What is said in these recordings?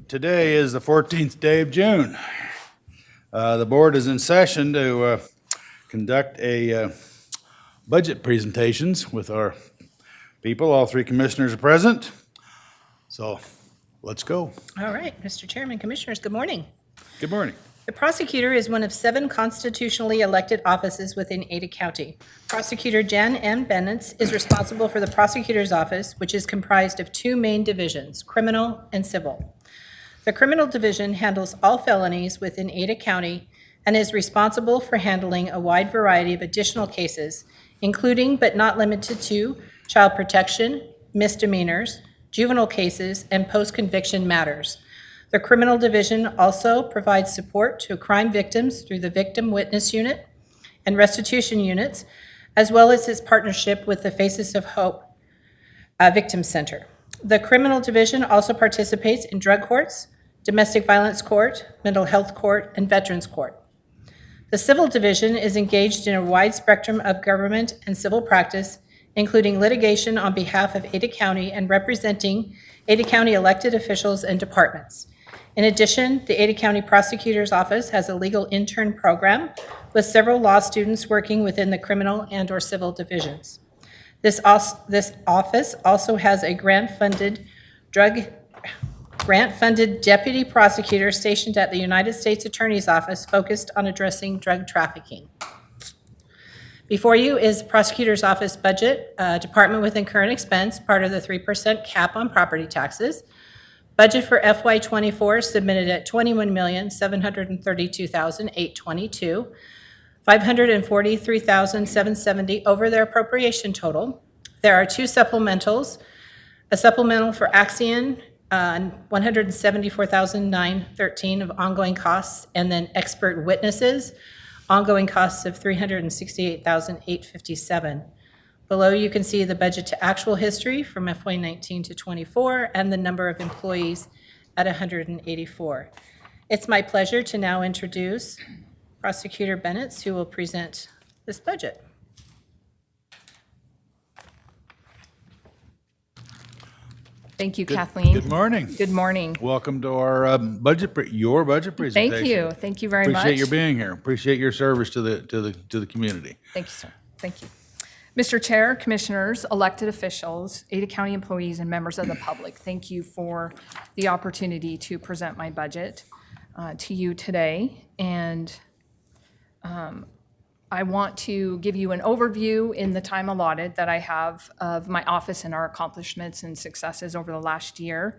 Today is the 14th day of June. The board is in session to conduct a budget presentations with our people. All three commissioners are present. So let's go. All right, Mr. Chairman, Commissioners, good morning. Good morning. The prosecutor is one of 7 constitutionally elected offices within Ada County. Prosecutor Jan M. Bennett is responsible for the prosecutor's office, which is comprised of 2 main divisions, criminal and civil. The criminal division handles all felonies within Ada County and is responsible for handling a wide variety of additional cases, including but not limited to child protection, misdemeanors, juvenile cases, and post-conviction matters. The criminal division also provides support to crime victims through the Victim Witness Unit and restitution units, as well as its partnership with the Faces of Hope Victim Center. The criminal division also participates in drug courts, domestic violence court, mental health court, and veterans court. The civil division is engaged in a wide spectrum of government and civil practice, including litigation on behalf of Ada County and representing Ada County elected officials and departments. In addition, the Ada County Prosecutor's Office has a legal intern program with several law students working within the criminal and/or civil divisions. This office also has a grant-funded deputy prosecutor stationed at the United States Attorney's Office focused on addressing drug trafficking. Before you is Prosecutor's Office budget, department within current expense, part of the 3% cap on property taxes. Budget for FY24 submitted at $21,732,822, $543,770 over their appropriation total. There are 2 supplementals, a supplemental for Axion, $174,913 of ongoing costs, and then expert witnesses, ongoing costs of $368,857. Below, you can see the budget to actual history from FY19 to 24 and the number of employees at 184. It's my pleasure to now introduce Prosecutor Bennett, who will present this budget. Thank you, Kathleen. Good morning. Good morning. Welcome to our your budget presentation. Thank you. Thank you very much. Appreciate your being here. Appreciate your service to the community. Thank you, sir. Thank you. Mr. Chair, Commissioners, elected officials, Ada County employees, and members of the public, thank you for the opportunity to present my budget to you today. And I want to give you an overview in the time allotted that I have of my office and our accomplishments and successes over the last year.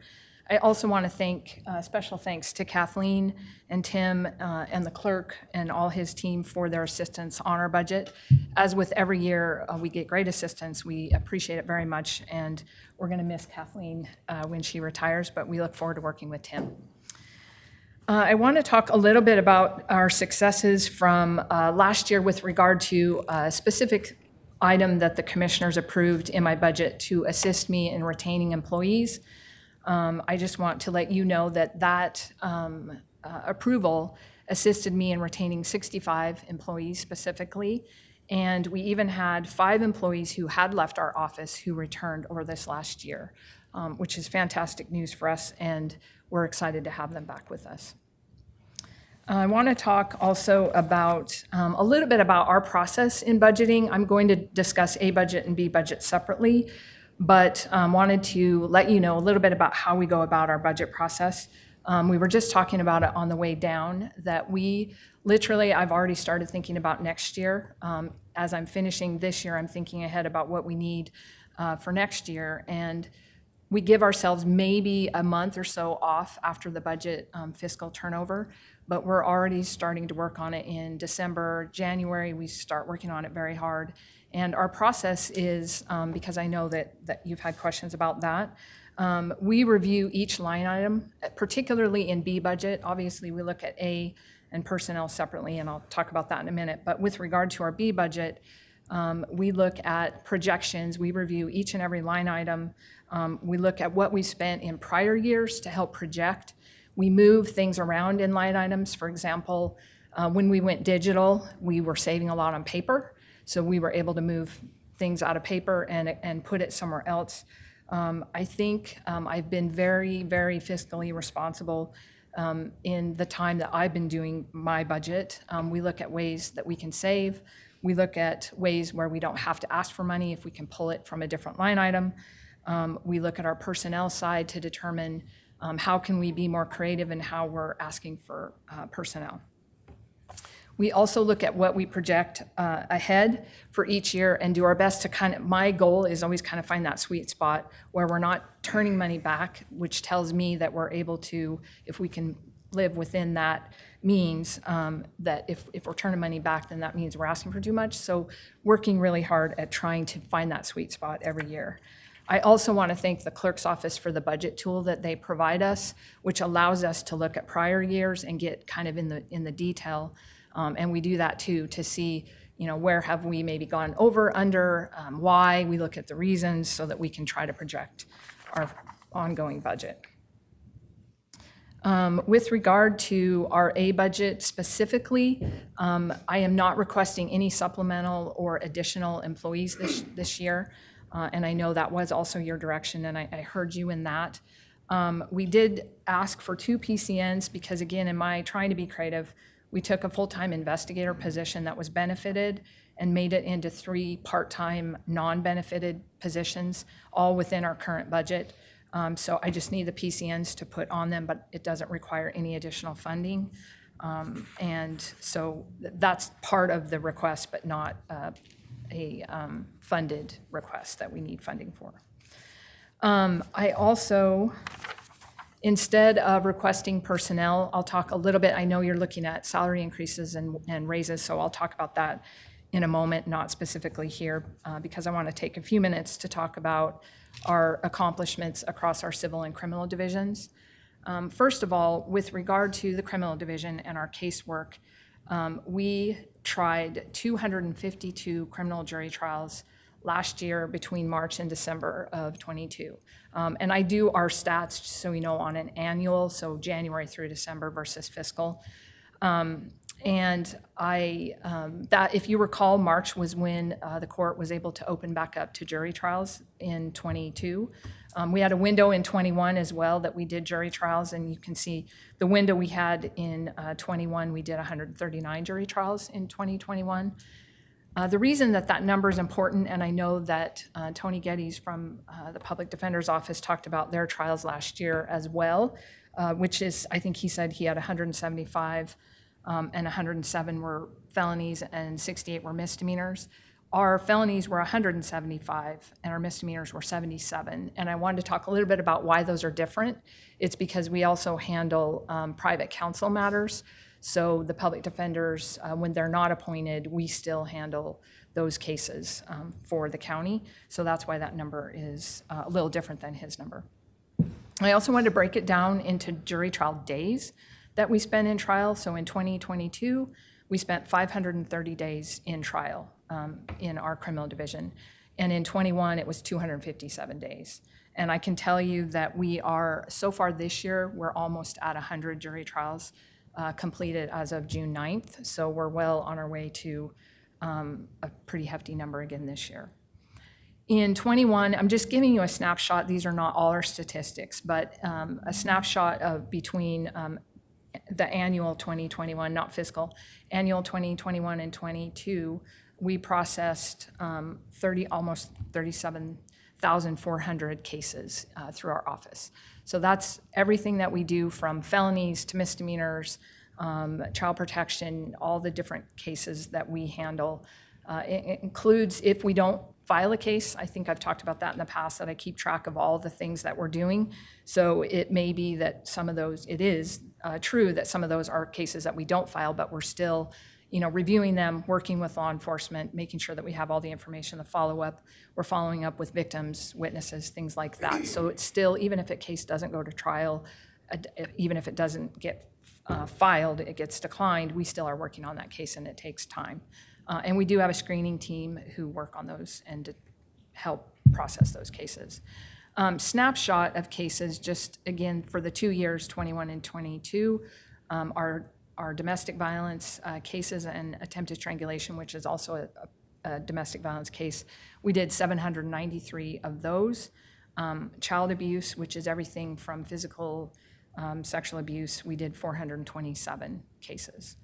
I also want to thank, special thanks to Kathleen and Tim and the clerk and all his team for their assistance on our budget. As with every year, we get great assistance. We appreciate it very much, and we're going to miss Kathleen when she retires, but we look forward to working with Tim. I want to talk a little bit about our successes from last year with regard to a specific item that the commissioners approved in my budget to assist me in retaining employees. I just want to let you know that approval assisted me in retaining 65 employees specifically, and we even had 5 employees who had left our office who returned over this last year, which is fantastic news for us, and we're excited to have them back with us. I want to talk also about a little bit about our process in budgeting. I'm going to discuss A budget and B budget separately, but wanted to let you know a little bit about how we go about our budget process. We were just talking about it on the way down, that we literally, I've already started thinking about next year. As I'm finishing this year, I'm thinking ahead about what we need for next year. And we give ourselves maybe a month or so off after the budget fiscal turnover, but we're already starting to work on it in December, January. We start working on it very hard. And our process is, because I know that you've had questions about that, we review each line item, particularly in B budget. Obviously, we look at A and personnel separately, and I'll talk about that in a minute. But with regard to our B budget, we look at projections. We review each and every line item. We look at what we spent in prior years to help project. We move things around in line items. For example, when we went digital, we were saving a lot on paper. So we were able to move things out of paper and put it somewhere else. I think I've been very, very fiscally responsible in the time that I've been doing my budget. We look at ways that we can save. We look at ways where we don't have to ask for money if we can pull it from a different line item. We look at our personnel side to determine how can we be more creative in how we're asking for personnel. We also look at what we project ahead for each year and do our best to my goal is always kind of find that sweet spot where we're not turning money back, which tells me that we're able to, if we can live within that means, that if we're turning money back, then that means we're asking for too much. So working really hard at trying to find that sweet spot every year. I also want to thank the clerk's office for the budget tool that they provide us, which allows us to look at prior years and get kind of in the detail. And we do that too to see, where have we maybe gone over, under, why. We look at the reasons so that we can try to project our ongoing budget. With regard to our A budget specifically, I am not requesting any supplemental or additional employees this year. And I know that was also your direction, and I heard you in that. We did ask for 2 PCNs because, again, in my trying to be creative, we took a full-time investigator position that was benefited and made it into 3 part-time non-benefited positions, all within our current budget. So I just need the PCNs to put on them, but it doesn't require any additional funding. And so that's part of the request, but not a funded request that we need funding for. I also, instead of requesting personnel, I'll talk a little bit, I know you're looking at salary increases and raises, so I'll talk about that in a moment, not specifically here, because I want to take a few minutes to talk about our accomplishments across our civil and criminal divisions. First of all, with regard to the criminal division and our casework, we tried 252 criminal jury trials last year between March and December of 22. And I do our stats, so we know, on an annual, so January through December versus fiscal. And that, if you recall, March was when the court was able to open back up to jury trials in 22. We had a window in 21 as well that we did jury trials, and you can see the window we had in 21, we did 139 jury trials in 2021. The reason that number is important, and I know that Tony Geddes from the Public Defender's Office talked about their trials last year as well, which is, I think he said he had 175 and 107 were felonies and 68 were misdemeanors. Our felonies were 175 and our misdemeanors were 77. And I wanted to talk a little bit about why those are different. It's because we also handle private counsel matters. So the public defenders, when they're not appointed, we still handle those cases for the county. So that's why that number is a little different than his number. I also wanted to break it down into jury trial days that we spent in trial. So in 2022, we spent 530 days in trial in our criminal division. And in 21, it was 257 days. And I can tell you that we are, so far this year, we're almost at 100 jury trials completed as of June 9th. So we're well on our way to a pretty hefty number again this year. In 21, I'm just giving you a snapshot. These are not all our statistics, but a snapshot of between the annual 2021, not fiscal, annual 2021 and 22, we processed almost 37,400 cases through our office. So that's everything that we do, from felonies to misdemeanors, child protection, all the different cases that we handle. It includes, if we don't file a case, I think I've talked about that in the past, that I keep track of all the things that we're doing. So it may be that some of those, it is true that some of those are cases that we don't file, but we're still, reviewing them, working with law enforcement, making sure that we have all the information, the follow-up. We're following up with victims, witnesses, things like that. So it's still, even if a case doesn't go to trial, even if it doesn't get filed, it gets declined, we still are working on that case, and it takes time. And we do have a screening team who work on those and to help process those cases. Snapshot of cases, just again, for the 2 years, 21 and 22, our domestic violence cases and attempted strangulation, which is also a domestic violence case, we did 793 of those. Child abuse, which is everything from physical, sexual abuse, we did 427 cases.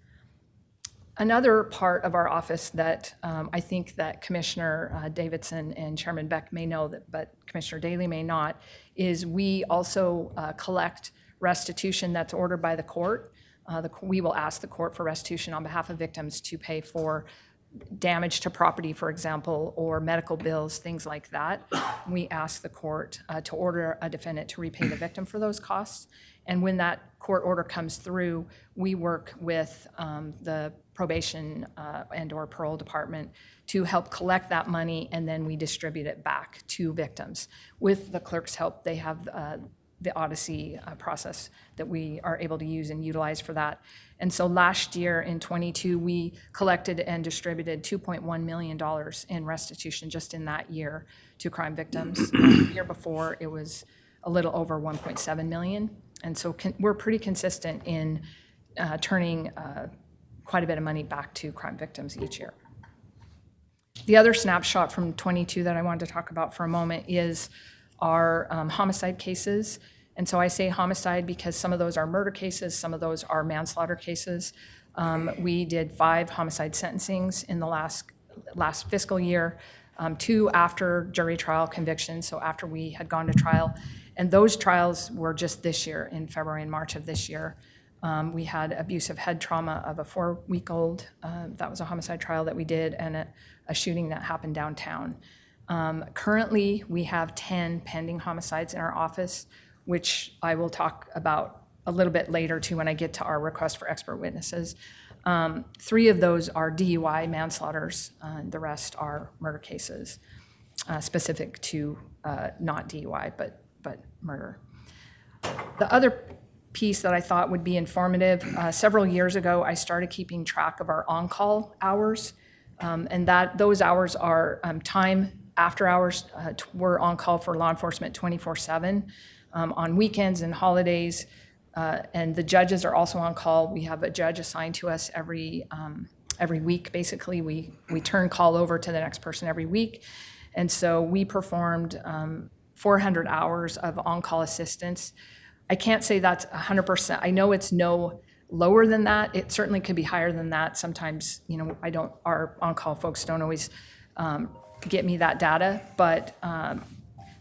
Another part of our office that I think that Commissioner Davidson and Chairman Beck may know, but Commissioner Daly may not, is we also collect restitution that's ordered by the court. We will ask the court for restitution on behalf of victims to pay for damage to property, for example, or medical bills, things like that. We ask the court to order a defendant to repay the victim for those costs. And when that court order comes through, we work with the probation and/or parole department to help collect that money, and then we distribute it back to victims. With the clerk's help, they have the Odyssey process that we are able to use and utilize for that. And so last year in 22, we collected and distributed $2.1 million in restitution just in that year to crime victims. The year before, it was a little over 1.7 million. And so we're pretty consistent in turning quite a bit of money back to crime victims each year. The other snapshot from 22 that I wanted to talk about for a moment is our homicide cases. And so I say homicide because some of those are murder cases, some of those are manslaughter cases. We did 5 homicide sentencings in the last fiscal year, 2 after jury trial convictions, so after we had gone to trial. And those trials were just this year, in February and March of this year. We had abusive head trauma of a 4-week-old. That was a homicide trial that we did, and a shooting that happened downtown. Currently, we have 10 pending homicides in our office, which I will talk about a little bit later too when I get to our request for expert witnesses. 3 of those are DUI manslaughters. The rest are murder cases, specific to not DUI, but murder. The other piece that I thought would be informative, several years ago, I started keeping track of our on-call hours, and those hours are time after hours. We're on call for law enforcement 24/7 on weekends and holidays, and the judges are also on call. We have a judge assigned to us every week. Basically, we turn call over to the next person every week, and so we performed 400 hours of on-call assistance. I can't say that's 100%. I know it's no lower than that. It certainly could be higher than that. Sometimes, our on-call folks don't always get me that data, but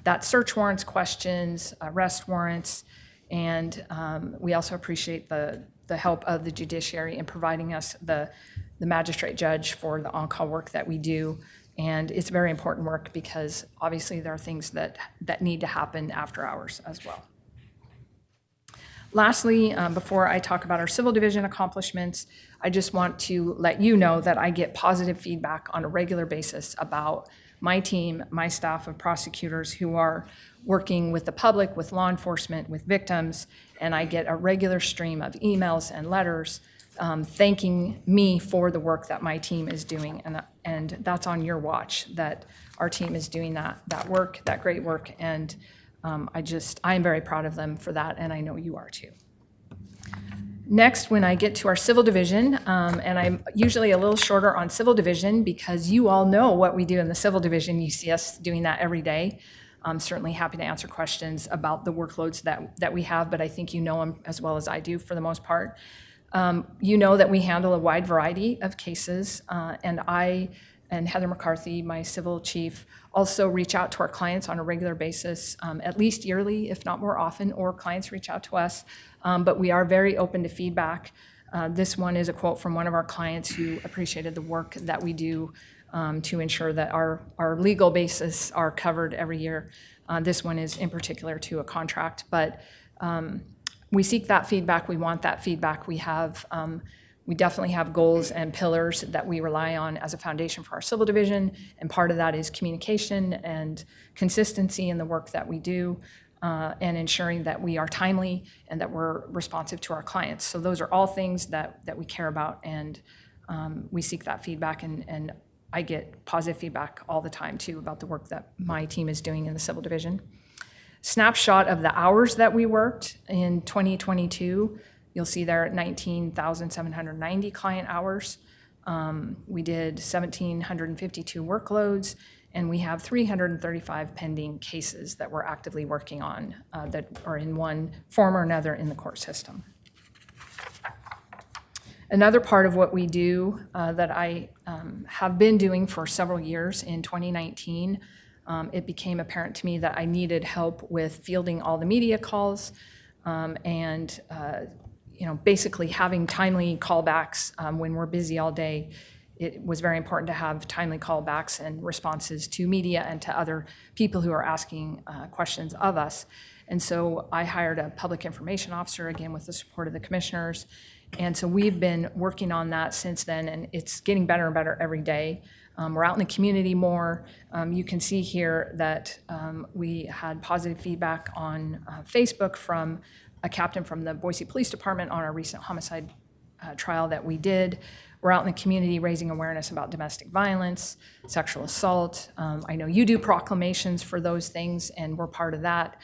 that search warrants questions, arrest warrants, and we also appreciate the help of the judiciary in providing us the magistrate judge for the on-call work that we do. And it's very important work because obviously there are things that need to happen after hours as well. Lastly, before I talk about our civil division accomplishments, I just want to let you know that I get positive feedback on a regular basis about my team, my staff of prosecutors who are working with the public, with law enforcement, with victims, and I get a regular stream of emails and letters thanking me for the work that my team is doing, and that's on your watch, that our team is doing that work, that great work, and I am very proud of them for that, and I know you are too. Next, when I get to our civil division, and I'm usually a little shorter on civil division because you all know what we do in the civil division. You see us doing that every day. I'm certainly happy to answer questions about the workloads that we have, but I think you know them as well as I do for the most part. You know that we handle a wide variety of cases, and I and Heather McCarthy, my civil chief, also reach out to our clients on a regular basis, at least yearly, if not more often, or clients reach out to us. But we are very open to feedback. This one is a quote from one of our clients who appreciated the work that we do to ensure that our legal bases are covered every year. This one is in particular to a contract, but we seek that feedback. We want that feedback. We definitely have goals and pillars that we rely on as a foundation for our civil division, and part of that is communication and consistency in the work that we do, and ensuring that we are timely and that we're responsive to our clients. So those are all things that we care about, and we seek that feedback, and I get positive feedback all the time too about the work that my team is doing in the civil division. Snapshot of the hours that we worked in 2022. You'll see there 19,790 client hours. We did 1,752 workloads, and we have 335 pending cases that we're actively working on that are in one form or another in the court system. Another part of what we do that I have been doing for several years in 2019, it became apparent to me that I needed help with fielding all the media calls and basically having timely callbacks when we're busy all day. It was very important to have timely callbacks and responses to media and to other people who are asking questions of us. And so I hired a public information officer, again, with the support of the commissioners. And so we've been working on that since then, and it's getting better and better every day. We're out in the community more. You can see here that we had positive feedback on Facebook from a captain from the Boise Police Department on our recent homicide trial that we did. We're out in the community raising awareness about domestic violence, sexual assault. I know you do proclamations for those things, and we're part of that.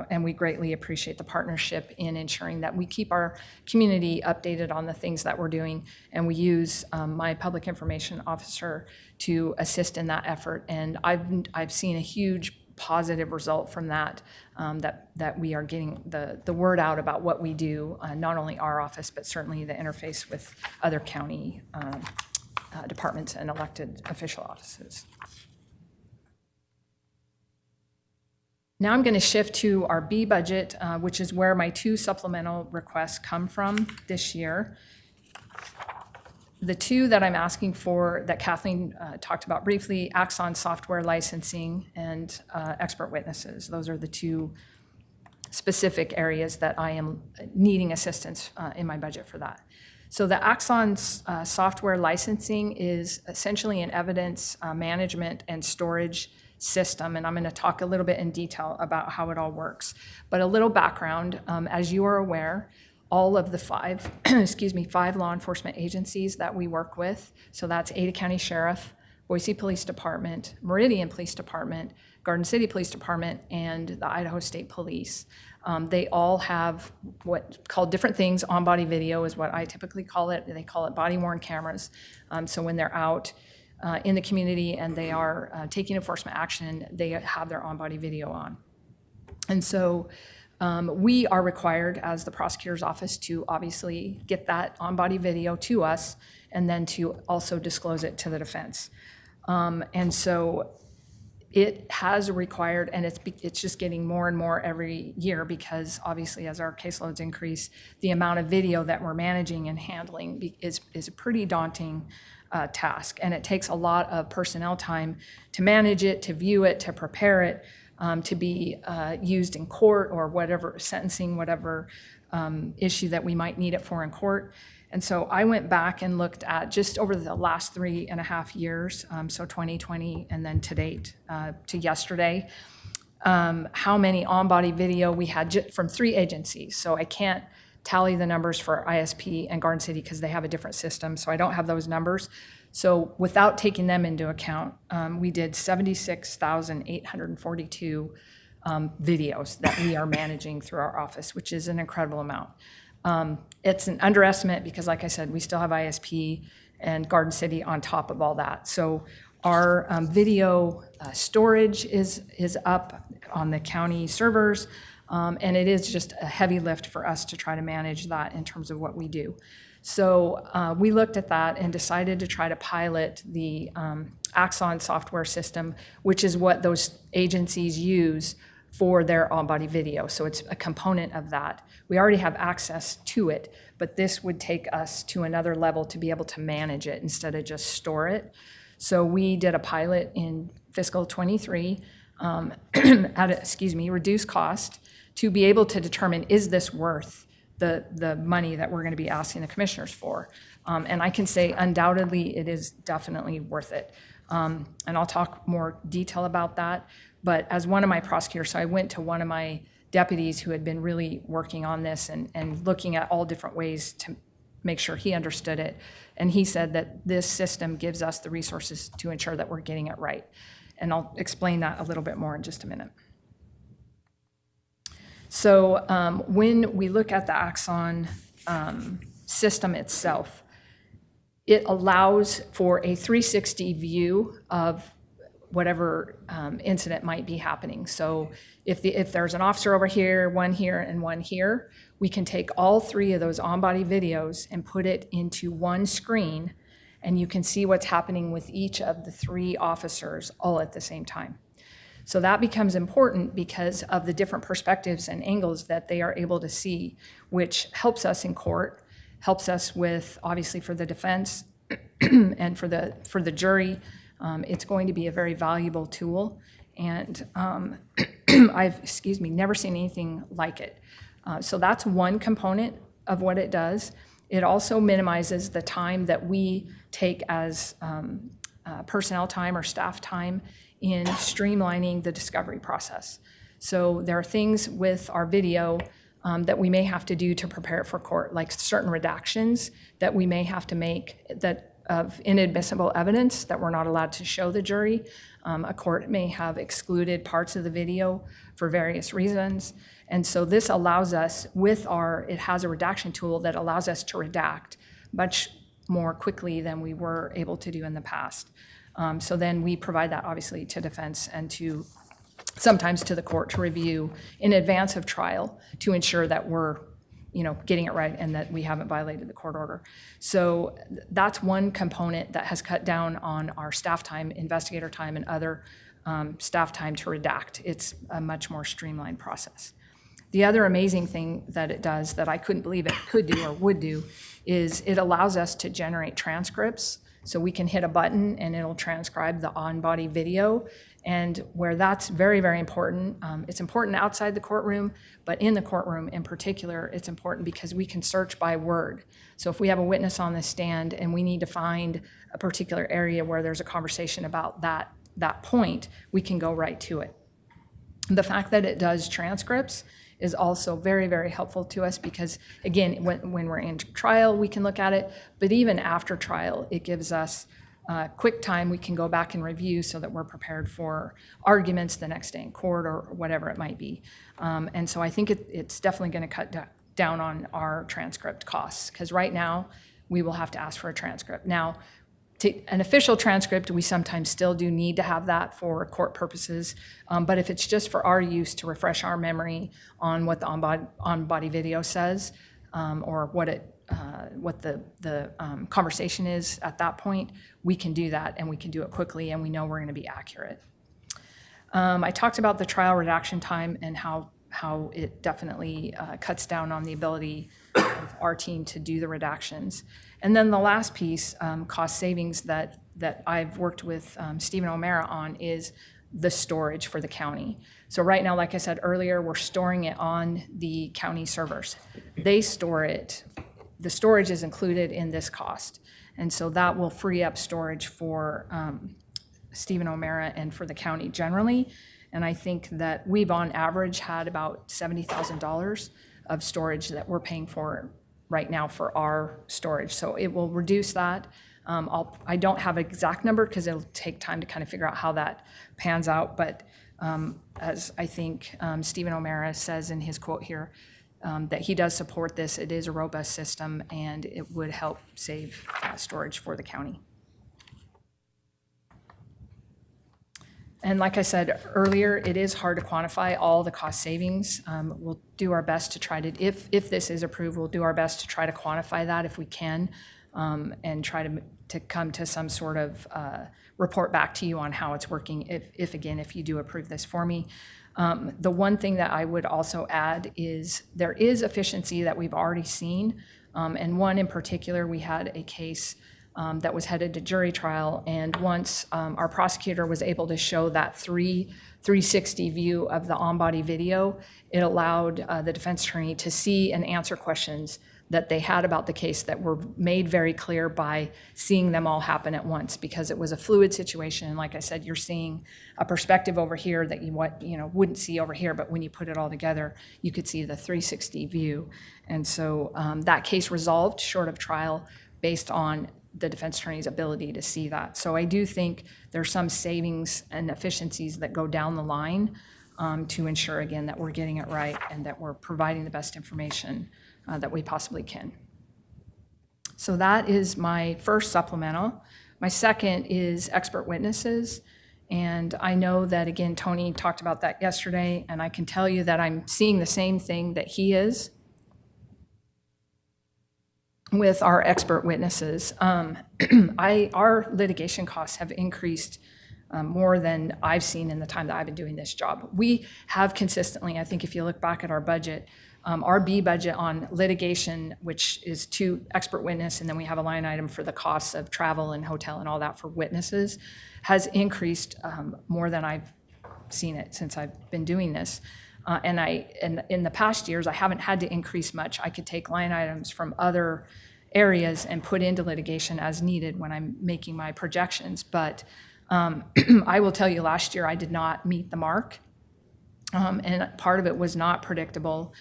And we greatly appreciate the partnership in ensuring that we keep our community updated on the things that we're doing. And we use my public information officer to assist in that effort. And I've seen a huge positive result from that, that we are getting the word out about what we do, not only our office, but certainly the interface with other county departments and elected official offices. Now I'm going to shift to our B budget, which is where my 2 supplemental requests come from this year. The 2 that I'm asking for that Kathleen talked about briefly, Axon software licensing and expert witnesses. Those are the 2 specific areas that I am needing assistance in my budget for that. So the Axon software licensing is essentially an evidence management and storage system, and I'm going to talk a little bit in detail about how it all works. But a little background, as you are aware, all of the 5 law enforcement agencies that we work with, so that's Ada County Sheriff, Boise Police Department, Meridian Police Department, Garden City Police Department, and the Idaho State Police. They all have what called different things. On-body video is what I typically call it. They call it body-worn cameras. So when they're out in the community and they are taking enforcement action, they have their on-body video on. And so we are required as the prosecutor's office to obviously get that on-body video to us and then to also disclose it to the defense. And so it has required, and it's just getting more and more every year, because obviously as our caseloads increase, the amount of video that we're managing and handling is a pretty daunting task. And it takes a lot of personnel time to manage it, to view it, to prepare it, to be used in court or whatever, sentencing, whatever issue that we might need it for in court. And so I went back and looked at just over the last 3.5 years, so 2020 and then to date, to yesterday, how many on-body video we had from 3 agencies. So I can't tally the numbers for ISP and Garden City because they have a different system, so I don't have those numbers. So without taking them into account, we did 76,842 videos that we are managing through our office, which is an incredible amount. It's an underestimate because, like I said, we still have ISP and Garden City on top of all that. So our video storage is up on the county servers, and it is just a heavy lift for us to try to manage that in terms of what we do. So we looked at that and decided to try to pilot the Axon software system, which is what those agencies use for their on-body video. So it's a component of that. We already have access to it, but this would take us to another level to be able to manage it instead of just store it. So we did a pilot in fiscal 23 at a, reduced cost to be able to determine, is this worth the money that we're going to be asking the commissioners for? And I can say undoubtedly it is definitely worth it. And I'll talk more detail about that. But as one of my prosecutors, so I went to one of my deputies who had been really working on this and looking at all different ways to make sure he understood it. And he said that this system gives us the resources to ensure that we're getting it right. And I'll explain that a little bit more in just a minute. So when we look at the Axon system itself, it allows for a 360 view of whatever incident might be happening. So if there's an officer over here, one here, and one here, we can take all three of those on-body videos and put it into one screen, and you can see what's happening with each of the three officers all at the same time. So that becomes important because of the different perspectives and angles that they are able to see, which helps us in court, helps us with, obviously, for the defense and for the jury. It's going to be a very valuable tool, and I've, never seen anything like it. So that's one component of what it does. It also minimizes the time that we take as personnel time or staff time in streamlining the discovery process. So there are things with our video that we may have to do to prepare it for court, like certain redactions that we may have to make that of inadmissible evidence that we're not allowed to show the jury. A court may have excluded parts of the video for various reasons. And so this allows us it has a redaction tool that allows us to redact much more quickly than we were able to do in the past. So then we provide that obviously to defense and sometimes to the court to review in advance of trial to ensure that we're getting it right and that we haven't violated the court order. So that's one component that has cut down on our staff time, investigator time, and other staff time to redact. It's a much more streamlined process. The other amazing thing that it does that I couldn't believe it could do or would do is it allows us to generate transcripts. So we can hit a button and it'll transcribe the on-body video. And where that's very, very important, it's important outside the courtroom, but in the courtroom in particular, it's important because we can search by word. So if we have a witness on the stand and we need to find a particular area where there's a conversation about that point, we can go right to it. The fact that it does transcripts is also very, very helpful to us because, again, when we're in trial, we can look at it, but even after trial, it gives us quick time. We can go back and review so that we're prepared for arguments the next day in court or whatever it might be. And so I think it's definitely going to cut down on our transcript costs because right now we will have to ask for a transcript. Now, an official transcript, we sometimes still do need to have that for court purposes, but if it's just for our use to refresh our memory on what the on-body video says or what the conversation is at that point, we can do that and we can do it quickly and we know we're going to be accurate. I talked about the trial redaction time and how it definitely cuts down on the ability of our team to do the redactions. And then the last piece, cost savings that I've worked with Stephen O'Mara on is the storage for the county. So right now, like I said earlier, we're storing it on the county servers. They store it. The storage is included in this cost. And so that will free up storage for Stephen O'Mara and for the county generally. And I think that we've on average had about $70,000 of storage that we're paying for right now for our storage. So it will reduce that. I don't have an exact number because it'll take time to kind of figure out how that pans out. But as I think Stephen O'Mara says in his quote here, that he does support this. It is a robust system and it would help save storage for the county. And like I said earlier, it is hard to quantify all the cost savings. We'll do our best to try to, if this is approved, we'll do our best to try to quantify that if we can, and try to come to some sort of report back to you on how it's working, if you do approve this for me. The one thing that I would also add is there is efficiency that we've already seen, and one in particular, we had a case that was headed to jury trial, and once our prosecutor was able to show that 360 view of the on-body video, it allowed the defense attorney to see and answer questions that they had about the case that were made very clear by seeing them all happen at once, because it was a fluid situation. And like I said, you're seeing a perspective over here that you wouldn't see over here, but when you put it all together, you could see the 360 view. And so that case resolved short of trial based on the defense attorney's ability to see that. So I do think there's some savings and efficiencies that go down the line to ensure, again, that we're getting it right and that we're providing the best information that we possibly can. So that is my first supplemental. My second is expert witnesses. And I know that, again, Tony talked about that yesterday, and I can tell you that I'm seeing the same thing that he is with our expert witnesses. Our litigation costs have increased more than I've seen in the time that I've been doing this job. We have consistently, I think if you look back at our budget, our B budget on litigation, which is 2 expert witness, and then we have a line item for the costs of travel and hotel and all that for witnesses, has increased more than I've seen it since I've been doing this. And in the past years, I haven't had to increase much. I could take line items from other areas and put into litigation as needed when I'm making my projections. But I will tell you, last year I did not meet the mark. And part of it was not predictable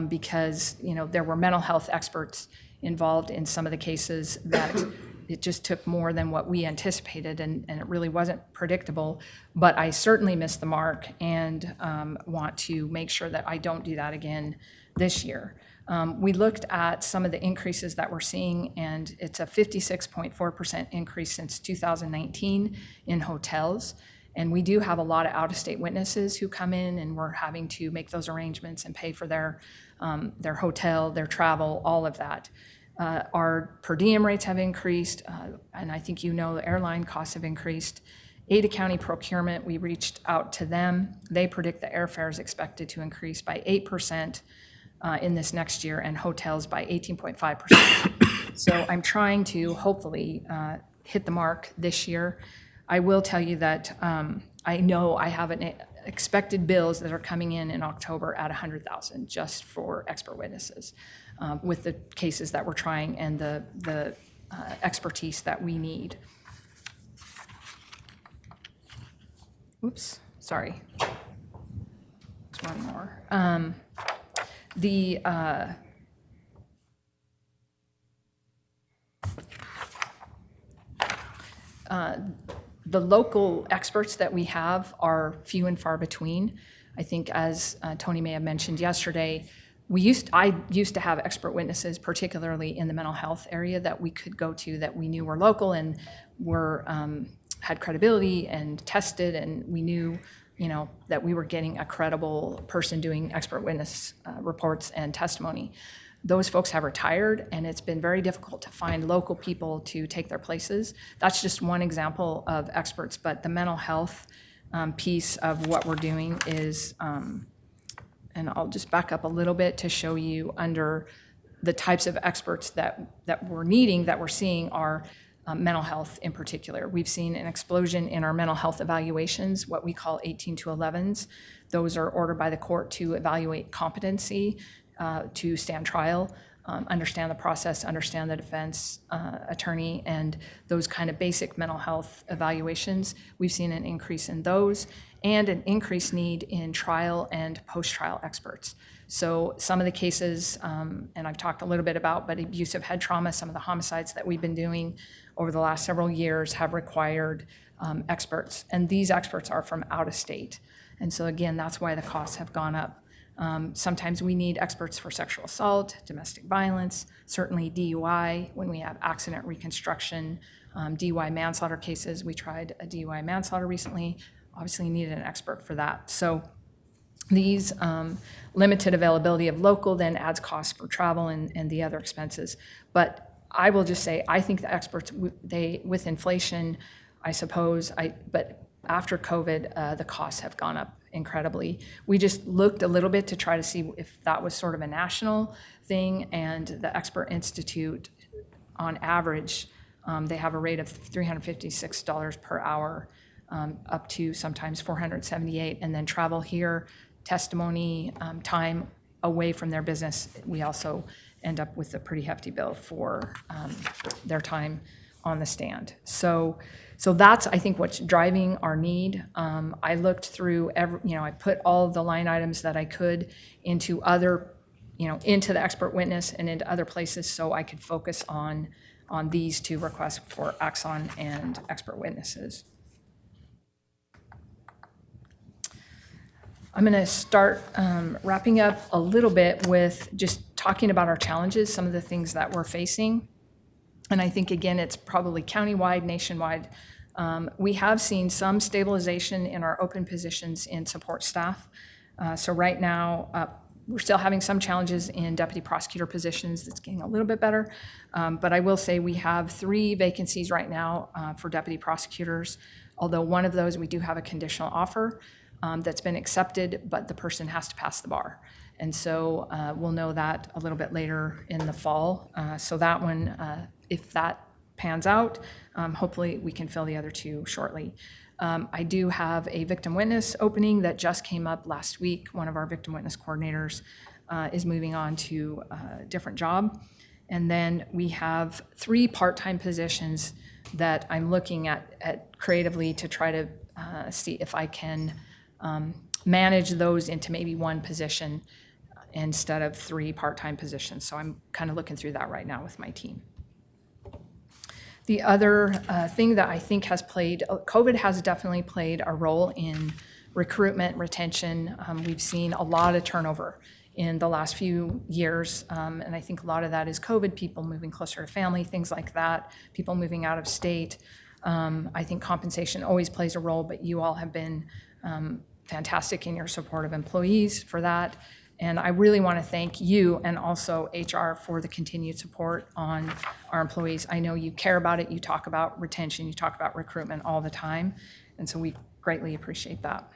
because, there were mental health experts involved in some of the cases that it just took more than what we anticipated, and it really wasn't predictable. But I certainly missed the mark and want to make sure that I don't do that again this year. We looked at some of the increases that we're seeing, and it's a 56.4% increase since 2019 in hotels. And we do have a lot of out-of-state witnesses who come in, and we're having to make those arrangements and pay for their hotel, their travel, all of that. Our per diem rates have increased, and I think the airline costs have increased. Ada County procurement, we reached out to them. They predict the airfare is expected to increase by 8% in this next year, and hotels by 18.5%. So I'm trying to hopefully hit the mark this year. I will tell you that I know I have expected bills that are coming in October at $100,000 just for expert witnesses with the cases that we're trying and the expertise that we need. Oops, sorry. There's one more. The local experts that we have are few and far between. I think, as Tony may have mentioned yesterday, I used to have expert witnesses, particularly in the mental health area, that we could go to that we knew were local and were had credibility and tested, and we knew that we were getting a credible person doing expert witness reports and testimony. Those folks have retired, and it's been very difficult to find local people to take their places. That's just one example of experts, but the mental health piece of what we're doing is, and I'll just back up a little bit to show you under the types of experts that we're needing, that we're seeing are mental health in particular. We've seen an explosion in our mental health evaluations, what we call 18 to 11s. Those are ordered by the court to evaluate competency to stand trial, understand the process, understand the defense attorney, and those kind of basic mental health evaluations. We've seen an increase in those and an increased need in trial and post-trial experts. So some of the cases, and I've talked a little bit about, but abusive head trauma, some of the homicides that we've been doing over the last several years have required experts, and these experts are from out of state. And so again, that's why the costs have gone up. Sometimes we need experts for sexual assault, domestic violence, certainly DUI, when we have accident reconstruction, DUI manslaughter cases. We tried a DUI manslaughter recently, obviously needed an expert for that. So these limited availability of local then adds costs for travel and the other expenses. But I will just say, I think the experts, with inflation, I suppose, but after COVID, the costs have gone up incredibly. We just looked a little bit to try to see if that was sort of a national thing, and the Expert Institute, on average, they have a rate of $356 per hour, up to sometimes $478, and then travel here, testimony, time away from their business, we also end up with a pretty hefty bill for their time on the stand. So that's, I think, what's driving our need. I looked through I put all the line items that I could into other, into the expert witness and into other places, so I could focus on these two requests for Axon and expert witnesses. I'm going to start wrapping up a little bit with just talking about our challenges, some of the things that we're facing. And I think, again, it's probably countywide, nationwide, We have seen some stabilization in our open positions in support staff. So right now, we're still having some challenges in deputy prosecutor positions. That's getting a little bit better. But I will say we have 3 vacancies right now for deputy prosecutors, although one of those we do have a conditional offer that's been accepted, but the person has to pass the bar. And so we'll know that a little bit later in the fall. So that one, if that pans out, hopefully we can fill the other 2 shortly. I do have a victim witness opening that just came up last week. One of our victim witness coordinators is moving on to a different job. And then we have 3 part-time positions that I'm looking at creatively to try to see if I can manage those into maybe 1 position instead of 3 part-time positions. So I'm kind of looking through that right now with my team. The other thing that I think has played, COVID has definitely played a role in recruitment, retention. We've seen a lot of turnover in the last few years, and I think a lot of that is COVID, people moving closer to family, things like that, people moving out of state. I think compensation always plays a role, but you all have been fantastic in your support of employees for that. And I really want to thank you and also HR for the continued support on our employees. I know you care about it, you talk about retention, you talk about recruitment all the time, and so we greatly appreciate that.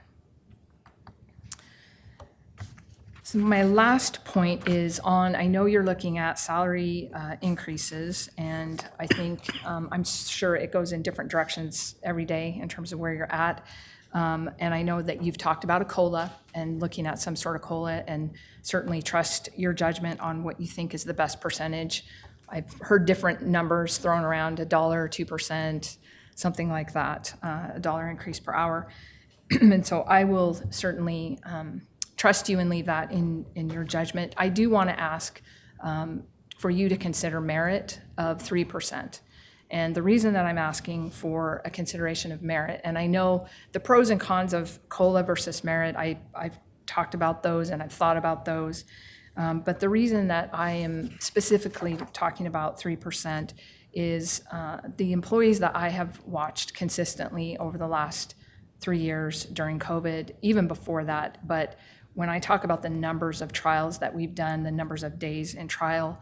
So my last point is on, I know you're looking at salary increases, and I think, I'm sure it goes in different directions every day in terms of where you're at. And I know that you've talked about a COLA and looking at some sort of COLA, and certainly trust your judgment on what you think is the best percentage. I've heard different numbers thrown around, $1 or 2%, something like that, $1 increase per hour. And so I will certainly trust you and leave that in your judgment. I do want to ask for you to consider merit of 3%. And the reason that I'm asking for a consideration of merit, and I know the pros and cons of COLA versus merit, I've talked about those and I've thought about those, but the reason that I am specifically talking about 3% is the employees that I have watched consistently over the last 3 years during COVID, even before that, but when I talk about the numbers of trials that we've done, the numbers of days in trial,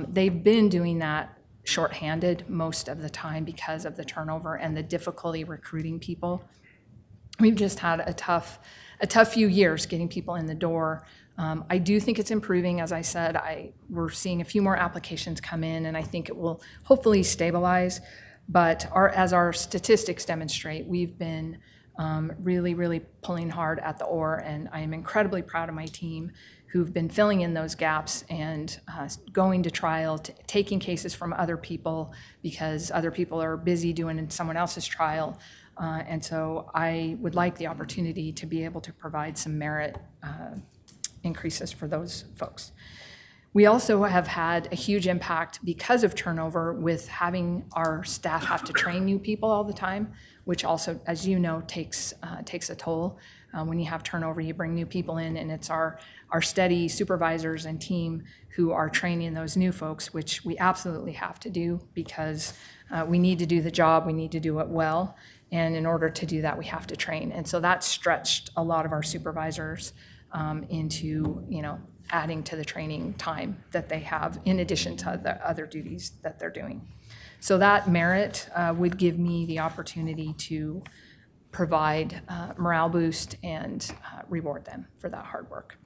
they've been doing that shorthanded most of the time because of the turnover and the difficulty recruiting people. We've just had a tough few years getting people in the door. I do think it's improving. As I said, we're seeing a few more applications come in, and I think it will hopefully stabilize. But as our statistics demonstrate, we've been really, really pulling hard at the oar, and I am incredibly proud of my team who've been filling in those gaps and going to trial, taking cases from other people because other people are busy doing someone else's trial. And so I would like the opportunity to be able to provide some merit increases for those folks. We also have had a huge impact because of turnover with having our staff have to train new people all the time, which also, as you know, takes a toll. When you have turnover, you bring new people in, and it's our steady supervisors and team who are training those new folks, which we absolutely have to do because we need to do the job, we need to do it well, and in order to do that, we have to train. And so that stretched a lot of our supervisors into, adding to the training time that they have in addition to the other duties that they're doing. So that merit would give me the opportunity to provide morale boost and reward them for that hard work.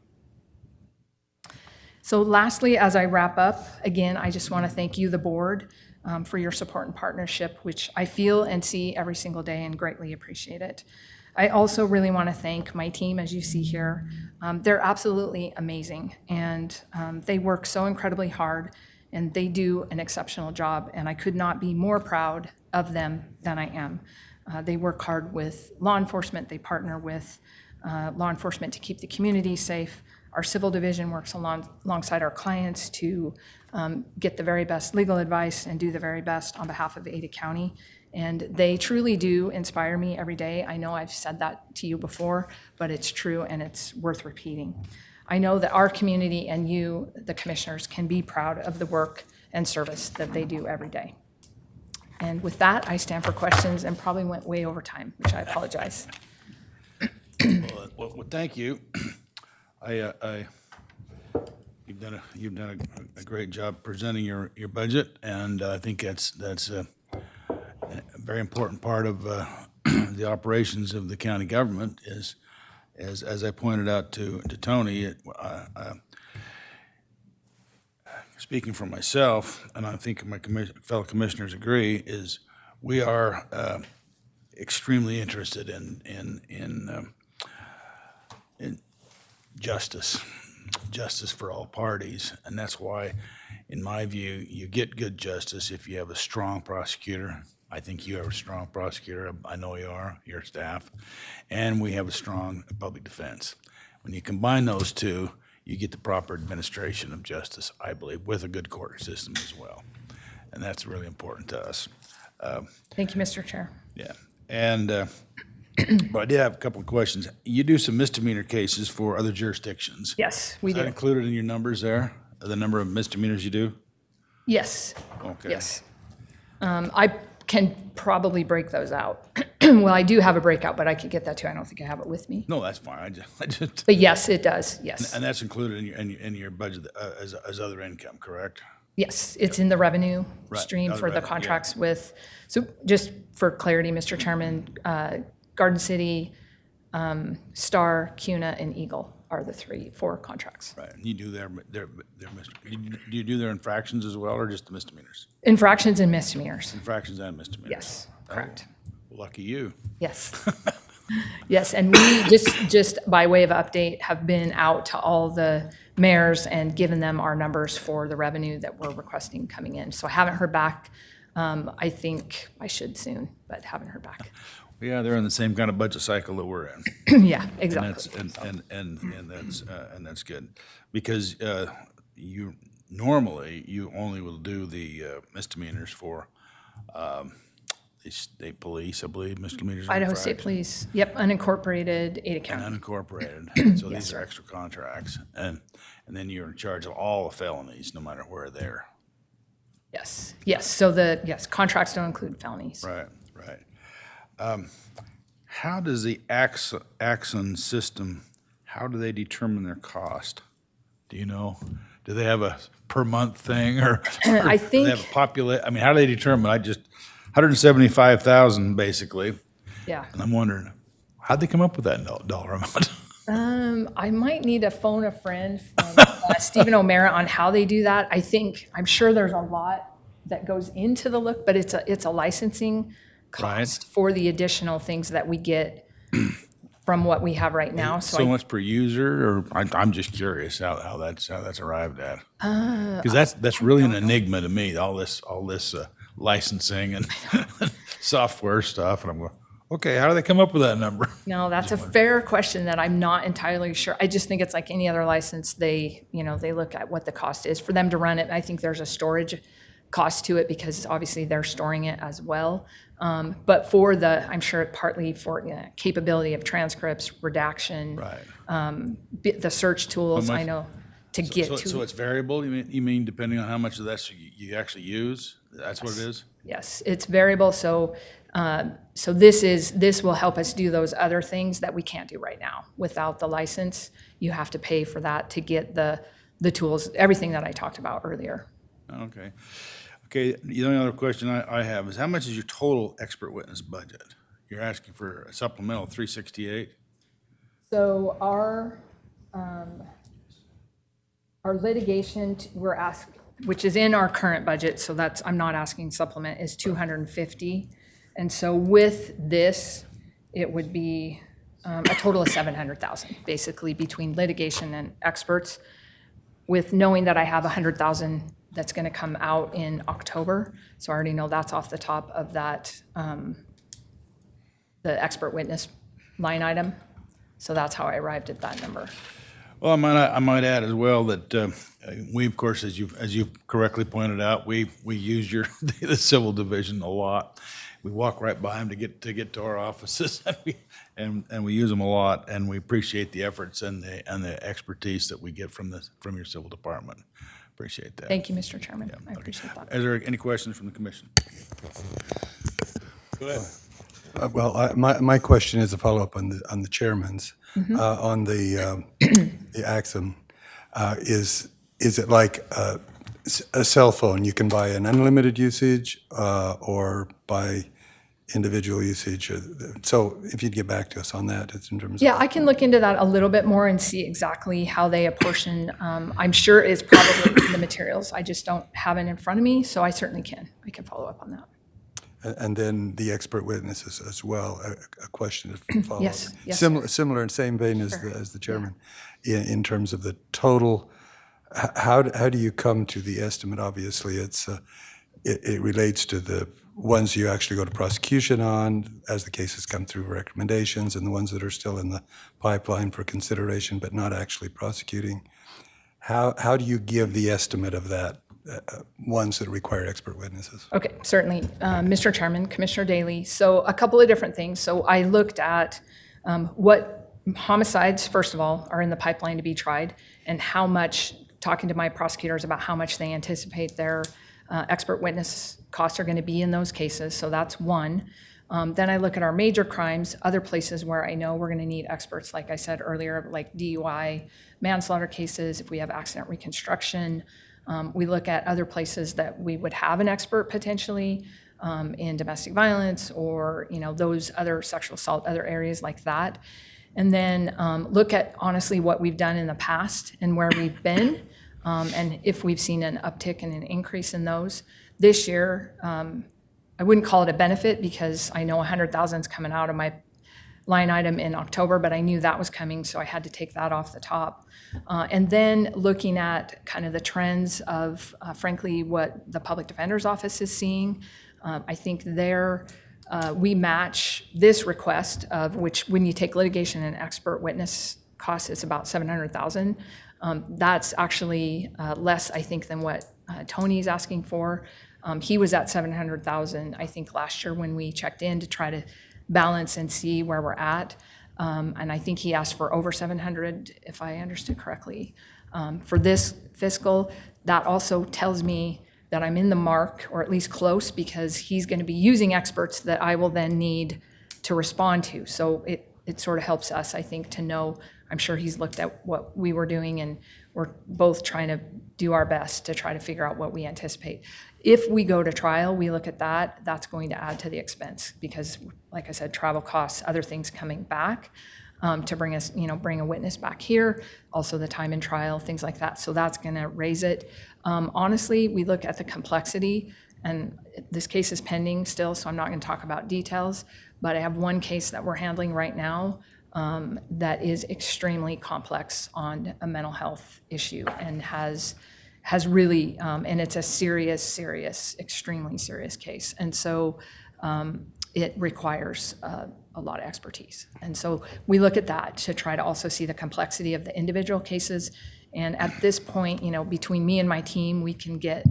So lastly, as I wrap up, again, I just want to thank you, the board, for your support and partnership, which I feel and see every single day and greatly appreciate it. I also really want to thank my team, as you see here. They're absolutely amazing, and they work so incredibly hard, and they do an exceptional job, and I could not be more proud of them than I am. They work hard with law enforcement. They partner with law enforcement to keep the community safe. Our civil division works alongside our clients to get the very best legal advice and do the very best on behalf of Ada County. And they truly do inspire me every day. I know I've said that to you before, but it's true and it's worth repeating. I know that our community and you, the commissioners, can be proud of the work and service that they do every day. And with that, I stand for questions and probably went way over time, which I apologize. Well, thank you. You've done a great job presenting your budget, and I think that's a very important part of the operations of the county government is, as I pointed out to Tony, speaking for myself, and I think my fellow commissioners agree, is we are extremely interested in justice for all parties, and that's why, in my view, you get good justice if you have a strong prosecutor. I think you have a strong prosecutor. I know you are, your staff, and we have a strong public defense. When you combine those two, you get the proper administration of justice, I believe, with a good court system as well, and that's really important to us. Thank you, Mr. Chair. Yeah, and but I did have a couple of questions. You do some misdemeanor cases for other jurisdictions. Yes, we Is that do. included in your numbers there, the number of misdemeanors you do? Yes, Okay. yes. I can probably break those out. Well, I do have a breakout, but I could get that too. I don't think I have it with me. No, that's fine. I just, But yes, it does, yes. and that's included in your budget as other income, correct? Yes, it's in the revenue Right, stream other for the revenue, yeah. contracts with, so just for clarity, Mr. Chairman, Garden City, Star, CUNA, and Eagle are the 4 contracts. Right. And you do do you do their infractions as well, or just the misdemeanors? Infractions and misdemeanors. Infractions and misdemeanors. Yes, correct. Lucky you. Yes. Yes, and we just by way of update have been out to all the mayors and given them our numbers for the revenue that we're requesting coming in. So I haven't heard back. I think I should soon, but haven't heard back. Yeah, they're in the same kind of budget cycle that we're in. Yeah, And exactly. that's and that's good, because you only will do the misdemeanors for the state police, I believe, misdemeanors. and Idaho State infractions, Police, yep, unincorporated, Ada and County. unincorporated. So these sir. are extra contracts, and then you're in charge of all the felonies, no matter where they're. Yes, yes, so contracts don't include felonies. Right. How does the Axon system? How do they determine their cost? Do you know? Do they have a per month thing, or I do they have think, I mean, how do they determine? 175,000 basically, yeah. and I'm wondering how'd they come up with that dollar amount? I might need to phone a friend from Stephen O'Mara on how they do that. I'm sure there's a lot that goes into the look, but it's a licensing cost for the additional things that we get from what we have right now. So much per user, or I'm just curious how that's arrived at. Because that's really an enigma to me. All this licensing and software stuff, and I'm going, okay, how do they come up with that number? No, that's a fair question that I'm not entirely sure. I just think it's like any other license. They look at what the cost is for them to run it. I think there's a storage cost to it because obviously they're storing it as well. But I'm sure partly for capability of transcripts, redaction, Right. the search tools, much- I know, to get to. So it's variable. You mean depending on how much of that you actually use? That's what it is. Yes, it's variable. So this will help us do those other things that we can't do right now. Without the license, you have to pay for that to get the tools, everything that I talked about earlier. Okay. The only other question I have is how much is your total expert witness budget? You're asking for a supplemental 368. So our litigation, we're asked, which is in our current budget, so I'm not asking supplement, is 250. And so with this, it would be a total of 700,000, basically between litigation and experts, with knowing that I have 100,000 that's going to come out in October. So I already know that's off the top of that, the expert witness line item. So that's how I arrived at that number. Well, I might add as well that we, of course, as you correctly pointed out, we use the civil division a lot. We walk right by them to get to our offices, and we use them a lot, and we appreciate the efforts and the expertise that we get from your civil department. Appreciate that. Thank you, Mr. Chairman. I appreciate that. Is there any questions from the commission? Go ahead. My question is a follow-up on the chairman's, on the Axum. Is it like a cell phone? You can buy an unlimited usage or buy individual usage? So if you'd get back to us on that, it's in terms of. Yeah, I can look into that a little bit more and see exactly how they apportion. I'm sure it's probably in the materials. I just don't have it in front of me, so I certainly can. I can follow up on that. And then the expert witnesses as well, a question to follow. Yes, yes, Similar in same vein as the chairman, in terms of the total, how do you come to the estimate? Obviously, it relates to the ones you actually go to prosecution on as the cases come through recommendations, and the ones that are still in the pipeline for consideration but not actually prosecuting. How do you give the estimate of that? Ones that require expert witnesses. Okay, certainly. Mr. Chairman, Commissioner Daly, so a couple of different things. So I looked at what homicides, first of all, are in the pipeline to be tried, and how much, talking to my prosecutors about how much they anticipate their expert witness costs are going to be in those cases. So that's one. Then I look at our major crimes, other places where I know we're going to need experts, like I said earlier, like DUI, manslaughter cases, if we have accident reconstruction. We look at other places that we would have an expert potentially in domestic violence or, those other sexual assault, other areas like that. And then look at honestly what we've done in the past and where we've been, and if we've seen an uptick and an increase in those. This year, I wouldn't call it a benefit because I know 100,000 is coming out of my line item in October, but I knew that was coming, so I had to take that off the top. And then looking at kind of the trends of, frankly, what the Public Defender's Office is seeing, I think we match this request of which, when you take litigation and expert witness costs, it's about $700,000. That's actually less, I think, than what Tony's asking for. He was at $700,000, I think, last year when we checked in to try to balance and see where we're at. And I think he asked for over 700, if I understood correctly. For this fiscal, that also tells me that I'm in the mark, or at least close, because he's going to be using experts that I will then need to respond to. So it sort of helps us, I think, to know. I'm sure he's looked at what we were doing, and we're both trying to do our best to try to figure out what we anticipate. If we go to trial, we look at that, that's going to add to the expense because, like I said, travel costs, other things coming back to bring us, bring a witness back here, also the time in trial, things like that. So that's going to raise it. Honestly, we look at the complexity, and this case is pending still, so I'm not going to talk about details, but I have one case that we're handling right now that is extremely complex on a mental health issue and has really, and it's a serious, extremely serious case. And so it requires a lot of expertise. And so we look at that to try to also see the complexity of the individual cases. And at this point, between me and my team, we can get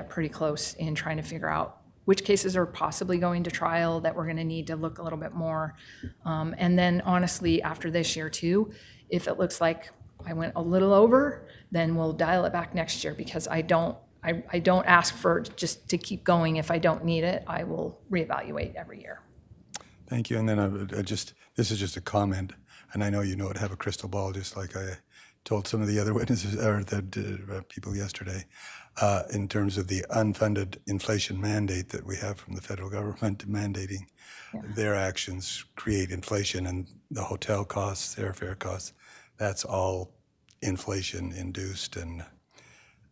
pretty close in trying to figure out which cases are possibly going to trial that we're going to need to look a little bit more. And then honestly, after this year too, if it looks like I went a little over, then we'll dial it back next year, because I don't ask for just to keep going. If I don't need it, I will reevaluate every year. Thank you. And then this is just a comment, and I know you know it, have a crystal ball, just like I told some of the other witnesses or the people yesterday, in terms of the unfunded inflation mandate that we have from the federal government mandating their actions create inflation, and the hotel costs, airfare costs, that's all inflation induced, and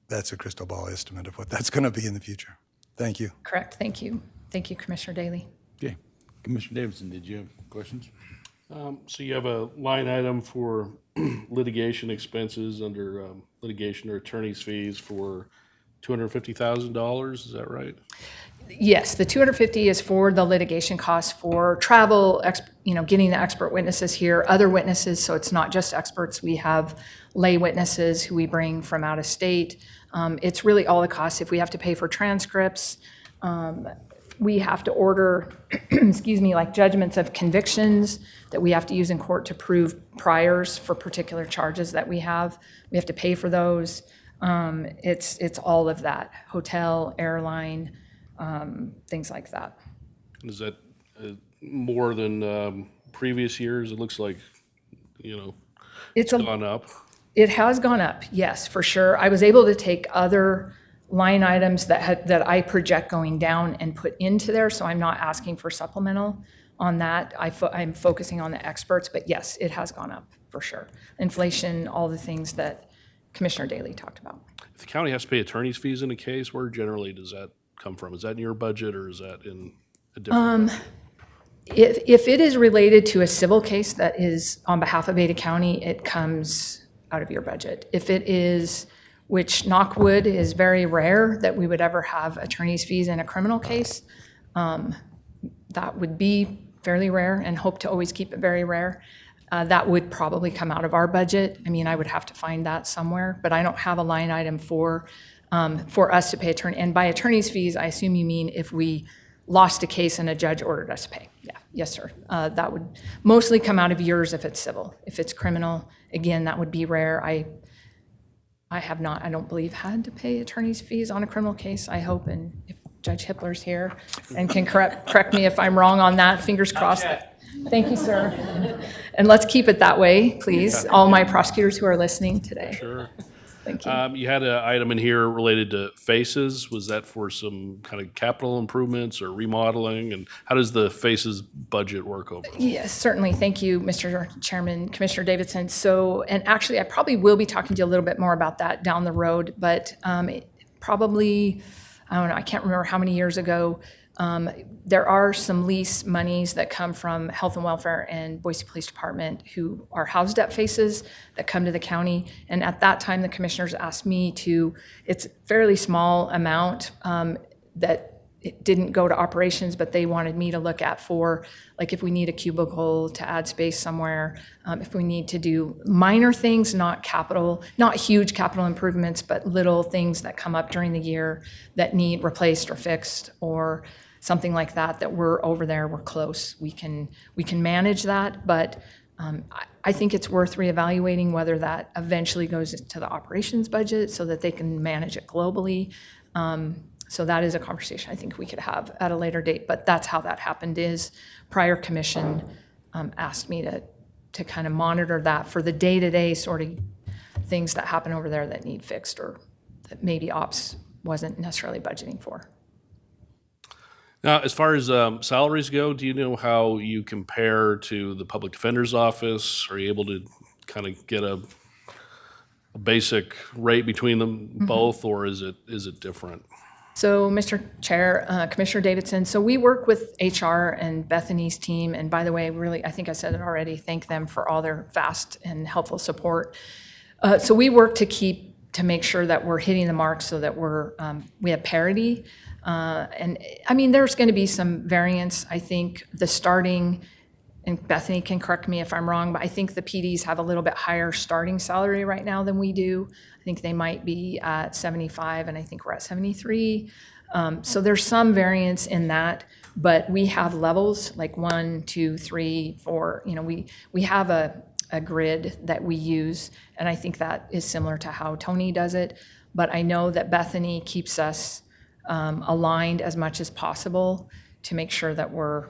that's a crystal ball estimate of what that's going to be in the future. Thank you. Correct. Thank you. Thank you, Commissioner Daly. Okay. Commissioner Davidson, did you have questions? So you have a line item for litigation expenses under litigation or attorney's fees for $250,000, is that right? Yes, the 250 is for the litigation costs for travel, getting the expert witnesses here, other witnesses, so it's not just experts. We have lay witnesses who we bring from out of state. It's really all the costs. If we have to pay for transcripts, we have to order, like judgments of convictions that we have to use in court to prove priors for particular charges that we have. We have to pay for those. It's all of that, hotel, airline, things like that. Is that more than previous years? It looks like, It's a, gone up. it has gone up, yes, for sure. I was able to take other line items that I project going down and put into there, so I'm not asking for supplemental on that. I'm focusing on the experts, but yes, it has gone up for sure. Inflation, all the things that Commissioner Daly talked about. If the county has to pay attorney's fees in a case, where generally does that come from? Is that in your budget or is that in a different budget? If it is related to a civil case that is on behalf of Ada County, it comes out of your budget. If it is, which knock wood is very rare that we would ever have attorney's fees in a criminal case, that would be fairly rare and hope to always keep it very rare. That would probably come out of our budget. I mean, I would have to find that somewhere, but I don't have a line item for us to pay attorney. And by attorney's fees, I assume you mean if we lost a case and a judge ordered us to pay. Yeah, yes, sir. That would mostly come out of yours if it's civil. If it's criminal, again, that would be rare. I have not, I don't believe, had to pay attorney's fees on a criminal case, I hope, and if Judge Hippler's here and can correct me if I'm wrong on that, fingers crossed. Thank you, sir. And let's keep it that way, please, all my prosecutors who are listening today. Sure. Thank you. You had an item in here related to FACES. Was that for some kind of capital improvements or remodeling? And how does the FACES budget work overall? Yes, certainly. Thank you, Mr. Chairman, Commissioner Davidson. So, and actually, I probably will be talking to you a little bit more about that down the road, but probably, I don't know, I can't remember how many years ago, there are some lease monies that come from Health and Welfare and Boise Police Department who are housed at FACES that come to the county. And at that time, the commissioners asked me to, it's a fairly small amount that it didn't go to operations, but they wanted me to look at for, like, if we need a cubicle to add space somewhere, if we need to do minor things, not capital, not huge capital improvements, but little things that come up during the year that need replaced or fixed or something like that, that we're over there, we're close, we can manage that, but I think it's worth reevaluating whether that eventually goes into the operations budget so that they can manage it globally. So that is a conversation I think we could have at a later date, but that's how that happened is prior commission asked me to kind of monitor that for the day-to-day sort of things that happen over there that need fixed or that maybe ops wasn't necessarily budgeting for. Now, as far as salaries go, do you know how you compare to the public defender's office? Are you able to kind of get a basic rate between them both, or is it different? So, Mr. Chair, Commissioner Davidson, so we work with HR and Bethany's team, and by the way, really, I think I said it already, thank them for all their fast and helpful support. So we work to make sure that we're hitting the mark so that we have parity. And I mean, there's going to be some variance. I think the starting, and Bethany can correct me if I'm wrong, but I think the PDs have a little bit higher starting salary right now than we do. I think they might be at 75, and I think we're at 73. So there's some variance in that, but we have levels like 1, 2, 3, 4. You know, we have a grid that we use, and I think that is similar to how Tony does it. But I know that Bethany keeps us aligned as much as possible to make sure that we're,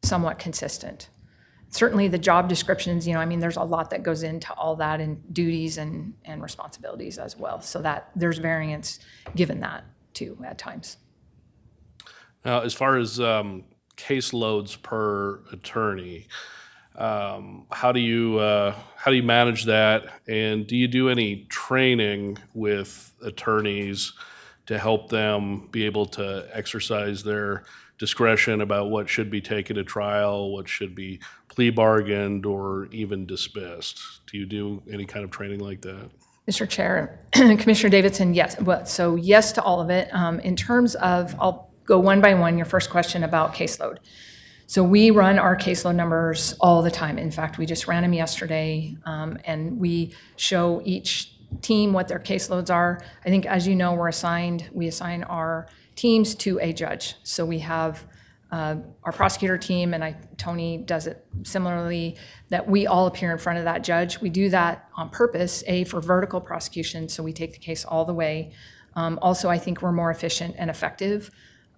somewhat consistent. Certainly the job descriptions, I mean, there's a lot that goes into all that and duties and responsibilities as well. So that there's variance given that too at times. Now, as far as caseloads per attorney, how do you manage that? And do you do any training with attorneys to help them be able to exercise their discretion about what should be taken to trial, what should be plea bargained, or even dismissed? Do you do any kind of training like that? Mr. Chair, Commissioner Davidson, yes. Well, so yes to all of it. In terms of, I'll go one by one, your first question about caseload. So we run our caseload numbers all the time. In fact, we just ran them yesterday, and we show each team what their caseloads are. I think, as you know, we assign our teams to a judge. So we have our prosecutor team, and Tony does it similarly, that we all appear in front of that judge. We do that on purpose, for vertical prosecution, so we take the case all the way. Also, I think we're more efficient and effective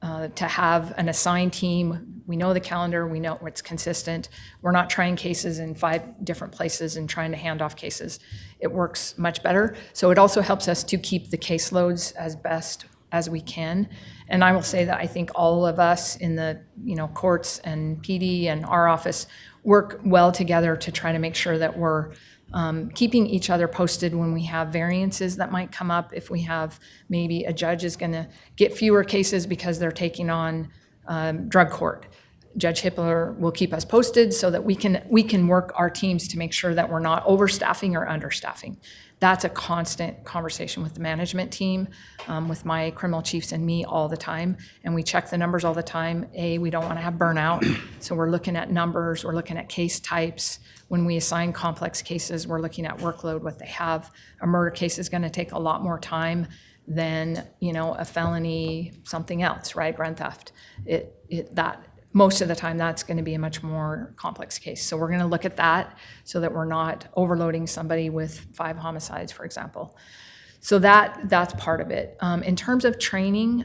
to have an assigned team. We know the calendar, we know it's consistent. We're not trying cases in 5 different places and trying to hand off cases. It works much better. So it also helps us to keep the caseloads as best as we can. And I will say that I think all of us in the courts and PD and our office work well together to try to make sure that we're keeping each other posted when we have variances that might come up. If we have maybe a judge is going to get fewer cases because they're taking on drug court, Judge Hippler will keep us posted so that we can work our teams to make sure that we're not overstaffing or understaffing. That's a constant conversation with the management team, with my criminal chiefs and me all the time, and we check the numbers all the time. We don't want to have burnout, so we're looking at numbers, we're looking at case types. When we assign complex cases, we're looking at workload, what they have. A murder case is going to take a lot more time than a felony, something else, right? Grand theft. Most of the time, that's going to be a much more complex case. So we're going to look at that so that we're not overloading somebody with 5 homicides, for example. So that's part of it. In terms of training,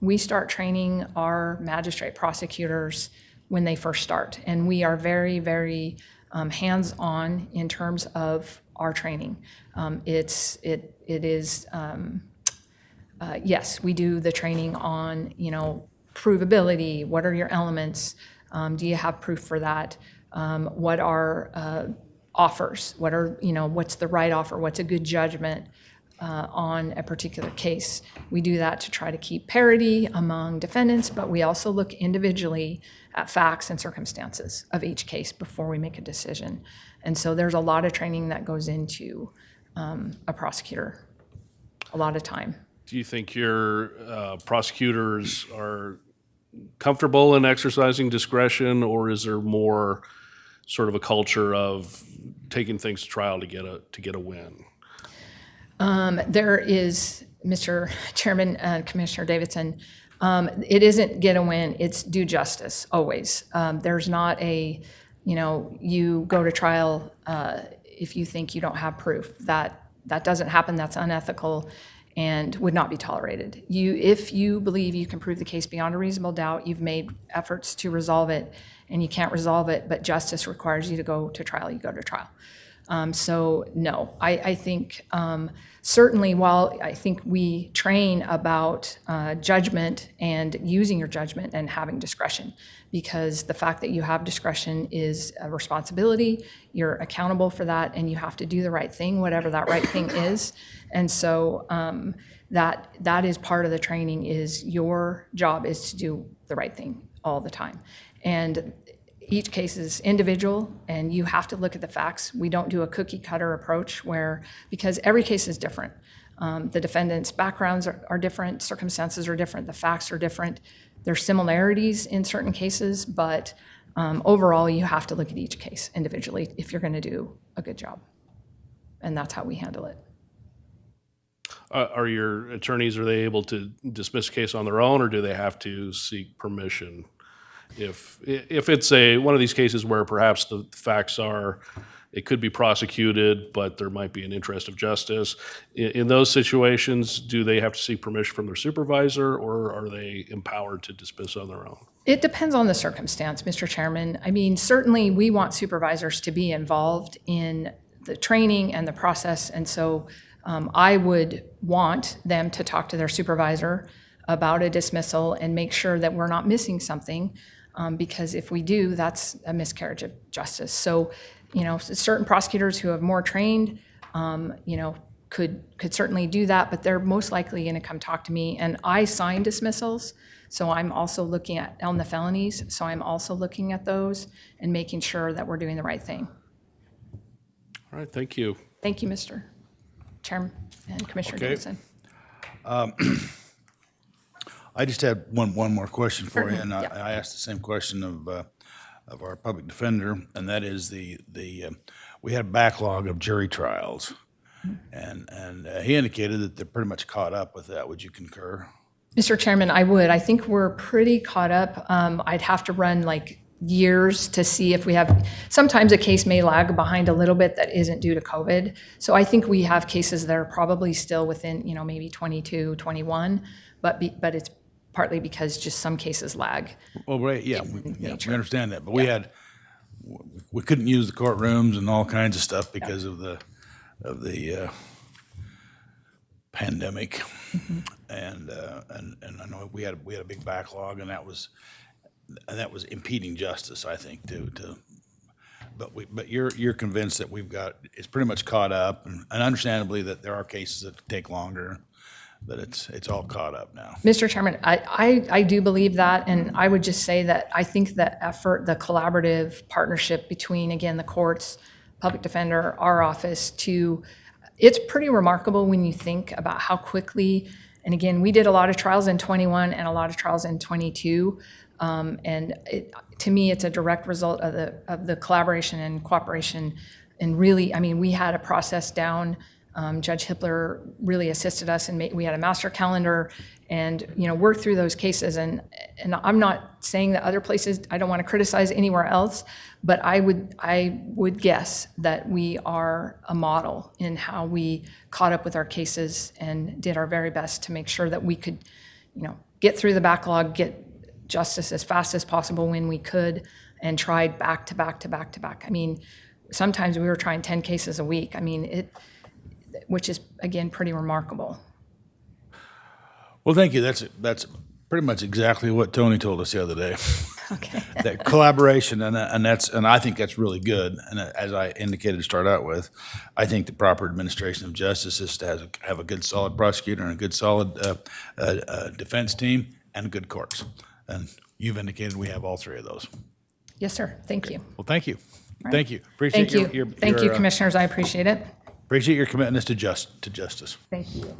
we start training our magistrate prosecutors when they first start, and we are very, very hands-on in terms of our training. Yes, we do the training on provability. What are your elements? Do you have proof for that? What are offers? What's the right offer? What's a good judgment on a particular case? We do that to try to keep parity among defendants, but we also look individually at facts and circumstances of each case before we make a decision. And so there's a lot of training that goes into a prosecutor, a lot of time. Do you think your prosecutors are comfortable in exercising discretion, or is there more sort of a culture of taking things to trial to get a win? There is, Mr. Chairman and Commissioner Davidson, it isn't get a win, it's do justice, always. There's not you go to trial if you think you don't have proof. That doesn't happen, that's unethical and would not be tolerated. If you believe you can prove the case beyond a reasonable doubt, you've made efforts to resolve it, and you can't resolve it, but justice requires you to go to trial, you go to trial. So no, I think certainly while I think we train about judgment and using your judgment and having discretion, because the fact that you have discretion is a responsibility, you're accountable for that, and you have to do the right thing, whatever that right thing is. And so that is part of the training, is your job is to do the right thing all the time. And each case is individual, and you have to look at the facts. We don't do a cookie cutter approach because every case is different. The defendant's backgrounds are different, circumstances are different, the facts are different. There's similarities in certain cases, but overall you have to look at each case individually if you're going to do a good job. And that's how we handle it. Are your attorneys, are they able to dismiss a case on their own, or do they have to seek permission? If it's one of these cases where perhaps the facts are, it could be prosecuted, but there might be an interest of justice, in those situations, do they have to seek permission from their supervisor, or are they empowered to dismiss on their own? It depends on the circumstance, Mr. Chairman. I mean, certainly we want supervisors to be involved in the training and the process, and so I would want them to talk to their supervisor about a dismissal and make sure that we're not missing something, because if we do, that's a miscarriage of justice. So, certain prosecutors who have more trained, could certainly do that, but they're most likely going to come talk to me. And I sign dismissals, so I'm also looking at on the felonies. So I'm also looking at those and making sure that we're doing the right thing. All right, thank you. Thank you, Mr. Chairman and Commissioner Davidson. I just had one more question for you, and Yeah. I asked the same question of our public defender, and that is we had a backlog of jury trials, and he indicated that they're pretty much caught up with that. Would you concur? Mr. Chairman, I would. I think we're pretty caught up. I'd have to run like years to see if we have, sometimes a case may lag behind a little bit that isn't due to COVID. So I think we have cases that are probably still within, maybe 22, 21, but it's partly because just some cases lag. Well, right, we understand that, but we couldn't use the courtrooms and all kinds of stuff because of the pandemic. And I know we had a big backlog, and that was impeding justice, I think, but you're convinced that it's pretty much caught up, and understandably that there are cases that take longer, but it's all caught up now. Mr. Chairman, I do believe that, and I would just say that I think the effort, the collaborative partnership between, again, the courts, public defender, our office, it's pretty remarkable when you think about how quickly, and again, we did a lot of trials in 21 and a lot of trials in 22, and to me, it's a direct result of the collaboration and cooperation, and really, I mean, we had a process down. Judge Hippler really assisted us, and we had a master calendar, and worked through those cases. And I'm not saying that other places, I don't want to criticize anywhere else, but I would guess that we are a model in how we caught up with our cases and did our very best to make sure that we could, get through the backlog, get justice as fast as possible when we could, and tried back to back to back to back. I mean, sometimes we were trying 10 cases a week. I mean, which is, again, pretty remarkable. Well, thank you. That's pretty much exactly what Tony told us the other day. Okay. That collaboration, and I think that's really good. And as I indicated to start out with, I think the proper administration of justice is to have a good, solid prosecutor and a good, solid defense team and good courts. And you've indicated we have all three of those. Yes, sir. Thank you. Well, thank you. Right. Thank you. Appreciate Thank you. Thank you, Commissioners. I appreciate it. Appreciate your commitment to justice. Thank you.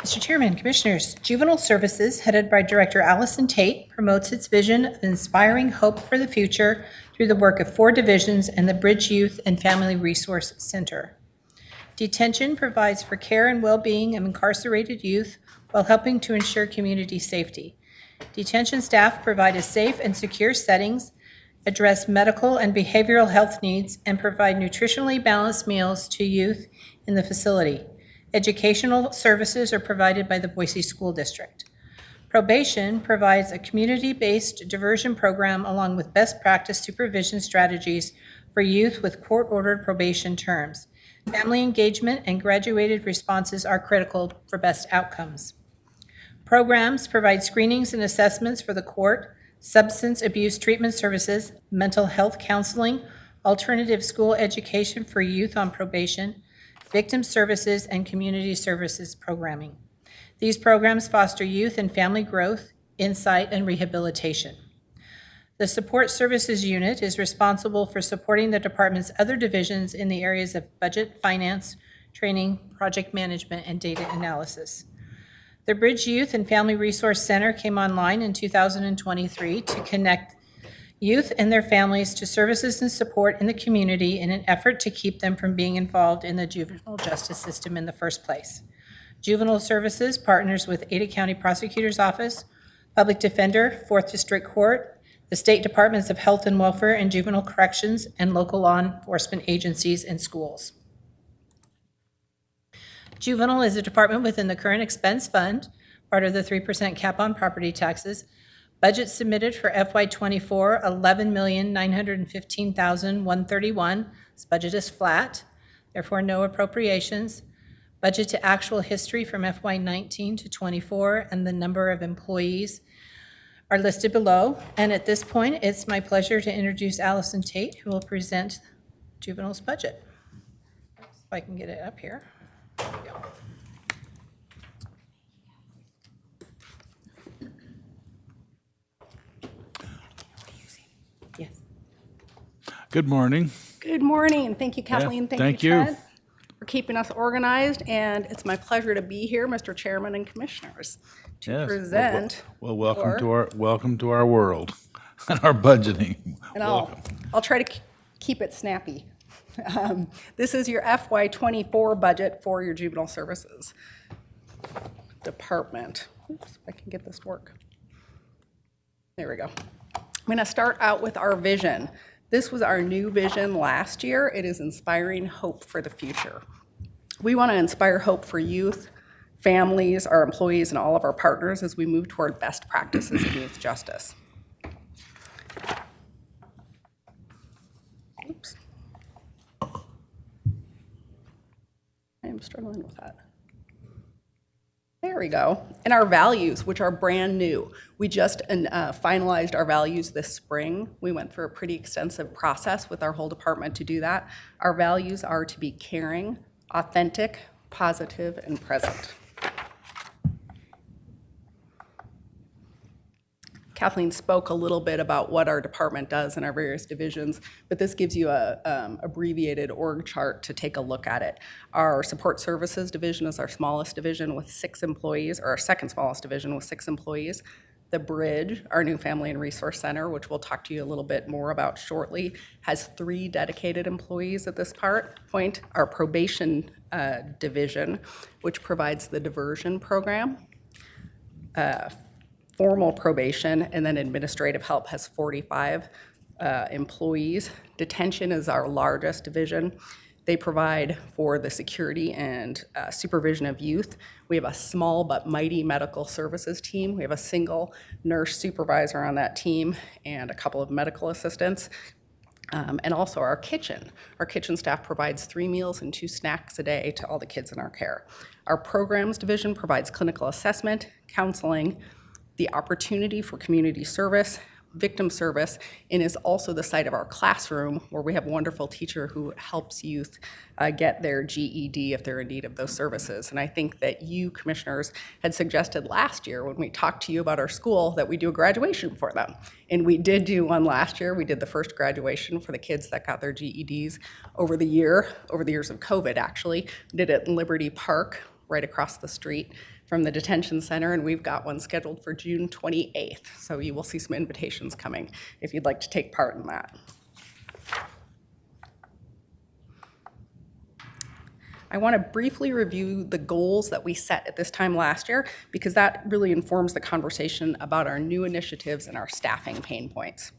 Mr. Chairman, Commissioners, Juvenile Services, headed by Director Allison Tate, promotes its vision of inspiring hope for the future through the work of 4 divisions and the Bridge Youth and Family Resource Center. Detention provides for care and well-being of incarcerated youth while helping to ensure community safety. Detention staff provide a safe and secure settings, address medical and behavioral health needs, and provide nutritionally balanced meals to youth in the facility. Educational services are provided by the Boise School District. Probation provides a community-based diversion program along with best practice supervision strategies for youth with court-ordered probation terms. Family engagement and graduated responses are critical for best outcomes. Programs provide screenings and assessments for the court, substance abuse treatment services, mental health counseling, alternative school education for youth on probation, victim services, and community services programming. These programs foster youth and family growth, insight, and rehabilitation. The Support Services Unit is responsible for supporting the department's other divisions in the areas of budget, finance, training, project management, and data analysis. The Bridge Youth and Family Resource Center came online in 2023 to connect youth and their families to services and support in the community in an effort to keep them from being involved in the juvenile justice system in the first place. Juvenile Services partners with Ada County Prosecutor's Office, Public Defender, 4th District Court, the State Departments of Health and Welfare and Juvenile Corrections, and local law enforcement agencies and schools. Juvenile is a department within the current expense fund, part of the 3% cap on property taxes. Budget submitted for FY24, $11,915,131. This budget is flat, therefore no appropriations. Budget to actual history from FY19 to 24 and the number of employees are listed below. And at this point, it's my pleasure to introduce Allison Tate, who will present Juvenile's budget. If I can get it up here. There we go. Good morning. Good morning. Thank you, Kathleen. thank you, you. Trent, for keeping us organized. And it's my pleasure to be here, Mr. Chairman and Commissioners, to Yes. present. Well, welcome your- to our world and our budgeting. And I'll try to keep it snappy. This is your FY24 budget for your Juvenile Services Department. Oops, if I can get this to work. There we go. I'm going to start out with our vision. This was our new vision last year. It is inspiring hope for the future. We want to inspire hope for youth, families, our employees, and all of our partners as we move toward best practices in youth justice. Oops. I am struggling with that. There we go. And our values, which are brand new. We just finalized our values this spring. We went through a pretty extensive process with our whole department to do that. Our values are to be caring, authentic, positive, and present. Kathleen spoke a little bit about what our department does in our various divisions, but this gives you a abbreviated org chart to take a look at it. Our support services division is our smallest division with 6 employees, or our second smallest division with 6 employees. The Bridge, our new Family and Resource Center, which we'll talk to you a little bit more about shortly, has 3 dedicated employees at this point. Our probation division, which provides the diversion program, formal probation, and then administrative help has 45 employees. Detention is our largest division. They provide for the security and supervision of youth. We have a small but mighty medical services team. We have a single nurse supervisor on that team and a couple of medical assistants. And also our kitchen. Our kitchen staff provides 3 meals and 2 snacks a day to all the kids in our care. Our programs division provides clinical assessment, counseling, the opportunity for community service, victim service, and is also the site of our classroom where we have a wonderful teacher who helps youth get their GED if they're in need of those services. And I think that you, commissioners, had suggested last year when we talked to you about our school that we do a graduation for them. And we did do one last year. We did the first graduation for the kids that got their GEDs over the years of COVID, actually. We did it in Liberty Park, right across the street from the detention center, and we've got one scheduled for June 28th. So you will see some invitations coming if you'd like to take part in that. I want to briefly review the goals that we set at this time last year because that really informs the conversation about our new initiatives and our staffing pain points.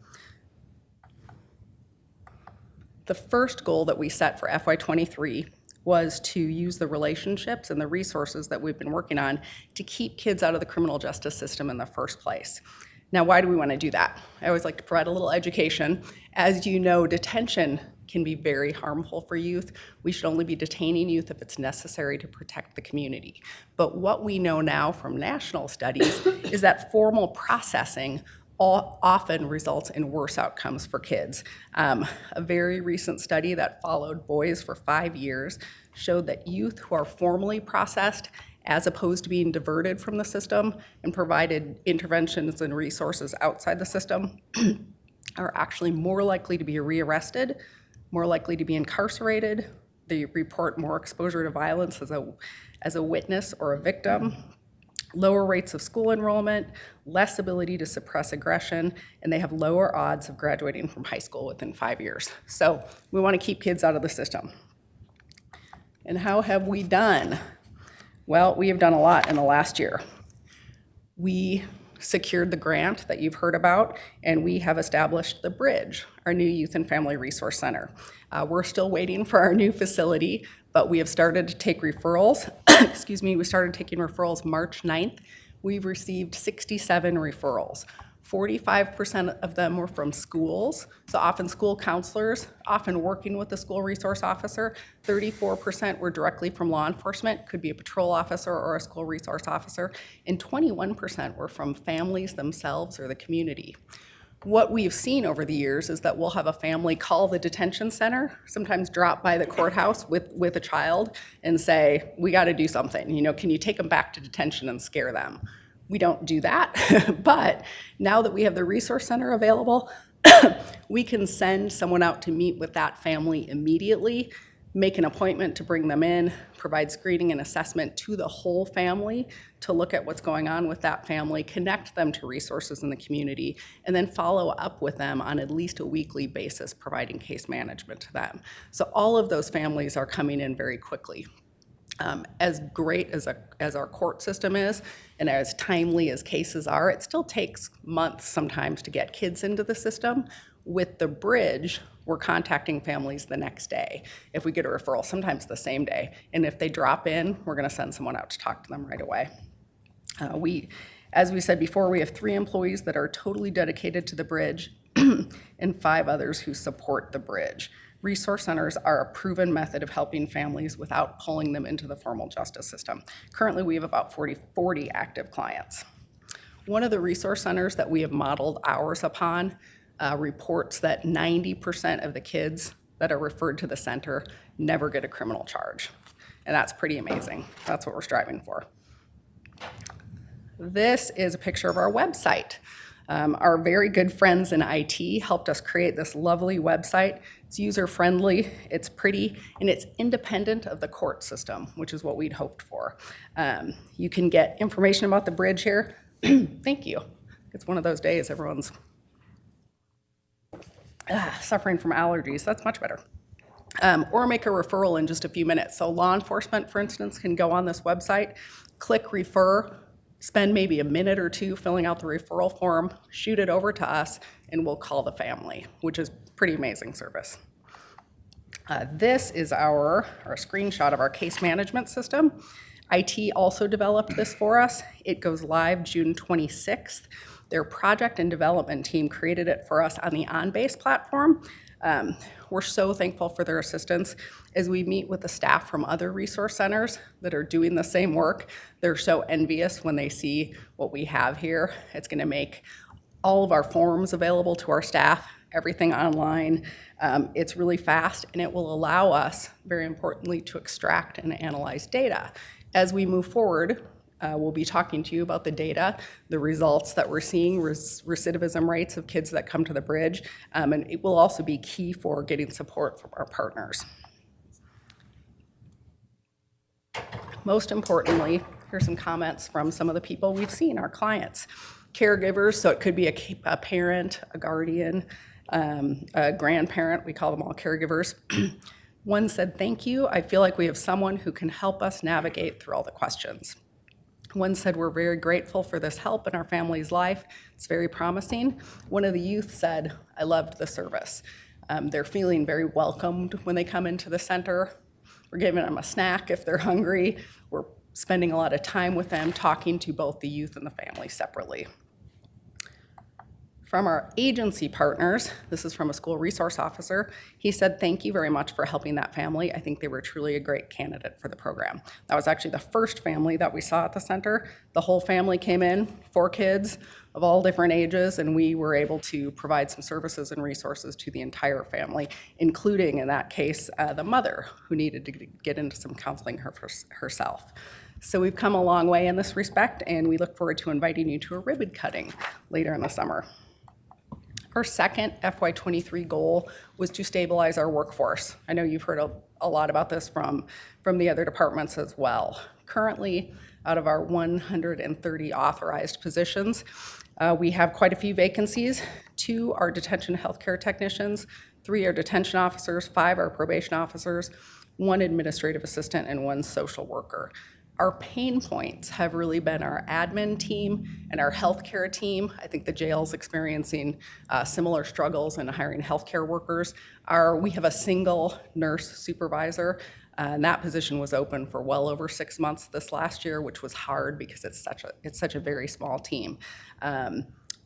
The first goal that we set for FY23 was to use the relationships and the resources that we've been working on to keep kids out of the criminal justice system in the first place. Now, why do we want to do that? I always like to provide a little education. As you know, detention can be very harmful for youth. We should only be detaining youth if it's necessary to protect the community. But what we know now from national studies is that formal processing often results in worse outcomes for kids. A very recent study that followed boys for 5 years showed that youth who are formally processed as opposed to being diverted from the system and provided interventions and resources outside the system are actually more likely to be rearrested, more likely to be incarcerated. They report more exposure to violence as a witness or a victim, lower rates of school enrollment, less ability to suppress aggression, and they have lower odds of graduating from high school within 5 years. So we want to keep kids out of the system. And how have we done? Well, we have done a lot in the last year. We secured the grant that you've heard about, and we have established the Bridge, our new Youth and Family Resource Center. We're still waiting for our new facility, but we have started to take referrals. Excuse me, we started taking referrals March 9th. We've received 67 referrals. 45% of them were from schools, so often school counselors, often working with the school resource officer. 34% were directly from law enforcement, could be a patrol officer or a school resource officer, and 21% were from families themselves or the community. What we've seen over the years is that we'll have a family call the detention center, sometimes drop by the courthouse with a child and say, we got to do something. You know, can you take them back to detention and scare them? We don't do that, but now that we have the resource center available, we can send someone out to meet with that family immediately, make an appointment to bring them in, provide screening and assessment to the whole family to look at what's going on with that family, connect them to resources in the community, and then follow up with them on at least a weekly basis, providing case management to them. So all of those families are coming in very quickly. As great as our court system is, and as timely as cases are, it still takes months sometimes to get kids into the system. With the bridge, we're contacting families the next day. If we get a referral, sometimes the same day. And if they drop in, we're gonna send someone out to talk to them right away. As we said before, we have 3 employees that are totally dedicated to the bridge and 5 others who support the bridge. Resource centers are a proven method of helping families without pulling them into the formal justice system. Currently, we have about 40 active clients. One of the resource centers that we have modeled ours upon reports that 90% of the kids that are referred to the center never get a criminal charge. And that's pretty amazing. That's what we're striving for. This is a picture of our website. Our very good friends in IT helped us create this lovely website. It's user-friendly, it's pretty, and it's independent of the court system, which is what we'd hoped for. You can get information about the bridge here. Thank you. It's one of those days everyone's suffering from allergies. That's much better. Or make a referral in just a few minutes. So law enforcement, for instance, can go on this website, click refer, spend maybe a minute or 2 filling out the referral form, shoot it over to us, and we'll call the family, which is pretty amazing service. This is our screenshot of our case management system. IT also developed this for us. It goes live June 26th. Their project and development team created it for us on the OnBase platform. We're so thankful for their assistance. As we meet with the staff from other resource centers that are doing the same work, they're so envious when they see what we have here. It's gonna make all of our forms available to our staff, everything online. It's really fast, and it will allow us, very importantly, to extract and analyze data. As we move forward, we'll be talking to you about the data, the results that we're seeing, recidivism rates of kids that come to the bridge, and it will also be key for getting support from our partners. Most importantly, here's some comments from some of the people we've seen, our clients. Caregivers, so it could be a parent, a guardian, a grandparent, we call them all caregivers. One said, "Thank you, I feel like we have someone who can help us navigate through all the questions." One said, "We're very grateful for this help in our family's life. It's very promising." One of the youth said, "I loved the service." They're feeling very welcomed when they come into the center. We're giving them a snack if they're hungry. We're spending a lot of time with them, talking to both the youth and the family separately. From our agency partners, this is from a school resource officer, he said, "Thank you very much for helping that family. I think they were truly a great candidate for the program." That was actually the first family that we saw at the center. The whole family came in, 4 kids of all different ages, and we were able to provide some services and resources to the entire family, including, in that case, the mother, who needed to get into some counseling herself. So we've come a long way in this respect, and we look forward to inviting you to a ribbon cutting later in the summer. Our second FY23 goal was to stabilize our workforce. I know you've heard a lot about this from the other departments as well. Currently, out of our 130 authorized positions, we have quite a few vacancies. 2 are detention healthcare technicians, 3 are detention officers, 5 are probation officers, 1 administrative assistant, and 1 social worker. Our pain points have really been our admin team and our healthcare team. I think the jail's experiencing similar struggles in hiring healthcare workers. We have a single nurse supervisor, and that position was open for well over 6 months this last year, which was hard because it's such a very small team.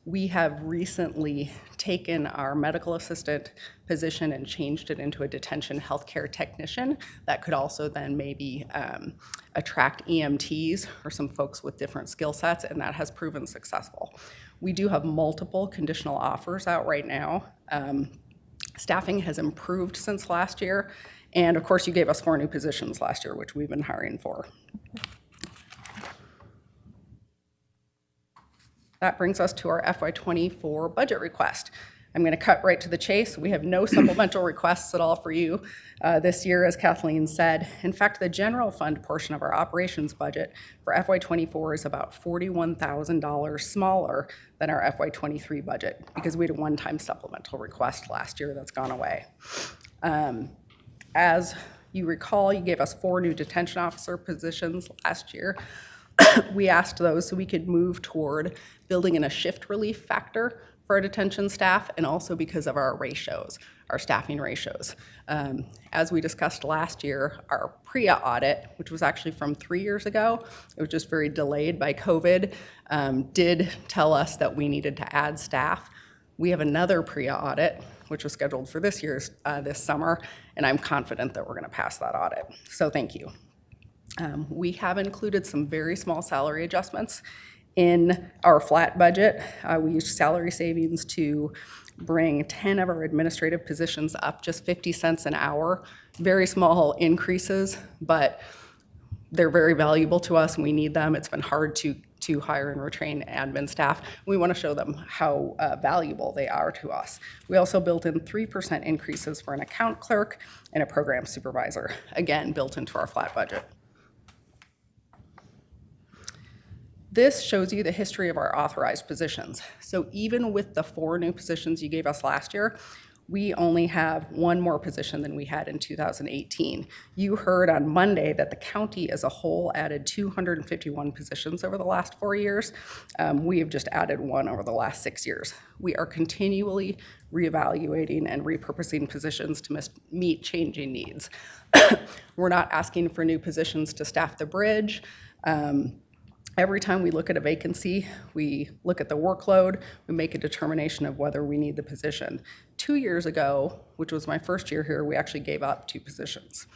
We have recently taken our medical assistant position and changed it into a detention healthcare technician that could also then maybe attract EMTs or some folks with different skill sets, and that has proven successful. We do have multiple conditional offers out right now. Staffing has improved since last year, and of course you gave us 4 new positions last year, which we've been hiring for. That brings us to our FY24 budget request. I'm going to cut right to the chase. We have no supplemental requests at all for you this year, as Kathleen said. In fact, the general fund portion of our operations budget for FY24 is about $41,000 smaller than our FY23 budget because we had a one-time supplemental request last year that's gone away. As you recall, you gave us 4 new detention officer positions last year. We asked those so we could move toward building in a shift relief factor for our detention staff, and also because of our ratios, our staffing ratios. As we discussed last year, our PREA audit, which was actually from 3 years ago, it was just very delayed by COVID, did tell us that we needed to add staff. We have another PREA audit, which was scheduled for this summer, and I'm confident that we're going to pass that audit. So thank you. We have included some very small salary adjustments in our flat budget. We used salary savings to bring 10 of our administrative positions up just 50 cents an hour. Very small increases, but they're very valuable to us and we need them. It's been hard to hire and retrain admin staff. We want to show them how valuable they are to us. We also built in 3% increases for an account clerk and a program supervisor, again, built into our flat budget. This shows you the history of our authorized positions. So even with the 4 new positions you gave us last year, we only have 1 more position than we had in 2018. You heard on Monday that the county as a whole added 251 positions over the last 4 years. We have just added 1 over the last 6 years. We are continually reevaluating and repurposing positions to meet changing needs. We're not asking for new positions to staff the bridge. Every time we look at a vacancy, we look at the workload, we make a determination of whether we need the position. 2 years ago, which was my first year here, we actually gave up 2 positions.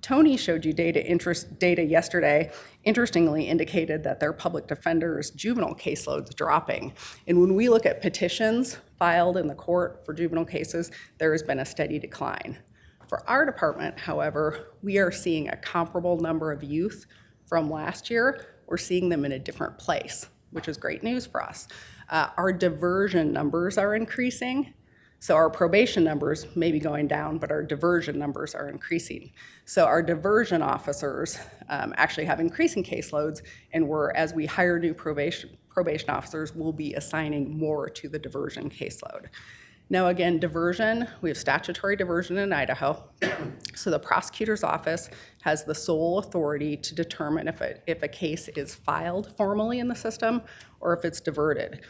Tony showed you data yesterday, interestingly indicated that their public defender's juvenile caseload's dropping. And when we look at petitions filed in the court for juvenile cases, there has been a steady decline. For our department, however, we are seeing a comparable number of youth from last year. We're seeing them in a different place, which is great news for us. Our diversion numbers are increasing. So our probation numbers may be going down, but our diversion numbers are increasing. So our diversion officers actually have increasing caseloads, and as we hire new probation officers, we'll be assigning more to the diversion caseload. Now again, diversion, we have statutory diversion in Idaho. So the prosecutor's office has the sole authority to determine if a case is filed formally in the system or if it's diverted.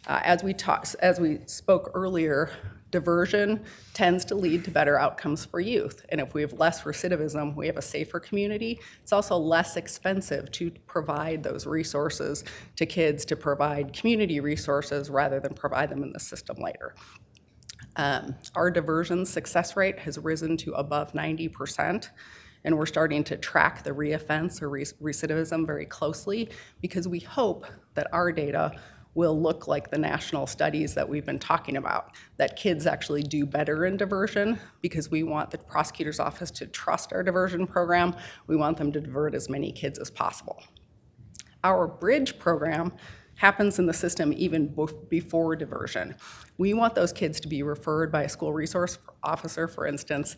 As we spoke earlier, diversion tends to lead to better outcomes for youth. And if we have less recidivism, we have a safer community. It's also less expensive to provide those resources to kids, to provide community resources rather than provide them in the system later. Our diversion success rate has risen to above 90%, and we're starting to track the reoffense or recidivism very closely because we hope that our data will look like the national studies that we've been talking about, that kids actually do better in diversion because we want the prosecutor's office to trust our diversion program. We want them to divert as many kids as possible. Our bridge program happens in the system even before diversion. We want those kids to be referred by a school resource officer, for instance,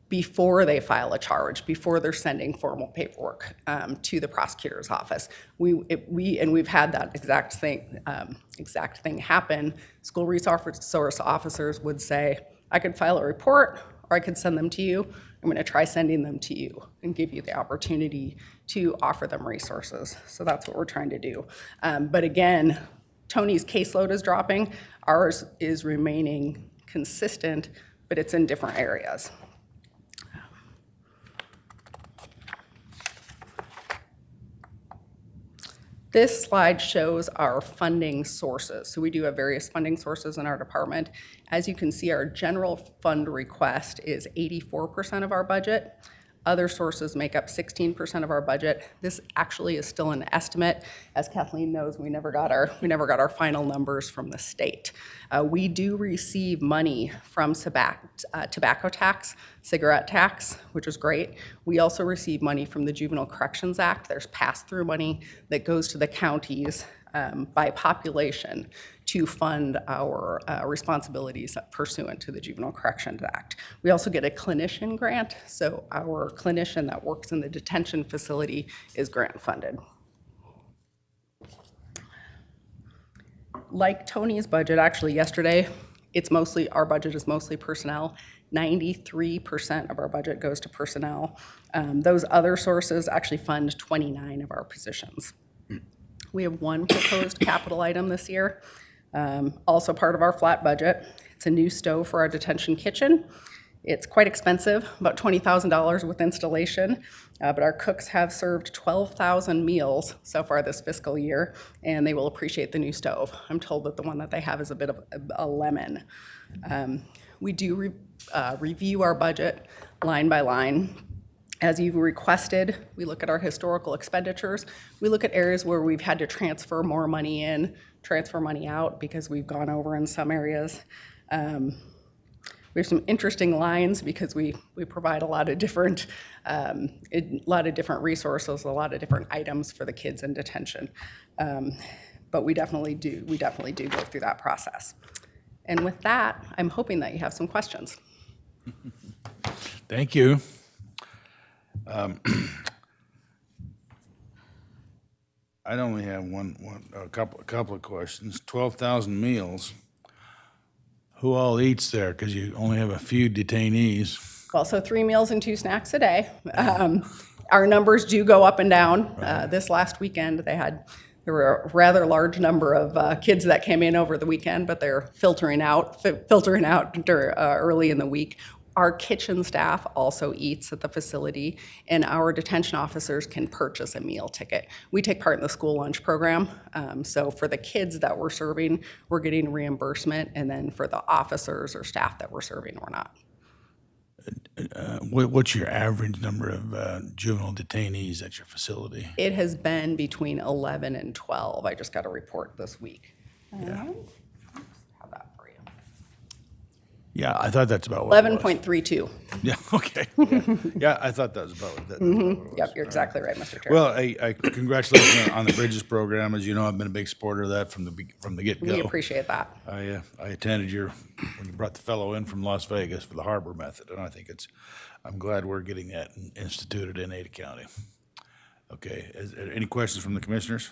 before they file a charge, before they're sending formal paperwork to the prosecutor's office. We've had that exact thing happen. School resource officers would say, I could file a report or I could send them to you. I'm going to try sending them to you and give you the opportunity to offer them resources. So that's what we're trying to do. But again, Tony's caseload is dropping. Ours is remaining consistent, but it's in different areas. This slide shows our funding sources. So we do have various funding sources in our department. As you can see, our general fund request is 84% of our budget. Other sources make up 16% of our budget. This actually is still an estimate. As Kathleen knows, we never got our final numbers from the state. We do receive money from tobacco tax, cigarette tax, which is great. We also receive money from the Juvenile Corrections Act. There's pass-through money that goes to the counties by population to fund our responsibilities pursuant to the Juvenile Corrections Act. We also get a clinician grant, so our clinician that works in the detention facility is grant funded. Like Tony's budget, actually yesterday, our budget is mostly personnel. 93% of our budget goes to personnel. Those other sources actually fund 29 of our positions. We have one proposed capital item this year, also part of our flat budget. It's a new stove for our detention kitchen. It's quite expensive, about $20,000 with installation, but our cooks have served 12,000 meals so far this fiscal year, and they will appreciate the new stove. I'm told that the one that they have is a bit of a lemon. We do review our budget line by line. As you've requested, we look at our historical expenditures. We look at areas where we've had to transfer more money in, transfer money out because we've gone over in some areas. We have some interesting lines because we provide a lot of different resources, a lot of different items for the kids in detention. But we definitely do go through that process. And with that, I'm hoping that you have some questions. Thank you. I'd only have a couple of questions. 12,000 meals. Who all eats there? Because you only have a few detainees. Well, so 3 meals and 2 snacks a day. Our numbers do go up and down. This last weekend, there were a rather large number of kids that came in over the weekend, but they're filtering out early in the week. Our kitchen staff also eats at the facility, and our detention officers can purchase a meal ticket. We take part in the school lunch program, so for the kids that we're serving, we're getting reimbursement, and then for the officers or staff that we're serving, we're not. What's your average number of juvenile detainees at your facility? It has been between 11 and 12. I just got a report this week. Have that for you. Yeah, I thought that's about what it was. 11.32. Yeah, okay. Yeah, I thought that was about what it was. Yep, you're exactly right, Mr. Chair. Well, I congratulate you on the Bridges program. As you know, I've been a big supporter of that from the get-go. We appreciate that. I attended when you brought the fellow in from Las Vegas for the harbor method, and I'm glad we're getting that instituted in Ada County. Okay, is there any questions from the commissioners?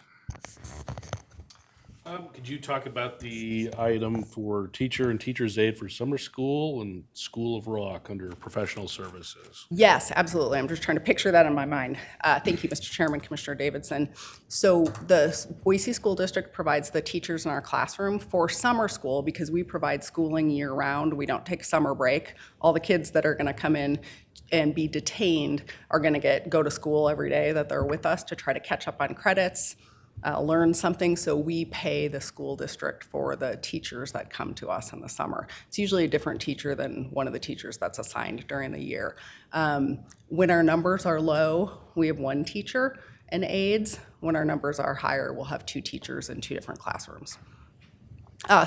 Could you talk about the item for teacher and teacher's aide for summer school and School of Rock under professional services? Yes, absolutely. I'm just trying to picture that in my mind. Thank you, Mr. Chairman, Commissioner Davidson. So the Boise School District provides the teachers in our classroom for summer school because we provide schooling year-round. We don't take summer break. All the kids that are going to come in and be detained are going to go to school every day that they're with us to try to catch up on credits, learn something, so we pay the school district for the teachers that come to us in the summer. It's usually a different teacher than one of the teachers that's assigned during the year. When our numbers are low, we have 1 teacher and aides. When our numbers are higher, we'll have 2 teachers in 2 different classrooms.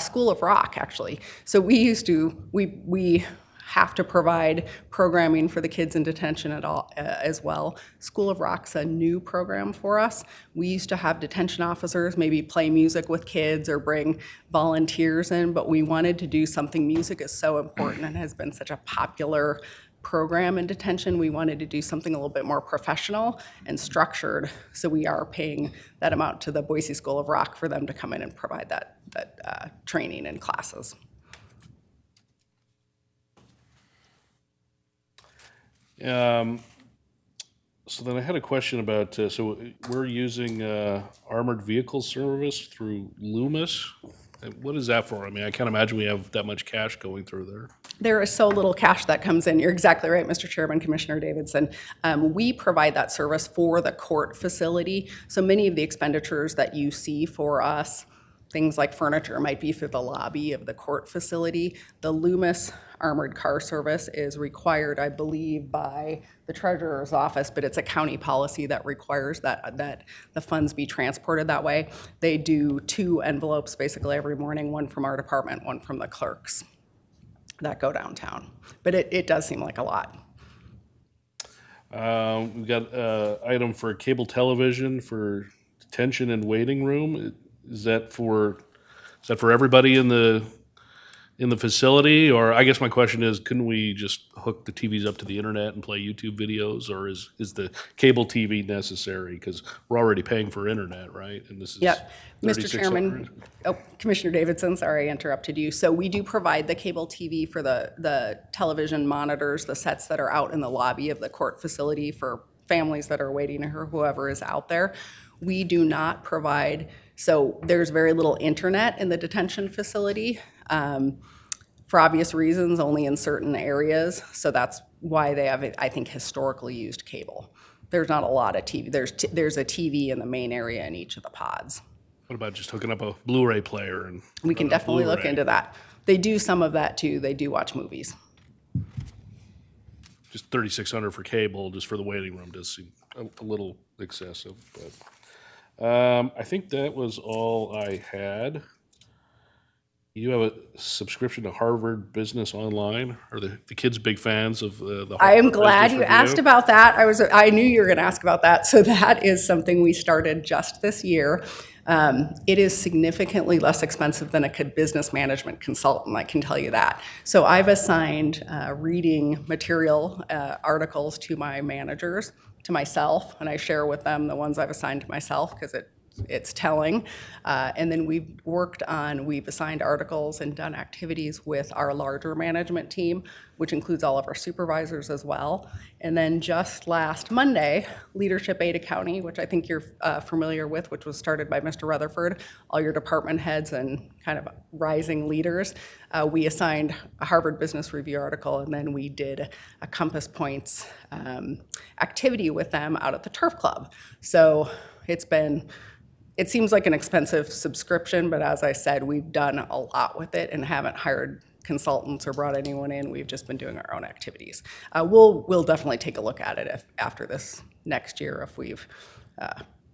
School of Rock, actually. So we have to provide programming for the kids in detention as well. School of Rock's a new program for us. We used to have detention officers maybe play music with kids or bring volunteers in, but we wanted to do something. Music is so important and has been such a popular program in detention. We wanted to do something a little bit more professional and structured, so we are paying that amount to the Boise School of Rock for them to come in and provide that training and classes. So then I had a question about, so we're using armored vehicle service through Loomis. What is that for? I mean, I can't imagine we have that much cash going through there. There is so little cash that comes in. You're exactly right, Mr. Chairman, Commissioner Davidson. We provide that service for the court facility. So many of the expenditures that you see for us, things like furniture, might be through the lobby of the court facility. The Loomis armored car service is required, I believe, by the treasurer's office, but it's a county policy that requires that the funds be transported that way. They do 2 envelopes basically every morning, one from our department, one from the clerks that go downtown. But it does seem like a lot. We've got an item for cable television for detention and waiting room. Is that for everybody in the facility? Or I guess my question is, couldn't we just hook the TVs up to the internet and play YouTube videos? Or is the cable TV necessary? Because we're already paying for internet, right? And this is Yep. Mr. 3,600. Chairman, Commissioner Davidson, sorry I interrupted you. So we do provide the cable TV for the television monitors, the sets that are out in the lobby of the court facility for families that are waiting or whoever is out there. We do not provide, so there's very little internet in the detention facility. For obvious reasons, only in certain areas. So that's why they have, I think, historically used cable. There's not a lot of TV. There's a TV in the main area in each of the pods. What about just hooking up a Blu-ray player and We can run a definitely look Blu-ray? into that. They do some of that too. They do watch movies. Just 3,600 for cable, just for the waiting room, does seem a little excessive. But I think that was all I had. You have a subscription to Harvard Business Online? Are the kids big fans of the I am Harvard glad Business you asked Review? about that. I knew you were going to ask about that. So that is something we started just this year. It is significantly less expensive than a business management consultant, I can tell you that. So I've assigned reading material, articles to my managers, to myself, and I share with them the ones I've assigned to myself because it's telling. And then we've assigned articles and done activities with our larger management team, which includes all of our supervisors as well. And then just last Monday, Leadership Ada County, which I think you're familiar with, which was started by Mr. Rutherford, all your department heads and kind of rising leaders, we assigned a Harvard Business Review article, and then we did a Compass Points activity with them out at the Turf Club. So it seems like an expensive subscription, but as I said, we've done a lot with it and haven't hired consultants or brought anyone in. We've just been doing our own activities. We'll definitely take a look at it after this next year if we've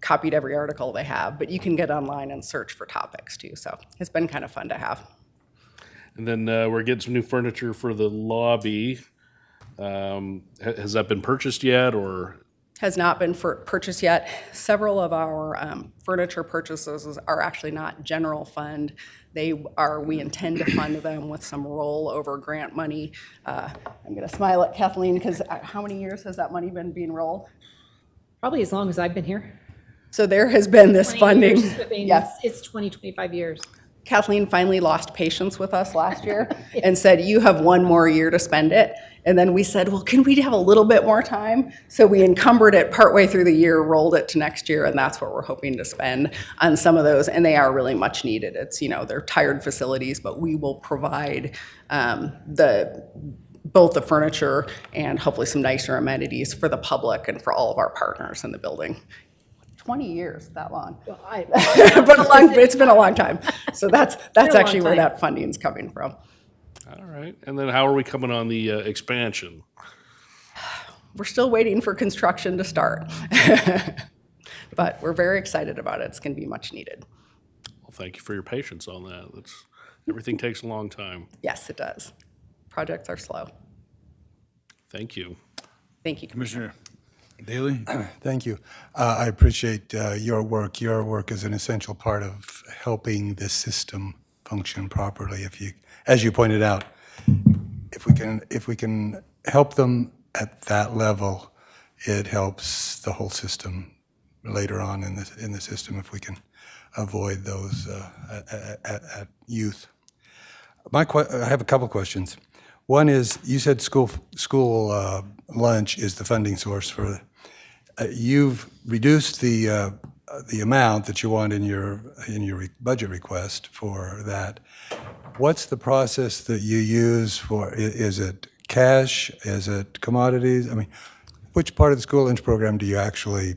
copied every article they have, but you can get online and search for topics too. So it's been kind of fun to have. And then we're getting some new furniture for the lobby. Has that been purchased yet, or? Has not been purchased yet. Several of our furniture purchases are actually not general fund. We intend to fund them with some rollover grant money. I'm gonna smile at Kathleen because how many years has that money been being rolled? Probably as long as I've been here. So there has been this 20 funding. years. I mean, Yes. It's 20, 25 years. Kathleen finally lost patience with us last year and said, you have one more year to spend it. And then we said, well, can we have a little bit more time? So we encumbered it partway through the year, rolled it to next year, and that's what we're hoping to spend on some of those. And they are really much needed. It's, they're tired facilities, but we will provide both the furniture and hopefully some nicer amenities for the public and for all of our partners in the building. 20 years, that long. Well, But it's been a long time. So that's a long actually where time. that funding's coming from. All right. And then how are we coming on the expansion? We're still waiting for construction to start. But we're very excited about it. It's going to be much needed. Well, thank you for your patience on that. Everything takes a long time. Yes, it does. Projects are slow. Thank you. Thank you. Commissioner Daley? Thank you. I appreciate your work. Your work is an essential part of helping this system function properly. As you pointed out, if we can help them at that level, it helps the whole system later on in the system if we can avoid those at youth. I have a couple questions. One is, you said school lunch is the funding source for. You've reduced the amount that you want in your budget request for that. What's the process that you use for? Is it cash? Is it commodities? I mean, which part of the school lunch program do you actually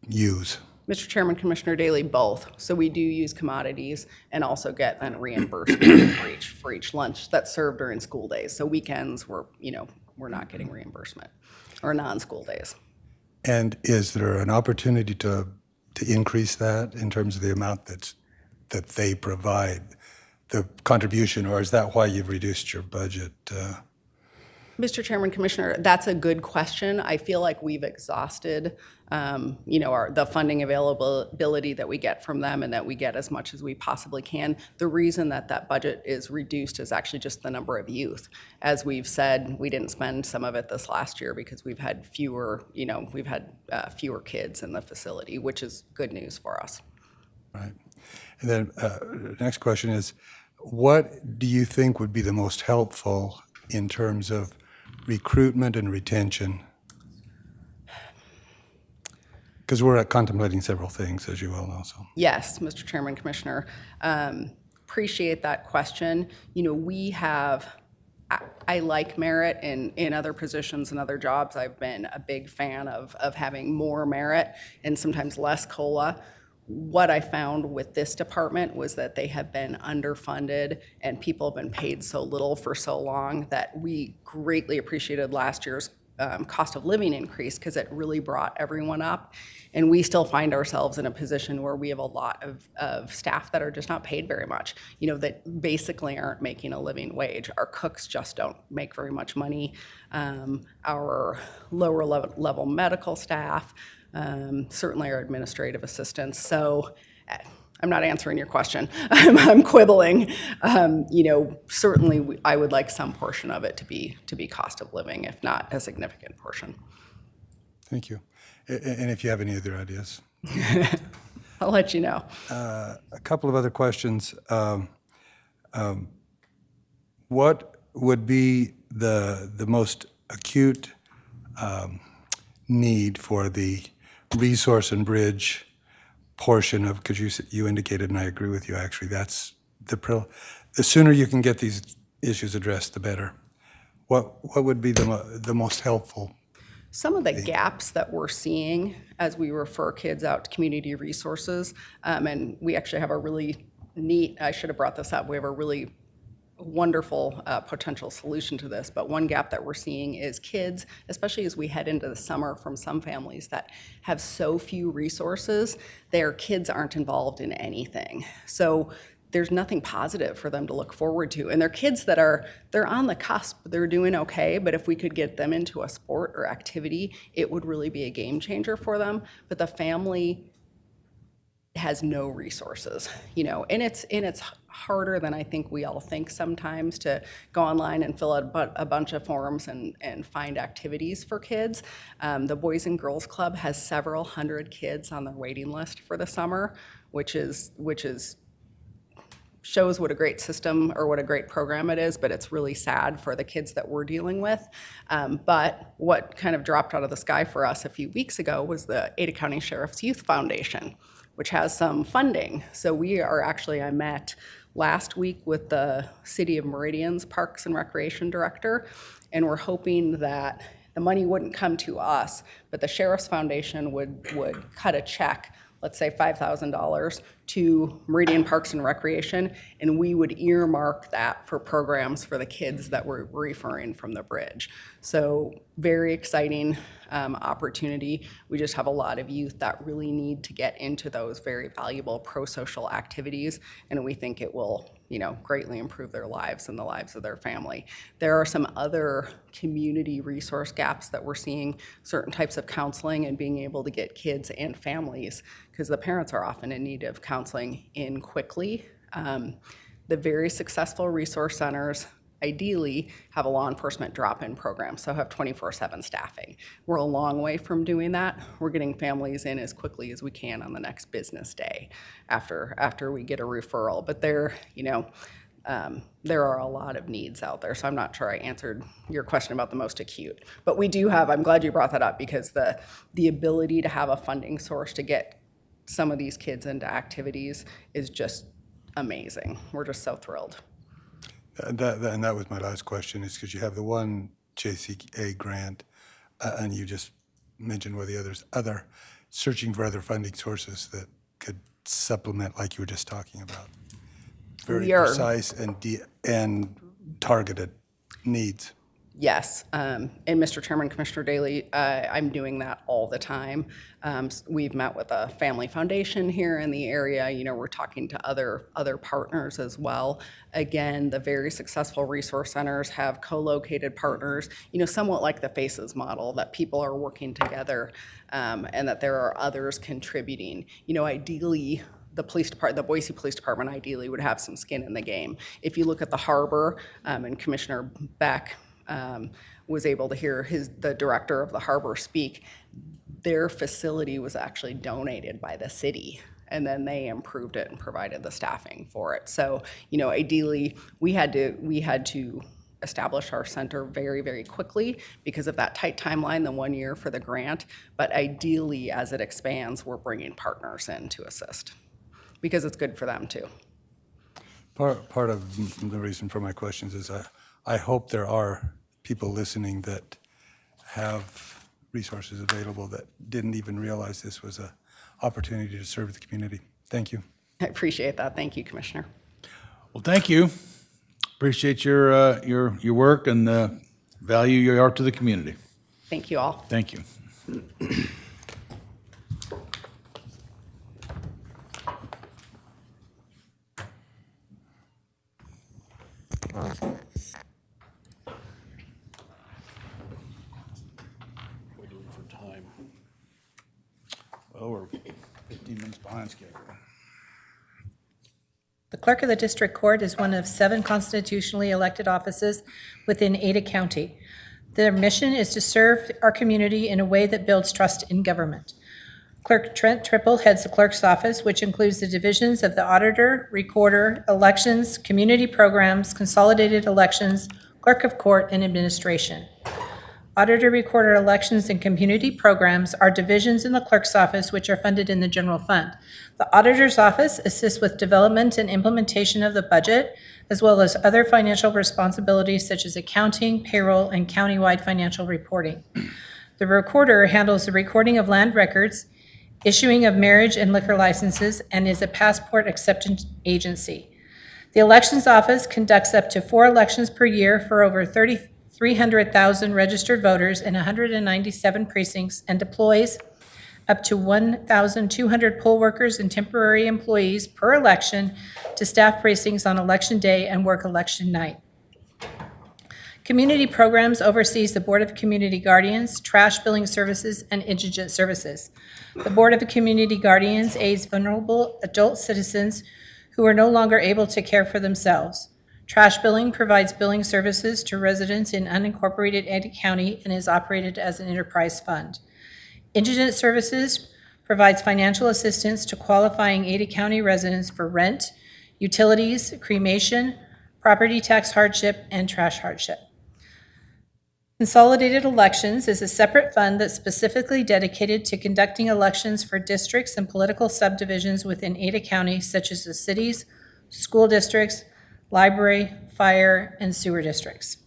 use? Mr. Chairman, Commissioner Daley, both. So we do use commodities and also get then reimbursement for each lunch that's served during school days. So weekends, we're not getting reimbursement, or non-school days. And is there an opportunity to increase that in terms of the amount that they provide, the contribution, or is that why you've reduced your budget? Mr. Chairman, Commissioner, that's a good question. I feel like we've exhausted, the funding availability that we get from them, and that we get as much as we possibly can. The reason that budget is reduced is actually just the number of youth. As we've said, we didn't spend some of it this last year because we've had fewer kids in the facility, which is good news for us. Right. And then next question is, what do you think would be the most helpful in terms of recruitment and retention? Because we're contemplating several things, as you well know. So. Yes, Mr. Chairman, Commissioner. Appreciate that question. I like merit in other positions and other jobs. I've been a big fan of having more merit and sometimes less COLA. What I found with this department was that they have been underfunded and people have been paid so little for so long that we greatly appreciated last year's cost of living increase because it really brought everyone up. And we still find ourselves in a position where we have a lot of staff that are just not paid very much, that basically aren't making a living wage. Our cooks just don't make very much money. Our lower level medical staff, certainly our administrative assistants. So I'm not answering your question. I'm quibbling. Certainly I would like some portion of it to be cost of living, if not a significant portion. Thank you. And if you have any other ideas. I'll let you know. A couple of other questions. What would be the most acute need for the resource and bridge portion of, because you indicated, and I agree with you, actually, that's the sooner you can get these issues addressed, the better. What would be the most helpful? Some of the gaps that we're seeing as we refer kids out to community resources, and we actually have a really neat, I should have brought this up, we have a really wonderful potential solution to this, but one gap that we're seeing is kids, especially as we head into the summer, from some families that have so few resources, their kids aren't involved in anything. So there's nothing positive for them to look forward to. And they're kids that they're on the cusp, they're doing okay, but if we could get them into a sport or activity, it would really be a game changer for them. But the family has no resources, and it's harder than I think we all think sometimes to go online and fill out a bunch of forms and find activities for kids. The Boys and Girls Club has several hundred kids on their waiting list for the summer, which shows what a great system or what a great program it is, but it's really sad for the kids that we're dealing with. But what kind of dropped out of the sky for us a few weeks ago was the Ada County Sheriff's Youth Foundation, which has some funding. So I met last week with the City of Meridian's Parks and Recreation Director, and we're hoping that the money wouldn't come to us, but the Sheriff's Foundation would cut a check, let's say $5,000, to Meridian Parks and Recreation, and we would earmark that for programs for the kids that we're referring from the bridge. So very exciting opportunity. We just have a lot of youth that really need to get into those very valuable pro-social activities, and we think it will, greatly improve their lives and the lives of their family. There are some other community resource gaps that we're seeing, certain types of counseling and being able to get kids and families, because the parents are often in need of counseling in quickly. The very successful resource centers ideally have a law enforcement drop-in program, so have 24/7 staffing. We're a long way from doing that. We're getting families in as quickly as we can on the next business day after we get a referral. But there are a lot of needs out there, so I'm not sure I answered your question about the most acute. But we do have, I'm glad you brought that up, because the ability to have a funding source to get some of these kids into activities is just amazing. We're just so thrilled. And that was my last question, is because you have the one JCA grant, and you just mentioned where the other searching for other funding sources that could supplement, like you were just talking about. Very precise and targeted needs. Yes, and Mr. Chairman, Commissioner Daley, I'm doing that all the time. We've met with a family foundation here in the area. You know, we're talking to other partners as well. Again, the very successful resource centers have co-located partners, you know, somewhat like the FACES model, that people are working together and that there are others contributing. You know, ideally, the Boise Police Department ideally would have some skin in the game. If you look at the harbor, and Commissioner Beck was able to hear the director of the harbor speak, their facility was actually donated by the city, and then they improved it and provided the staffing for it. So, you know, ideally, we had to establish our center very, very quickly because of that tight timeline, the 1 year for the grant. But ideally, as it expands, we're bringing partners in to assist because it's good for them too. Part of the reason for my questions is I hope there are people listening that have resources available that didn't even realize this was an opportunity to serve the community. Thank you. I appreciate that. Thank you, Commissioner. Well, thank you. Appreciate your work and the value you are to the community. Thank you all. Thank you. We're doing for time. Well, we're 15 minutes behind schedule. The Clerk of the District Court is one of 7 constitutionally elected offices within Ada County. Their mission is to serve our community in a way that builds trust in government. Clerk Trent Triple heads the clerk's office, which includes the divisions of the Auditor, Recorder, Elections, Community Programs, Consolidated Elections, Clerk of Court, and Administration. Auditor, Recorder, Elections, and Community Programs are divisions in the clerk's office which are funded in the general fund. The auditor's office assists with development and implementation of the budget, as well as other financial responsibilities such as accounting, payroll, and countywide financial reporting. The recorder handles the recording of land records, issuing of marriage and liquor licenses, and is a passport acceptance agency. The elections office conducts up to 4 elections per year for over 300,000 registered voters in 197 precincts and deploys up to 1,200 poll workers and temporary employees per election to staff precincts on election day and work election night. Community Programs oversees the Board of Community Guardians, Trash Billing Services, and Indigent Services. The Board of Community Guardians aids vulnerable adult citizens who are no longer able to care for themselves. Trash Billing provides billing services to residents in unincorporated Ada County and is operated as an enterprise fund. Indigent Services provides financial assistance to qualifying Ada County residents for rent, utilities, cremation, property tax hardship, and trash hardship. Consolidated Elections is a separate fund that's specifically dedicated to conducting elections for districts and political subdivisions within Ada County, such as the cities, school districts, library, fire, and sewer districts.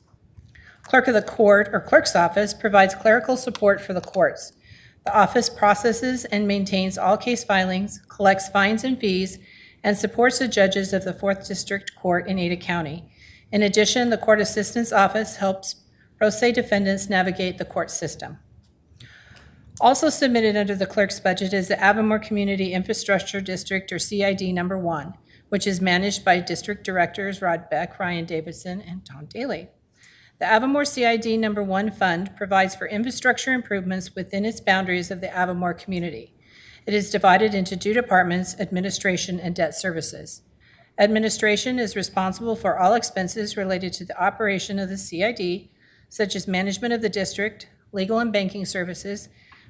Clerk of the Court, or Clerk's Office, provides clerical support for the courts. The office processes and maintains all case filings, collects fines and fees, and supports the judges of the 4th District Court in Ada County. In addition, the Court Assistance Office helps pro se defendants navigate the court system. Also submitted under the clerk's budget is the Avimor Community Infrastructure District, or CID number 1, which is managed by District Directors Rod Beck, Ryan Davidson, and Tom Daly. The Avimor CID number 1 fund provides for infrastructure improvements within its boundaries of the Avimor community. It is divided into 2 departments, administration and debt services. Administration is responsible for all expenses related to the operation of the CID, such as management of the district, legal and banking services,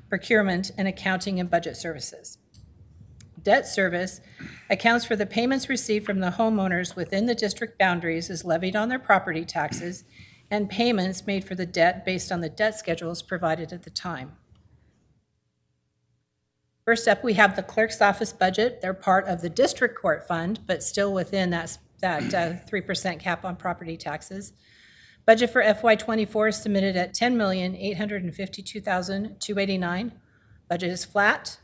procurement, and accounting and budget services. Debt service accounts for the payments received from the homeowners within the district boundaries as levied on their property taxes and payments made for the debt based on the debt schedules provided at the time. First up, we have the clerk's office budget. They're part of the district court fund, but still within that 3% cap on property taxes. Budget for FY24 is submitted at $10,852,289. Budget is flat.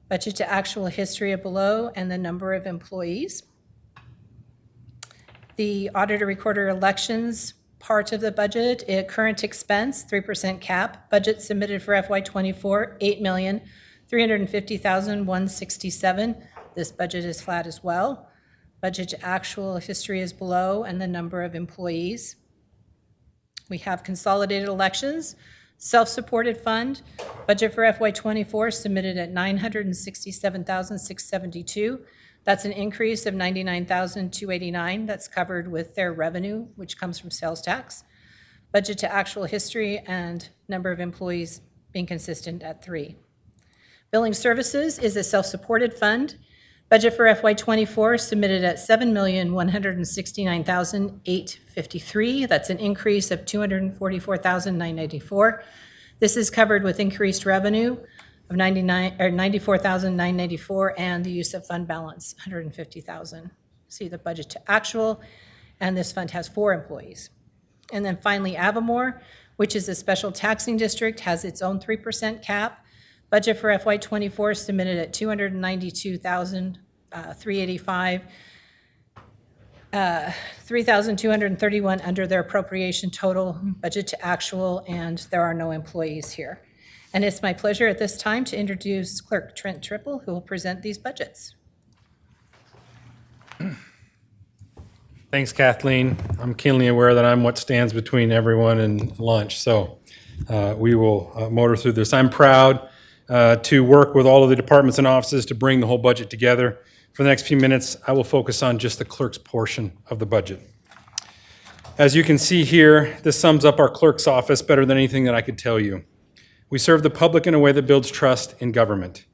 Budget to actual history of below and the number of employees. The Auditor Recorder Elections part of the budget, current expense, 3% cap. Budget submitted for FY24, $8,350,167. This budget is flat as well. Budget to actual history is below, and the number of employees. We have consolidated elections, self-supported fund. Budget for FY24 submitted at $967,672. That's an increase of $99,289. That's covered with their revenue, which comes from sales tax. Budget to actual history and number of employees being consistent at 3. Billing services is a self-supported fund. Budget for FY24 submitted at $7,169,853. That's an increase of $244,994. This is covered with increased revenue of $94,994 and the use of fund balance, $150,000. See the budget to actual, and this fund has 4 employees. And then finally, Avimor, which is a special taxing district, has its own 3% cap. Budget for FY24 submitted at $292,385, 3,231 under their appropriation total, budget to actual, and there are no employees here. And it's my pleasure at this time to introduce Clerk Trent Triple, who will present these budgets. Thanks, Kathleen. I'm keenly aware that I'm what stands between everyone and lunch, so we will motor through this. I'm proud to work with all of the departments and offices to bring the whole budget together. For the next few minutes, I will focus on just the clerk's portion of the budget. As you can see here, this sums up our clerk's office better than anything that I could tell you. We serve the public in a way that builds trust in government.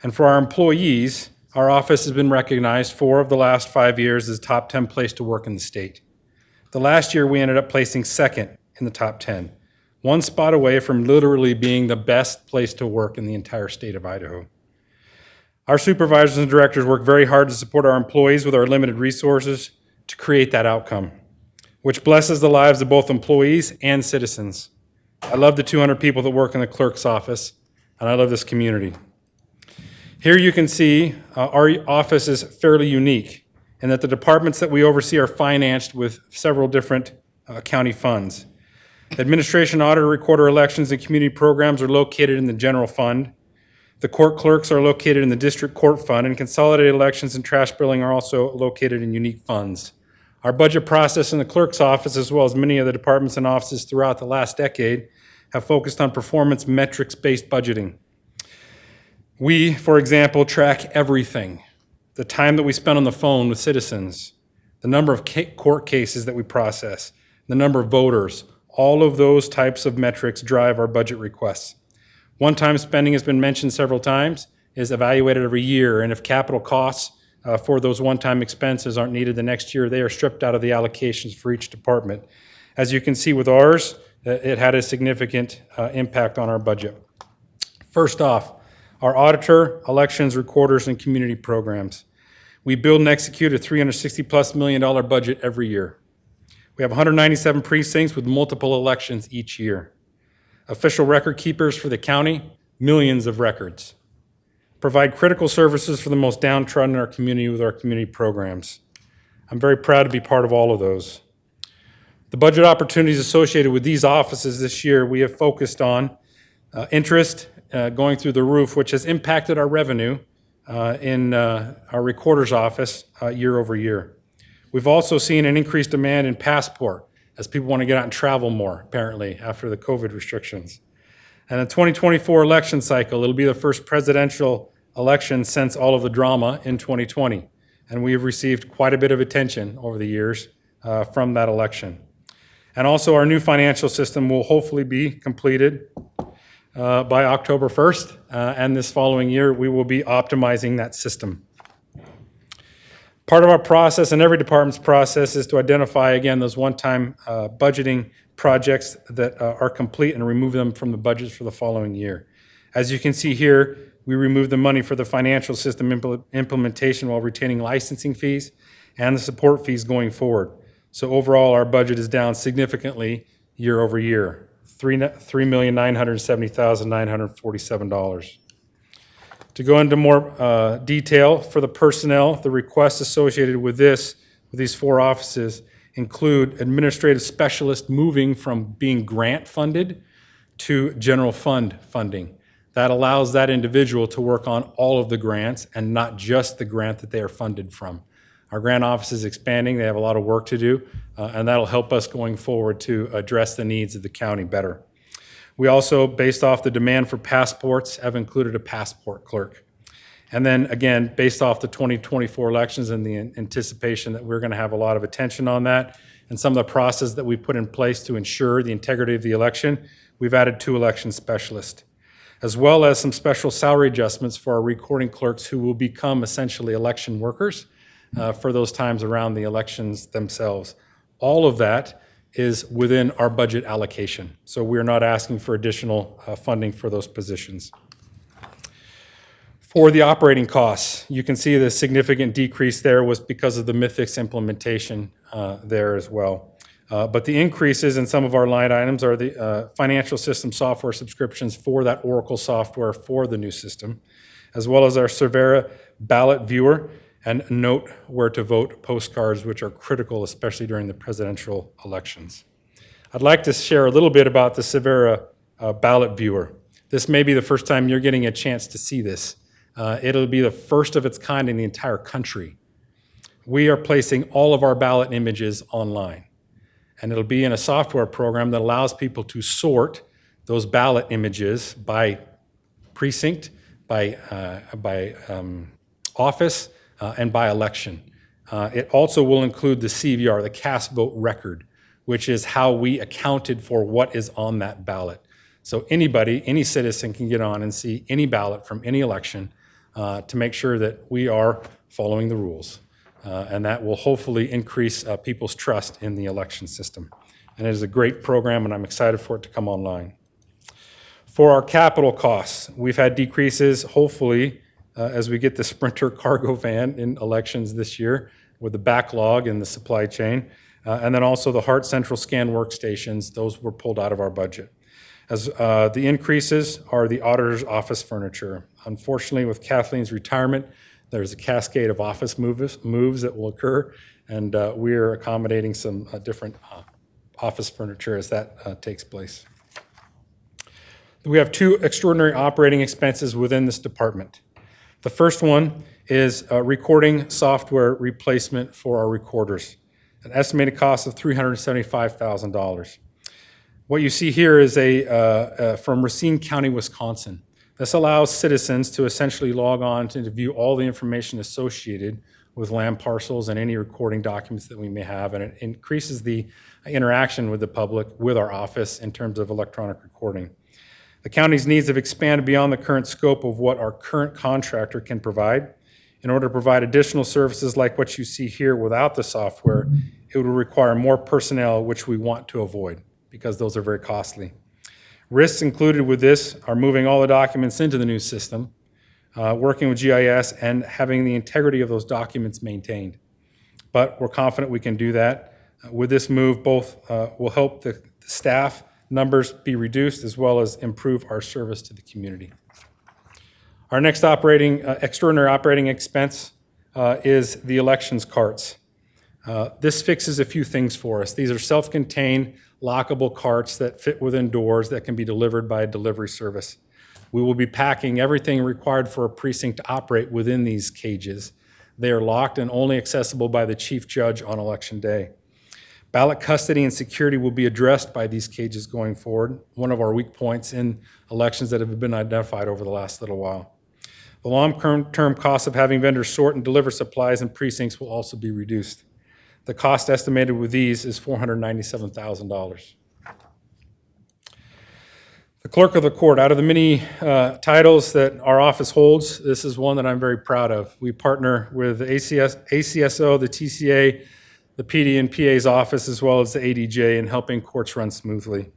And for our employees, our office has been recognized 4 of the last 5 years as top 10 place to work in the state. The last year, we ended up placing 2nd in the top 10, 1 spot away from literally being the best place to work in the entire state of Idaho. Our supervisors and directors work very hard to support our employees with our limited resources to create that outcome, which blesses the lives of both employees and citizens. I love the 200 people that work in the clerk's office, and I love this community. Here you can see our office is fairly unique in that the departments that we oversee are financed with several different county funds. Administration, auditor, recorder, elections, and community programs are located in the general fund. The court clerks are located in the district court fund, and consolidated elections and trash billing are also located in unique funds. Our budget process in the clerk's office, as well as many of the departments and offices throughout the last decade, have focused on performance metrics-based budgeting. We, for example, track everything. The time that we spend on the phone with citizens, the number of court cases that we process, the number of voters, all of those types of metrics drive our budget requests. One-time spending has been mentioned several times, is evaluated every year, and if capital costs for those one-time expenses aren't needed the next year, they are stripped out of the allocations for each department. As you can see with ours, it had a significant impact on our budget. First off, our auditor, elections, recorders, and community programs. We build and execute a $360+ million budget every year. We have 197 precincts with multiple elections each year. Official record keepers for the county, millions of records. Provide critical services for the most downtrodden in our community with our community programs. I'm very proud to be part of all of those. The budget opportunities associated with these offices this year, we have focused on interest going through the roof, which has impacted our revenue in our recorder's office year over year. We've also seen an increased demand in passport as people want to get out and travel more, apparently, after the COVID restrictions. And the 2024 election cycle, it'll be the first presidential election since all of the drama in 2020. And we have received quite a bit of attention over the years from that election. And also our new financial system will hopefully be completed by October 1st. And this following year, we will be optimizing that system. Part of our process and every department's process is to identify, again, those one-time budgeting projects that are complete and remove them from the budgets for the following year. As you can see here, we remove the money for the financial system implementation while retaining licensing fees and the support fees going forward. So overall, our budget is down significantly year over year, $3,970,947. To go into more detail for the personnel, the requests associated with these 4 offices include administrative specialists moving from being grant funded to general fund funding. That allows that individual to work on all of the grants and not just the grant that they are funded from. Our grant office is expanding. They have a lot of work to do, and that'll help us going forward to address the needs of the county better. We also, based off the demand for passports, have included a passport clerk. And then again, based off the 2024 elections and the anticipation that we're going to have a lot of attention on that and some of the process that we've put in place to ensure the integrity of the election, we've added 2 election specialists, as well as some special salary adjustments for our recording clerks who will become essentially election workers for those times around the elections themselves. All of that is within our budget allocation. So we're not asking for additional funding for those positions. For the operating costs, you can see the significant decrease there was because of the Mythix implementation there as well. But the increases in some of our line items are the financial system software subscriptions for that Oracle software for the new system, as well as our Cervera ballot viewer and note where to vote postcards, which are critical, especially during the presidential elections. I'd like to share a little bit about the Cervera ballot viewer. This may be the first time you're getting a chance to see this. It'll be the first of its kind in the entire country. We are placing all of our ballot images online, and it'll be in a software program that allows people to sort those ballot images by precinct, by office, and by election. It also will include the CVR, the cast vote record, which is how we accounted for what is on that ballot. So anybody, any citizen can get on and see any ballot from any election to make sure that we are following the rules. And that will hopefully increase people's trust in the election system. And it is a great program, and I'm excited for it to come online. For our capital costs, we've had decreases, hopefully, as we get the Sprinter cargo van in elections this year with the backlog in the supply chain. And then also the Hart Central Scan workstations, those were pulled out of our budget. As the increases are the auditor's office furniture. Unfortunately, with Kathleen's retirement, there's a cascade of office moves that will occur, and we're accommodating some different office furniture as that takes place. We have 2 extraordinary operating expenses within this department. The first one is a recording software replacement for our recorders, an estimated cost of $375,000. What you see here is from Racine County, Wisconsin. This allows citizens to essentially log on to view all the information associated with land parcels and any recording documents that we may have, and it increases the interaction with the public with our office in terms of electronic recording. The county's needs have expanded beyond the current scope of what our current contractor can provide. In order to provide additional services like what you see here without the software, it would require more personnel, which we want to avoid because those are very costly. Risks included with this are moving all the documents into the new system, working with GIS, and having the integrity of those documents maintained. But we're confident we can do that. With this move, both will help the staff numbers be reduced as well as improve our service to the community. Our next extraordinary operating expense is the elections carts. This fixes a few things for us. These are self-contained, lockable carts that fit within doors that can be delivered by a delivery service. We will be packing everything required for a precinct to operate within these cages. They are locked and only accessible by the chief judge on election day. Ballot custody and security will be addressed by these cages going forward, one of our weak points in elections that have been identified over the last little while. The long-term cost of having vendors sort and deliver supplies in precincts will also be reduced. The cost estimated with these is $497,000. The clerk of the court, out of the many titles that our office holds, this is one that I'm very proud of. We partner with the ACSO, the TCA, the PD and PA's office, as well as the ADJ in helping courts run smoothly.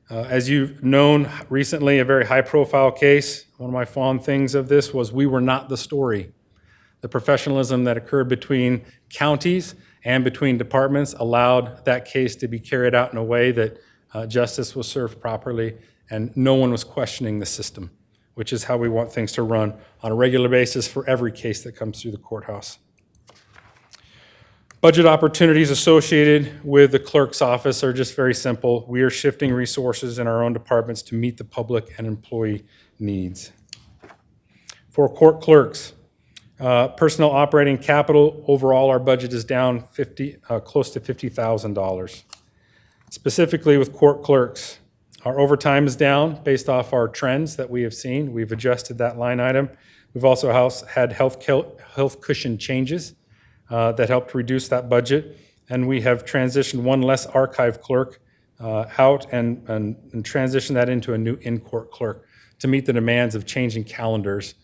As you've known recently, a very high-profile case, one of my fond things of this was we were not the story. The professionalism that occurred between counties and between departments allowed that case to be carried out in a way that justice was served properly and no one was questioning the system, which is how we want things to run on a regular basis for every case that comes through the courthouse. Budget opportunities associated with the clerk's office are just very simple. We are shifting resources in our own departments to meet the public and employee needs. For court clerks, personnel operating capital, overall, our budget is down close to $50,000. Specifically with court clerks, our overtime is down based off our trends that we have seen. We've adjusted that line item. We've also had health cushion changes that helped reduce that budget. And we have transitioned one less archive clerk out and transitioned that into a new in-court clerk to meet the demands of changing calendars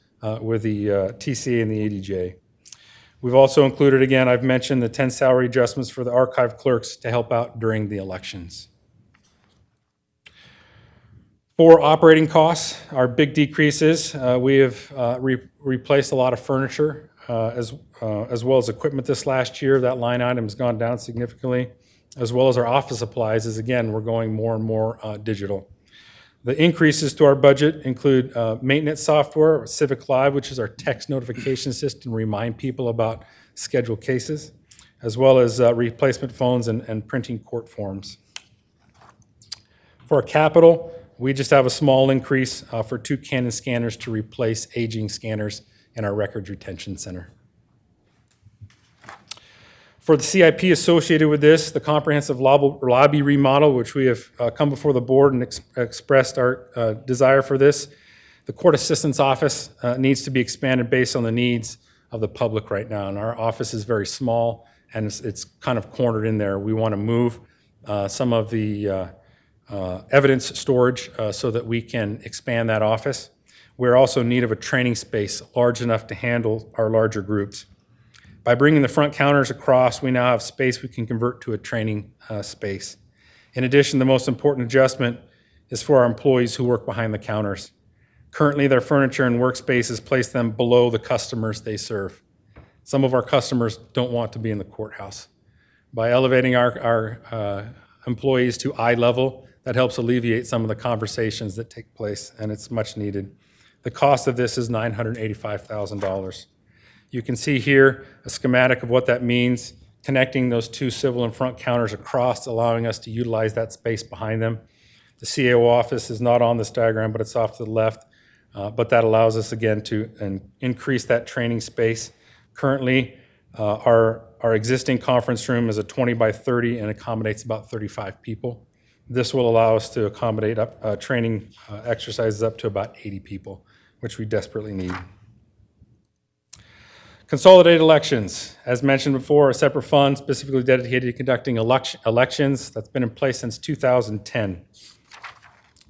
with the TCA and the ADJ. We've also included, again, I've mentioned the 10 salary adjustments for the archive clerks to help out during the elections. For operating costs, our big decreases, we have replaced a lot of furniture as well as equipment this last year. That line item has gone down significantly, as well as our office supplies, as again, we're going more and more digital. The increases to our budget include maintenance software, Civic Live, which is our text notification system to remind people about scheduled cases, as well as replacement phones and printing court forms. For our capital, we just have a small increase for 2 Canon scanners to replace aging scanners in our records retention center. For the CIP associated with this, the comprehensive lobby remodel, which we have come before the board and expressed our desire for this, the court assistant's office needs to be expanded based on the needs of the public right now. And our office is very small and it's kind of cornered in there. We want to move some of the evidence storage so that we can expand that office. We're also in need of a training space large enough to handle our larger groups. By bringing the front counters across, we now have space we can convert to a training space. In addition, the most important adjustment is for our employees who work behind the counters. Currently, their furniture and workspaces place them below the customers they serve. Some of our customers don't want to be in the courthouse. By elevating our employees to eye level, that helps alleviate some of the conversations that take place, and it's much needed. The cost of this is $985,000. You can see here a schematic of what that means, connecting those 2 civil and front counters across, allowing us to utilize that space behind them. The CAO office is not on this diagram, but it's off to the left. But that allows us, again, to increase that training space. Currently, our existing conference room is a 20 by 30 and accommodates about 35 people. This will allow us to accommodate training exercises up to about 80 people, which we desperately need. Consolidated elections, as mentioned before, a separate fund specifically dedicated to conducting elections that's been in place since 2010.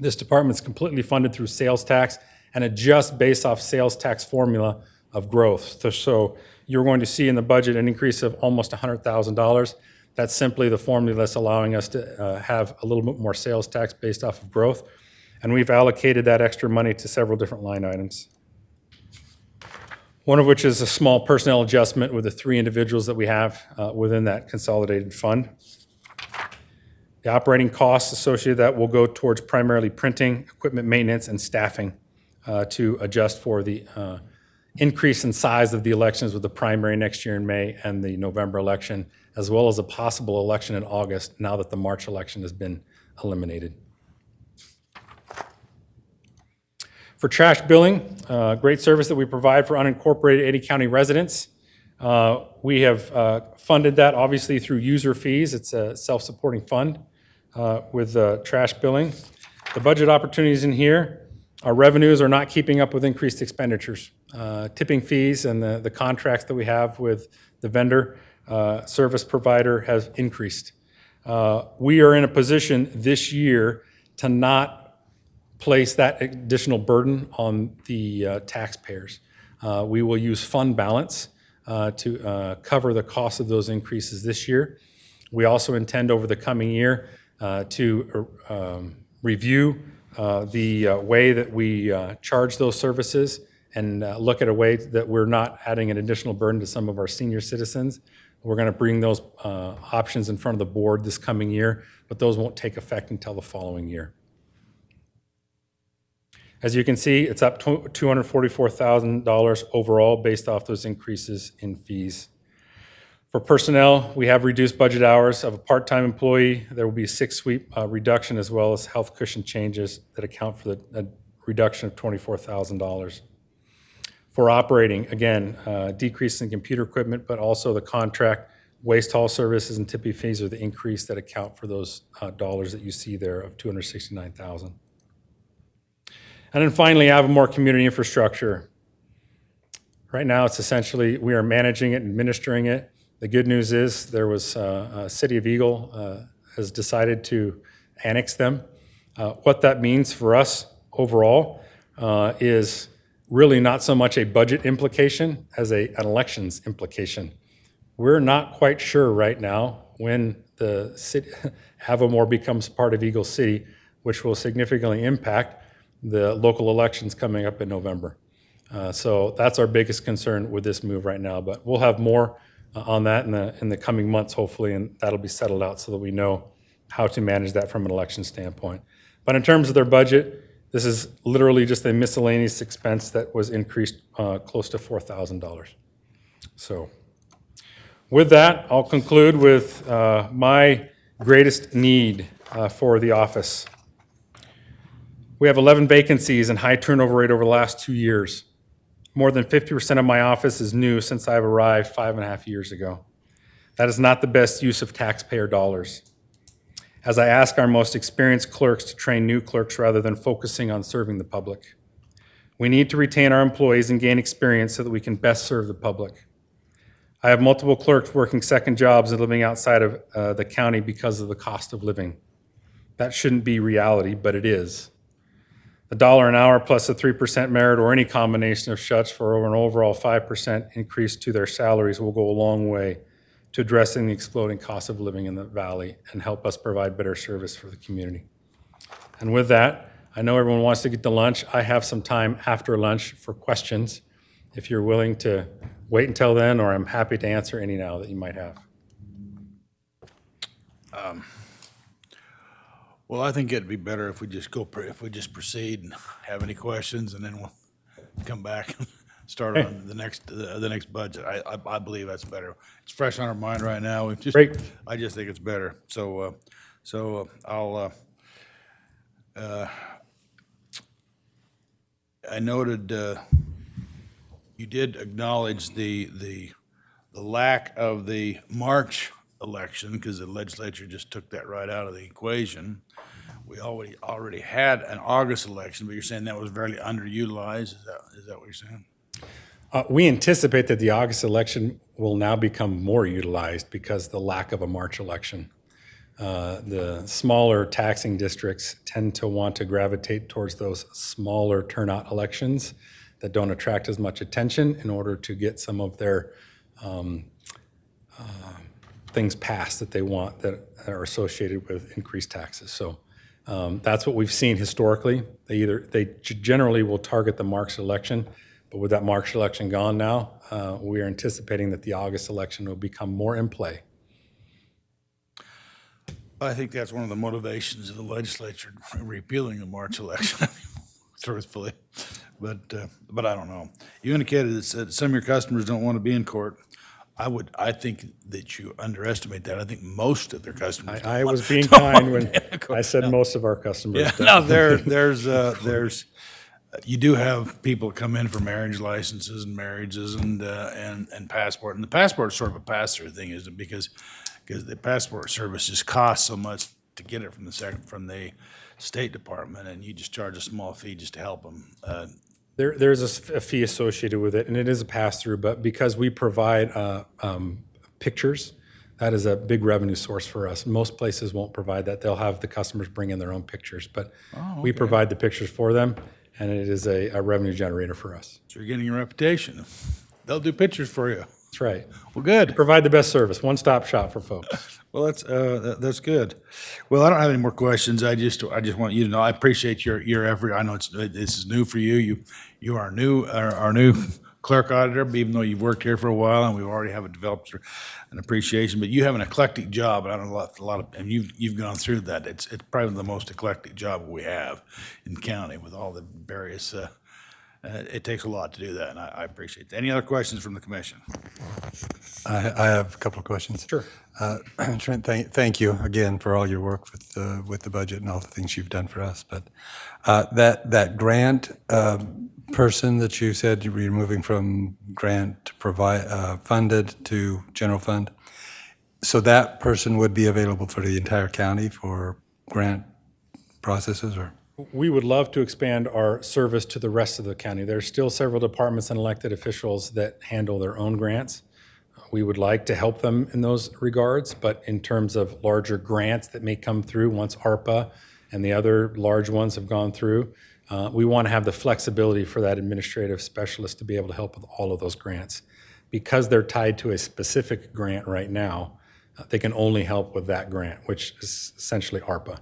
This department is completely funded through sales tax and adjusts based off sales tax formula of growth. So you're going to see in the budget an increase of almost $100,000. That's simply the formula that's allowing us to have a little bit more sales tax based off of growth. And we've allocated that extra money to several different line items. One of which is a small personnel adjustment with the 3 individuals that we have within that consolidated fund. The operating costs associated with that will go towards primarily printing, equipment maintenance, and staffing to adjust for the increase in size of the elections with the primary next year in May and the November election, as well as a possible election in August now that the March election has been eliminated. For trash billing, great service that we provide for unincorporated 80 county residents. We have funded that obviously through user fees. It's a self-supporting fund with trash billing. The budget opportunities in here, our revenues are not keeping up with increased expenditures. Tipping fees and the contracts that we have with the vendor service provider has increased. We are in a position this year to not place that additional burden on the taxpayers. We will use fund balance to cover the cost of those increases this year. We also intend over the coming year to review the way that we charge those services and look at a way that we're not adding an additional burden to some of our senior citizens. We're going to bring those options in front of the board this coming year, but those won't take effect until the following year. As you can see, it's up $244,000 overall based off those increases in fees. For personnel, we have reduced budget hours of a part-time employee. There will be a 6-week reduction as well as health cushion changes that account for the reduction of $24,000. For operating, again, decrease in computer equipment, but also the contract, waste haul services and tipping fees are the increase that account for those dollars that you see there of $269,000. And then finally, Avimor Community Infrastructure. Right now, it's essentially, we are managing it, administering it. The good news is there was City of Eagle has decided to annex them. What that means for us overall is really not so much a budget implication as an elections implication. We're not quite sure right now when the city, Avimor becomes part of Eagle City, which will significantly impact the local elections coming up in November. So that's our biggest concern with this move right now, but we'll have more on that in the coming months, hopefully, and that'll be settled out so that we know how to manage that from an election standpoint. But in terms of their budget, this is literally just a miscellaneous expense that was increased close to $4,000. So with that, I'll conclude with my greatest need for the office. We have 11 vacancies and high turnover rate over the last 2 years. More than 50% of my office is new since I've arrived 5.5 years ago. That is not the best use of taxpayer dollars. As I ask our most experienced clerks to train new clerks rather than focusing on serving the public. We need to retain our employees and gain experience so that we can best serve the public. I have multiple clerks working second jobs and living outside of the county because of the cost of living. That shouldn't be reality, but it is. $1 an hour plus a 3% merit or any combination of such for an overall 5% increase to their salaries will go a long way to addressing the exploding cost of living in the valley and help us provide better service for the community. And with that, I know everyone wants to get to lunch. I have some time after lunch for questions. If you're willing to wait until then, or I'm happy to answer any now that you might have. Well, I think it'd be better if we just proceed and have any questions, and then we'll come back and start on the next budget. I believe that's better. It's fresh on our mind right now. Great. I just think it's better. So I'll. I noted you did acknowledge the lack of the March election because the legislature just took that right out of the equation. We already had an August election, but you're saying that was very underutilized. Is that what you're saying? We anticipate that the August election will now become more utilized because of the lack of a March election. The smaller taxing districts tend to want to gravitate towards those smaller turnout elections that don't attract as much attention in order to get some of their things passed that they want that are associated with increased taxes. So that's what we've seen historically. They generally will target the March election, but with that March election gone now, we are anticipating that the August election will become more in play. I think that's one of the motivations of the legislature repealing the March election, truthfully. But I don't know. You indicated that some of your customers don't want to be in court. I think that you underestimate that. I think most of their customers. I was being kind when I said most of our customers. Yeah, no, there's you do have people come in for marriage licenses and marriages and passport, and the passport is sort of a pass-through thing, isn't it? Because the passport service just costs so much to get it from the State Department, and you just charge a small fee just to help them. There's a fee associated with it, and it is a pass-through, but because we provide pictures, that is a big revenue source for us. Most places won't provide that. They'll have the customers bring in their own pictures, but we provide the pictures for them, and it is a revenue generator for us. So you're getting a reputation. They'll do pictures for you. That's right. Well, good. Provide the best service, one-stop shop for folks. Well, that's good. Well, I don't have any more questions. I just want you to know I appreciate your effort. I know this is new for you. You are our new clerk auditor, even though you've worked here for a while, and we've already developed an appreciation. But you have an eclectic job, and I don't know a lot of, and you've gone through that. It's probably the most eclectic job we have in county with all the various It takes a lot to do that, and I appreciate that. Any other questions from the commission? I have a couple of questions. Sure. Trent, thank you again for all your work with the budget and all the things you've done for us. But that grant person that you said you were moving from grant to provide funded to general fund, so that person would be available for the entire county for grant processes, or? We would love to expand our service to the rest of the county. There are still several departments and elected officials that handle their own grants. We would like to help them in those regards, but in terms of larger grants that may come through once ARPA and the other large ones have gone through, we want to have the flexibility for that administrative specialist to be able to help with all of those grants. Because they're tied to a specific grant right now, they can only help with that grant, which is essentially ARPA.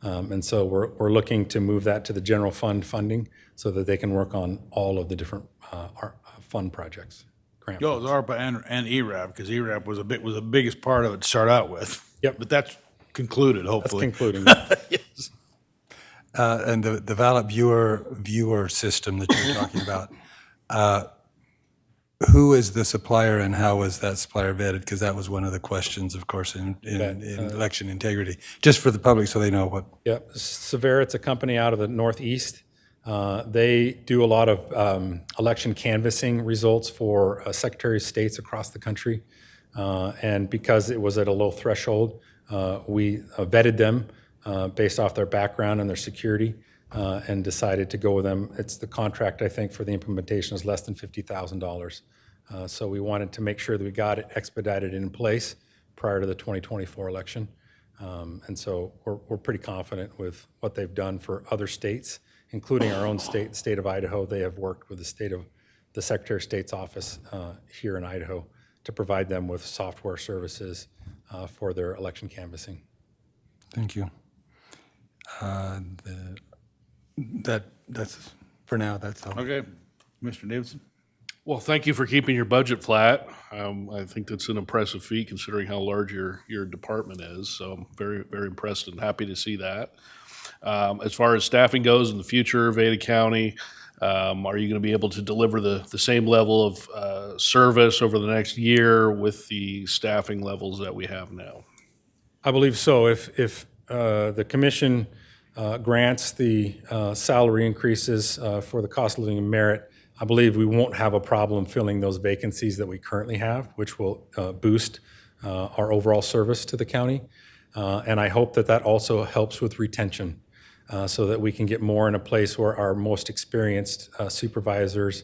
And so we're looking to move that to the general fund funding so that they can work on all of the different fund projects. Grant It was ARPA and ERAB, because ERAB was the biggest part of it to start out with. Yep. But that's concluded, That's hopefully. concluding. Yes. And the ballot viewer system that you're talking about, who is the supplier and how was that supplier vetted? Because that was one of the questions, of course, in election integrity, just for the public so they know what. Yeah, Severa, it's a company out of the Northeast. They do a lot of election canvassing results for Secretary of States across the country. And because it was at a low threshold, we vetted them based off their background and their security and decided to go with them. It's the contract, I think, for the implementation is less than $50,000. So we wanted to make sure that we got it expedited in place prior to the 2024 election. And so we're pretty confident with what they've done for other states, including our own state, the state of Idaho. They have worked with the Secretary of State's office here in Idaho to provide them with software services for their election canvassing. Thank you. That's for now. That's all. Okay. Mr. Davidson? Well, thank you for keeping your budget flat. I think that's an impressive feat considering how large your department is. So I'm very, very impressed and happy to see that. As far as staffing goes in the future of Ada County, are you going to be able to deliver the same level of service over the next year with the staffing levels that we have now? I believe so. If the commission grants the salary increases for the cost of living and merit, I believe we won't have a problem filling those vacancies that we currently have, which will boost our overall service to the county. And I hope that also helps with retention so that we can get more in a place where our most experienced supervisors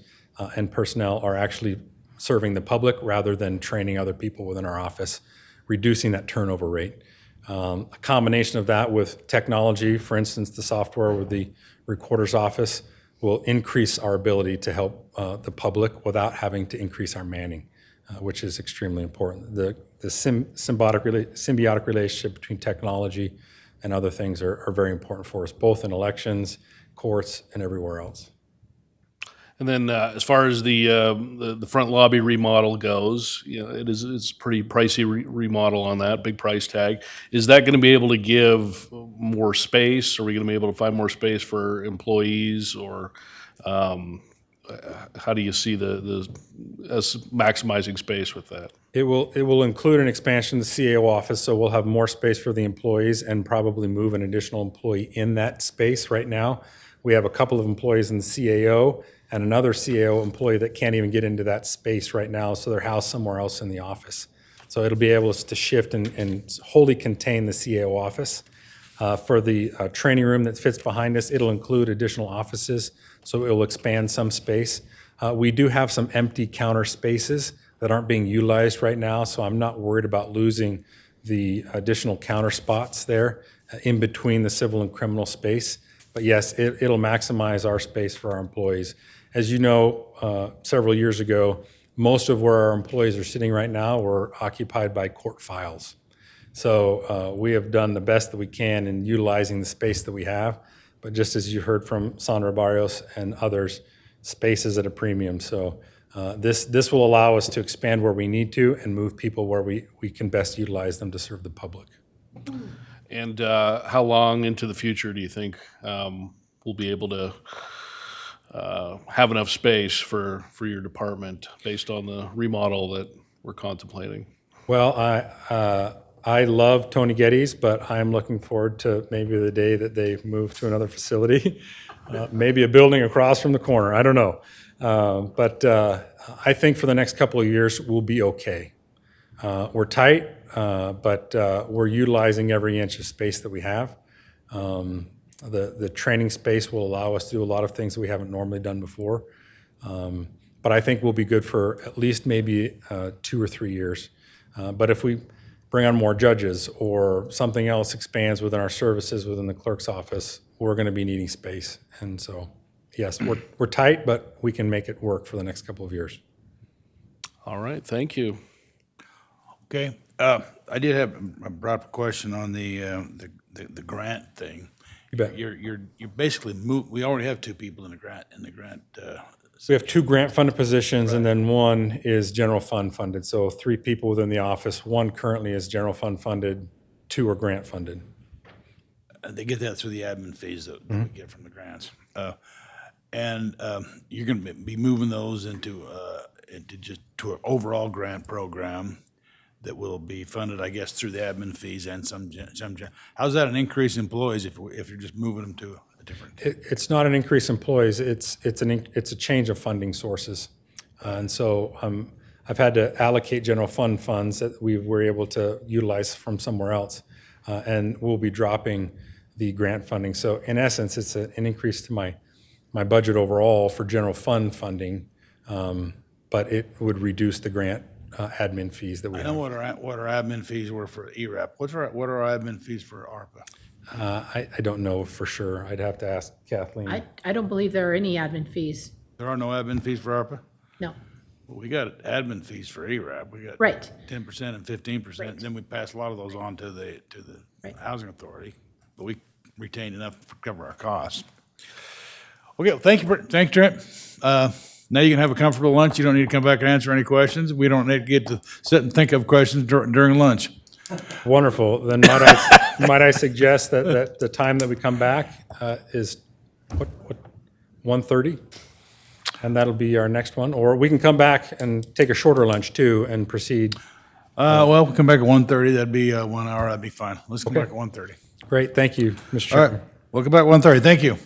and personnel are actually serving the public rather than training other people within our office, reducing that turnover rate. A combination of that with technology, for instance, the software with the recorder's office, will increase our ability to help the public without having to increase our manning, which is extremely important. The symbiotic relationship between technology and other things are very important for us, both in elections, courts, and everywhere else. And then as far as the front lobby remodel goes, it's a pretty pricey remodel on that, big price tag. Is that going to be able to give more space? Are we going to be able to find more space for employees, or how do you see us maximizing space with that? It will include an expansion of the CAO office, so we'll have more space for the employees and probably move an additional employee in that space. Right now, we have a couple of employees in the CAO and another CAO employee that can't even get into that space right now, so they're housed somewhere else in the office. So it'll be able to shift and wholly contain the CAO office. For the training room that fits behind us, it'll include additional offices, so it will expand some space. We do have some empty counter spaces that aren't being utilized right now, so I'm not worried about losing the additional counter spots there in between the civil and criminal space. But yes, it'll maximize our space for our employees. As you know, several years ago, most of where our employees are sitting right now were occupied by court files. So we have done the best that we can in utilizing the space that we have. But just as you heard from Sandra Barrios and others, space is at a premium. So this will allow us to expand where we need to and move people where we can best utilize them to serve the public. And how long into the future do you think we'll be able to have enough space for your department based on the remodel that we're contemplating? Well, I love Tony Geddes, but I'm looking forward to maybe the day that they move to another facility, maybe a building across from the corner. I don't know. But I think for the next couple of years, we'll be okay. We're tight, but we're utilizing every inch of space that we have. The training space will allow us to do a lot of things that we haven't normally done before. But I think we'll be good for at least maybe 2 or 3 years. But if we bring on more judges or something else expands within our services within the clerk's office, we're going to be needing space. And so, yes, we're tight, but we can make it work for the next couple of years. All right, thank you. Okay, I brought up a question on the grant thing. You bet. You're basically we already have 2 people in the grant, We have 2 grant-funded positions, and then 1 is general fund funded. So 3 people within the office. 1 currently is general fund funded, 2 are grant funded. They get that through the admin fees that we get from the grants. And you're going to be moving those into just to an overall grant program that will be funded, I guess, through the admin fees and some. How's that an increase in employees if you're just moving them to a different? It's not an increase in employees. It's a change of funding sources, and so I've had to allocate general fund funds that we were able to utilize from somewhere else, and we'll be dropping the grant funding. So in essence, it's an increase to my budget overall for general fund funding, but it would reduce the grant admin fees that we I have. know what our admin fees were for ERAP. What are our admin fees for ARPA? I don't know for sure. I'd have to ask Kathleen. I don't believe there are any admin fees. There are no admin fees for ARPA? No. Well, we got admin fees for ERAP. We got Right. 10% and 15%. Then we pass a lot of those on to the Right. housing authority, but we retain enough to cover our costs. Okay, well, thank you, Trent. Now you can have a comfortable lunch. You don't need to come back and answer any questions. We don't need to get to sit and think of questions during lunch. Wonderful. Then might I suggest that the time that we come back is what 1:30, and that'll be our next one. Or we can come back and take a shorter lunch too and proceed. Well, we'll come back at 1:30. That'd be 1 hour. That'd be fine. Let's come back at 1:30. Great. Thank you, Mr. All Chairman. right. We'll come back at 1:30. Thank you.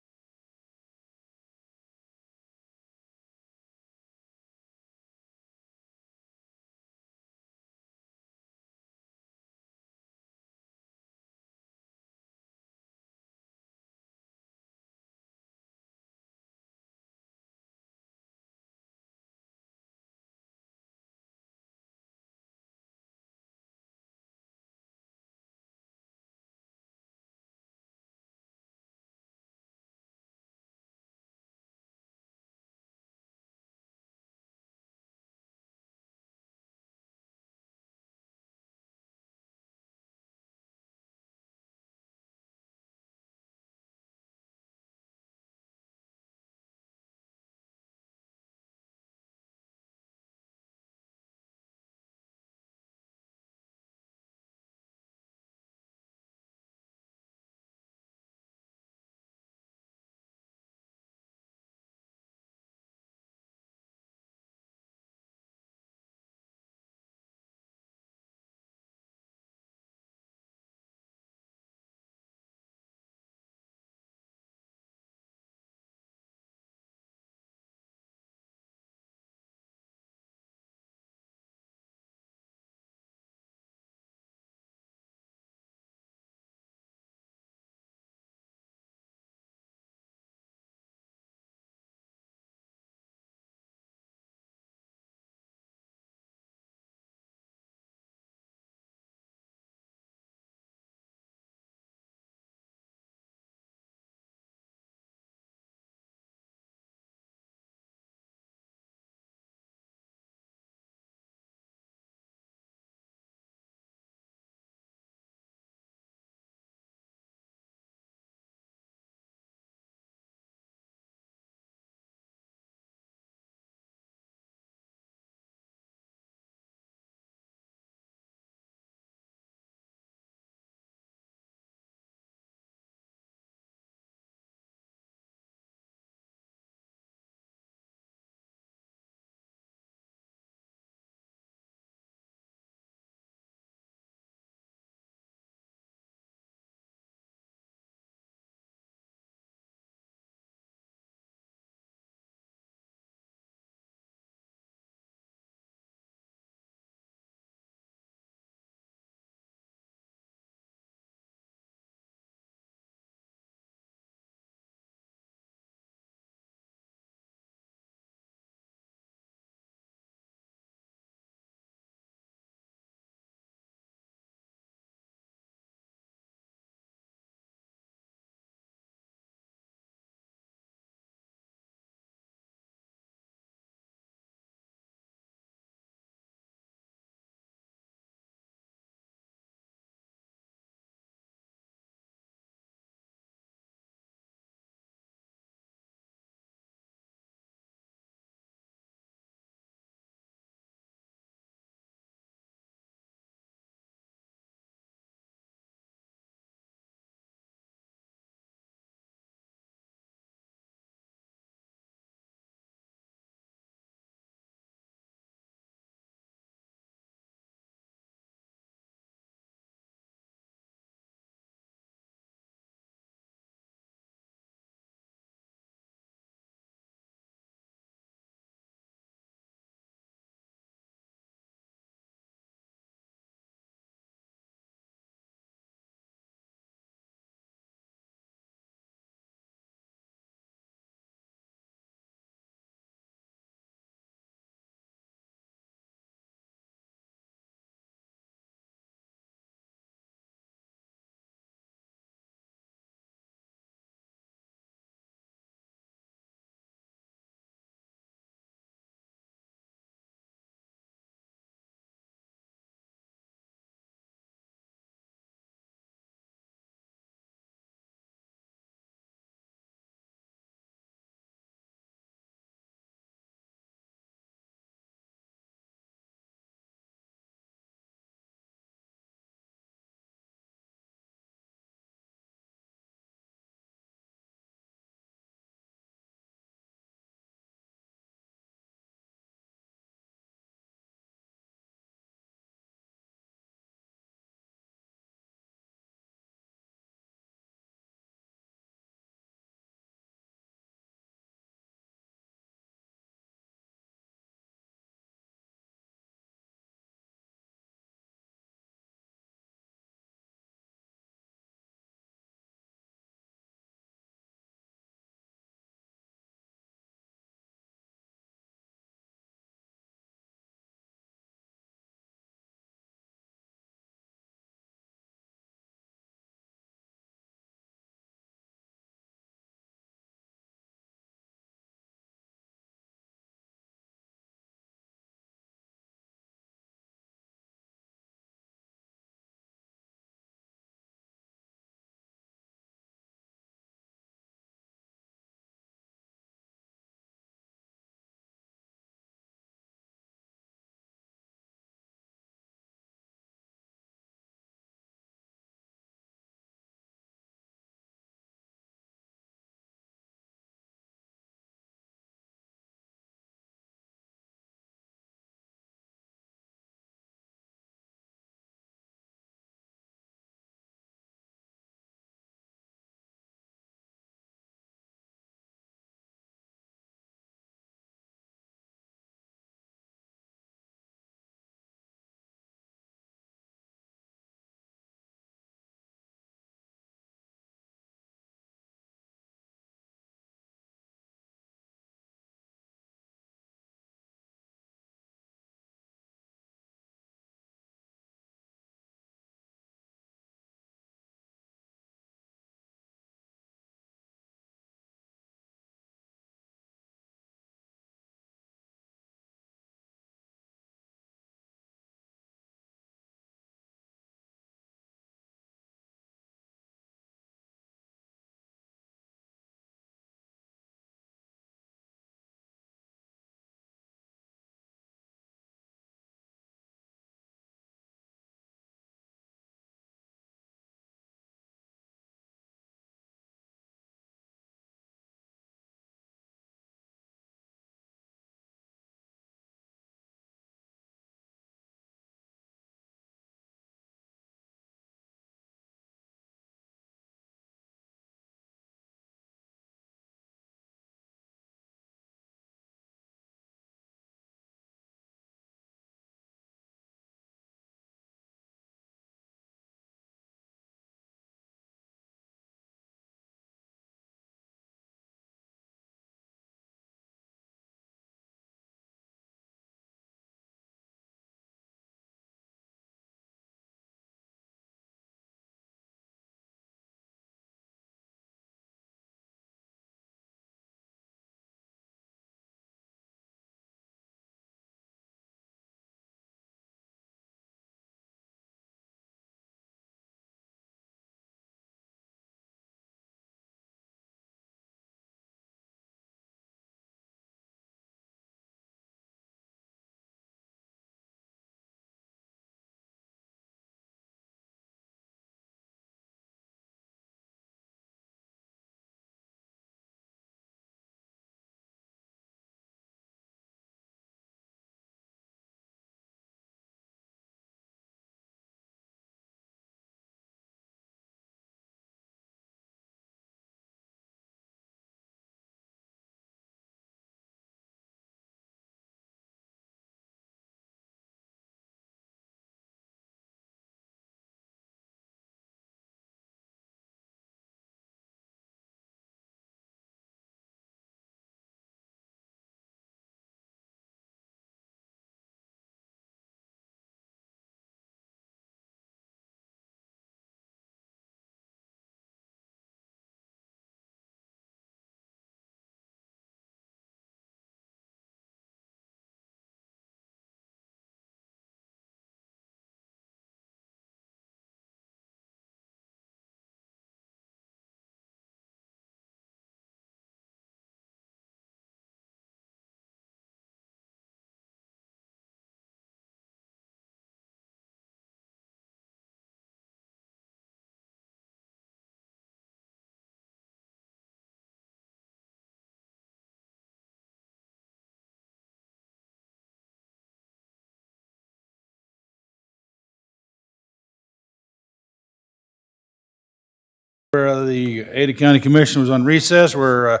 The Ada County Commission was on recess. We're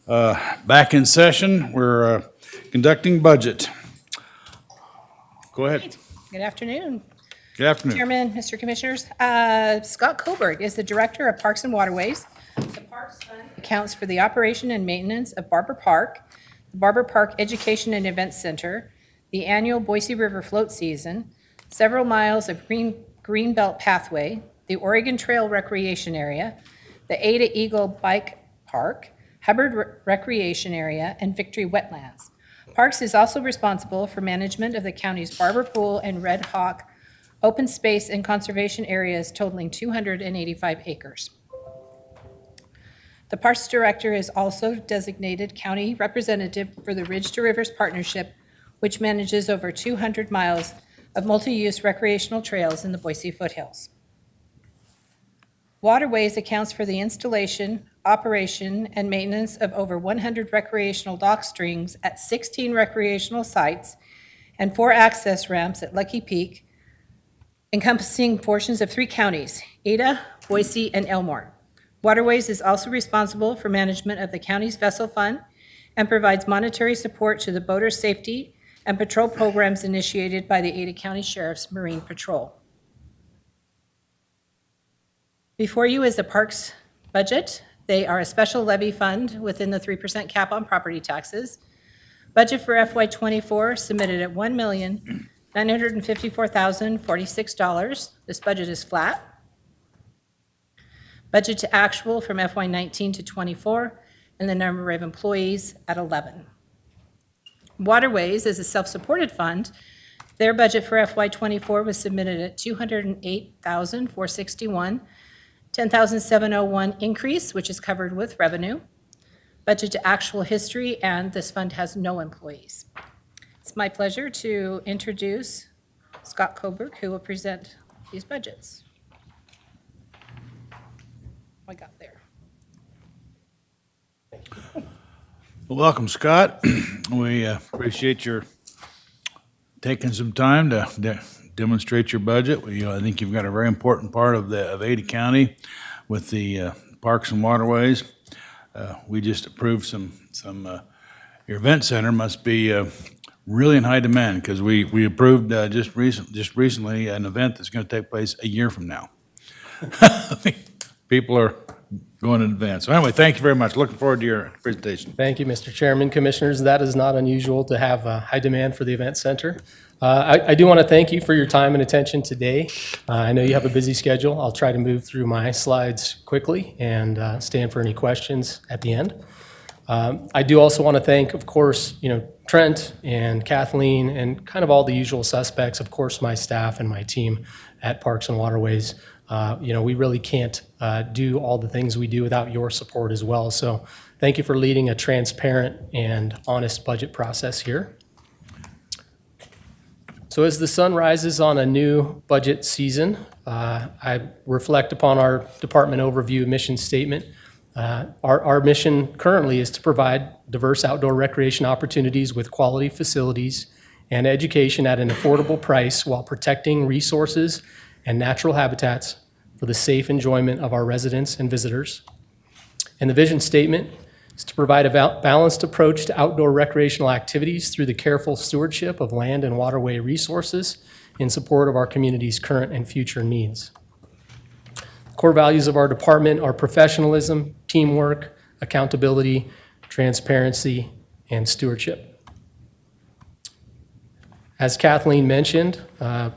back in session. We're conducting budget. Go ahead. Good afternoon, Good afternoon. Chairman, Mr. Commissioners. Scott Koberg is the Director of Parks and Waterways. The Parks Fund accounts for the operation and maintenance of Barber Park, the Barber Park Education and Events Center, the annual Boise River Float Season, several miles of greenbelt pathway, the Oregon Trail Recreation Area, the Ada Eagle Bike Park, Hubbard Recreation Area, and Victory Wetlands. Parks is also responsible for management of the county's Barber Pool and Red Hawk open space and conservation areas totaling 285 acres. The Parks Director is also designated county representative for the Ridge to Rivers Partnership, which manages over 200 miles of multi-use recreational trails in the Boise foothills. Waterways accounts for the installation, operation, and maintenance of over 100 recreational dock strings at 16 recreational sites and 4 access ramps at Lucky Peak, encompassing portions of 3 counties, Ada, Boise, and Elmore. Waterways is also responsible for management of the county's vessel fund and provides monetary support to the boater safety and patrol programs initiated by the Ada County Sheriff's Marine Patrol. Before you is the Parks budget. They are a special levy fund within the 3% cap on property taxes. Budget for FY24 submitted at $1,954,046. This budget is flat. Budget to actual from FY19 to 24, and the number of employees at 11. Waterways is a self-supported fund. Their budget for FY24 was submitted at $208,461. $10,701 increase, which is covered with revenue. Budget to actual history, and this fund has no employees. It's my pleasure to introduce Scott Koberg, who will present these budgets. I got there. Well, welcome, Scott. We appreciate your taking some time to demonstrate your budget. I think you've got a very important part of Ada County with the Parks and Waterways. We just approved some your event center must be really in high demand, because we approved just recently an event that's going to take place a year from now. People are going in advance. So anyway, thank you very much. Looking forward to your presentation. Thank you, Mr. Chairman, Commissioners. That is not unusual to have a high demand for the event center. I do want to thank you for your time and attention today. I know you have a busy schedule. I'll try to move through my slides quickly and stand for any questions at the end. I do also want to thank, of course, Trent and Kathleen and kind of all the usual suspects, of course, my staff and my team at Parks and Waterways. We really can't do all the things we do without your support as well. So thank you for leading a transparent and honest budget process here. So as the sun rises on a new budget season, I reflect upon our department overview mission statement. Our mission currently is to provide diverse outdoor recreation opportunities with quality facilities and education at an affordable price while protecting resources and natural habitats for the safe enjoyment of our residents and visitors. And the vision statement is to provide a balanced approach to outdoor recreational activities through the careful stewardship of land and waterway resources in support of our community's current and future needs. Core values of our department are professionalism, teamwork, accountability, transparency, and stewardship. As Kathleen mentioned,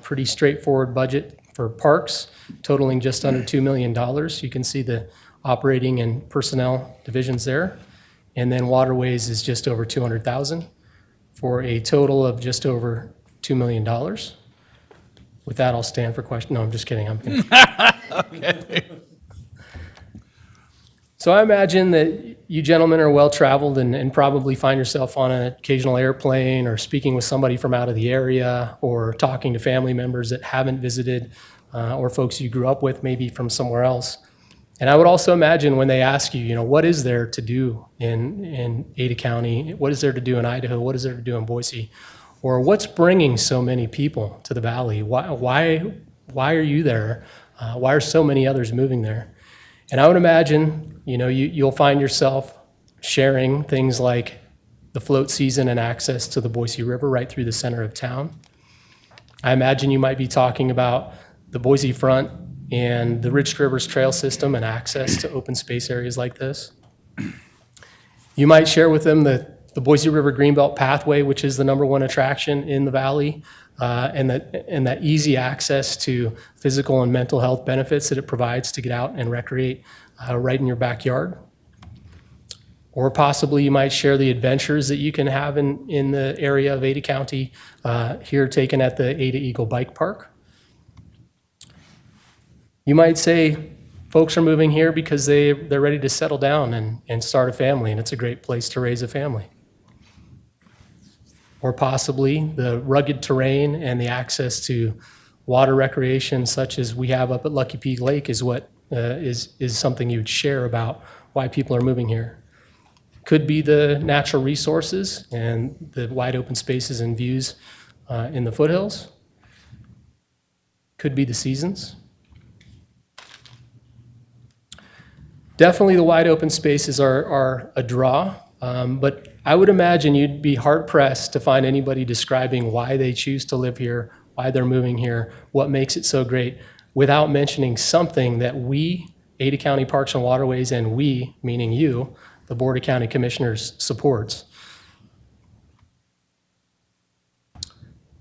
pretty straightforward budget for parks, totaling just under $2 million. You can see the operating and personnel divisions there. And then waterways is just over $200,000 for a total of just over $2 million. With that, I'll stand for questions. No, I'm just kidding. Okay. So I imagine that you gentlemen are well-traveled and probably find yourself on an occasional airplane or speaking with somebody from out of the area or talking to family members that haven't visited or folks you grew up with maybe from somewhere else. And I would also imagine when they ask you, what is there to do in Ada County? What is there to do in Idaho? What is there to do in Boise? Or what's bringing so many people to the valley? Why are you there? Why are so many others moving there? And I would imagine, you'll find yourself sharing things like the float season and access to the Boise River right through the center of town. I imagine you might be talking about the Boise Front and the Rich Rivers Trail System and access to open space areas like this. You might share with them the Boise River Greenbelt Pathway, which is the #1 attraction in the valley, and that easy access to physical and mental health benefits that it provides to get out and recreate right in your backyard. Or possibly you might share the adventures that you can have in the area of Ada County, here taken at the Ada Eagle Bike Park. You might say folks are moving here because they're ready to settle down and start a family, and it's a great place to raise a family. Or possibly the rugged terrain and the access to water recreation such as we have up at Lucky Peak Lake is what is something you'd share about why people are moving here. Could be the natural resources and the wide open spaces and views in the foothills. Could be the seasons. Definitely the wide open spaces are a draw, but I would imagine you'd be hard pressed to find anybody describing why they choose to live here, why they're moving here, what makes it so great, without mentioning something that we, Ada County Parks and Waterways, and we, meaning you, the Board of County Commissioners, supports.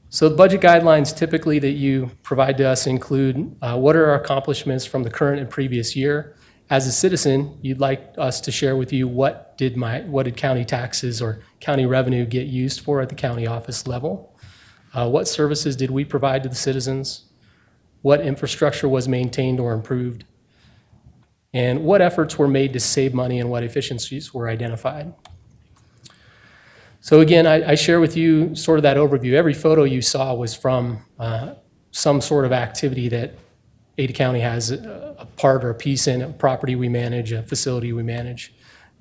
So the budget guidelines typically that you provide to us include what are our accomplishments from the current and previous year. As a citizen, you'd like us to share with you what did county taxes or county revenue get used for at the county office level? What services did we provide to the citizens? What infrastructure was maintained or improved? And what efforts were made to save money and what efficiencies were identified? So again, I share with you sort of that overview. Every photo you saw was from some sort of activity that Ada County has a part or a piece in, a property we manage, a facility we manage.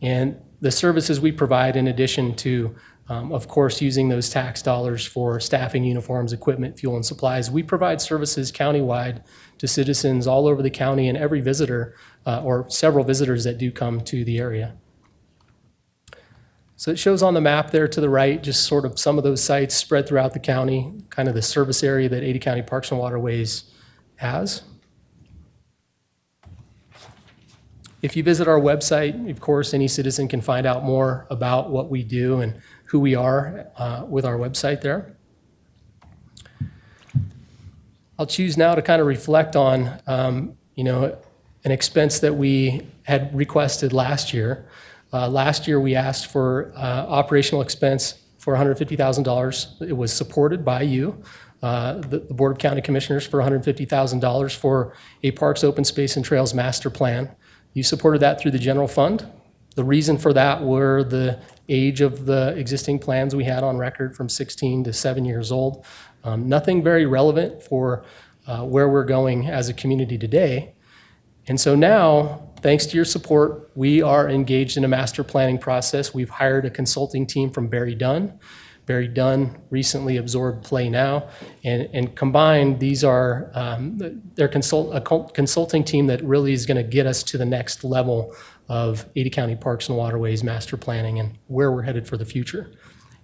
And the services we provide, in addition to, of course, using those tax dollars for staffing, uniforms, equipment, fuel, and supplies, we provide services countywide to citizens all over the county and every visitor, or several visitors that do come to the area. So it shows on the map there to the right, just sort of some of those sites spread throughout the county, kind of the service area that Ada County Parks and Waterways has. If you visit our website, of course, any citizen can find out more about what we do and who we are with our website there. I'll choose now to kind of reflect on, an expense that we had requested last year. Last year, we asked for operational expense for $150,000. It was supported by you, the Board of County Commissioners, for $150,000 for a Parks, Open Space, and Trails Master Plan. You supported that through the general fund. The reason for that were the age of the existing plans we had on record from 16 to 7 years old. Nothing very relevant for where we're going as a community today. And so now, thanks to your support, we are engaged in a master planning process. We've hired a consulting team from Barry Dunn. Barry Dunn recently absorbed Play Now, and combined, these are they're a consulting team that really is going to get us to the next level of Ada County Parks and Waterways master planning and where we're headed for the future.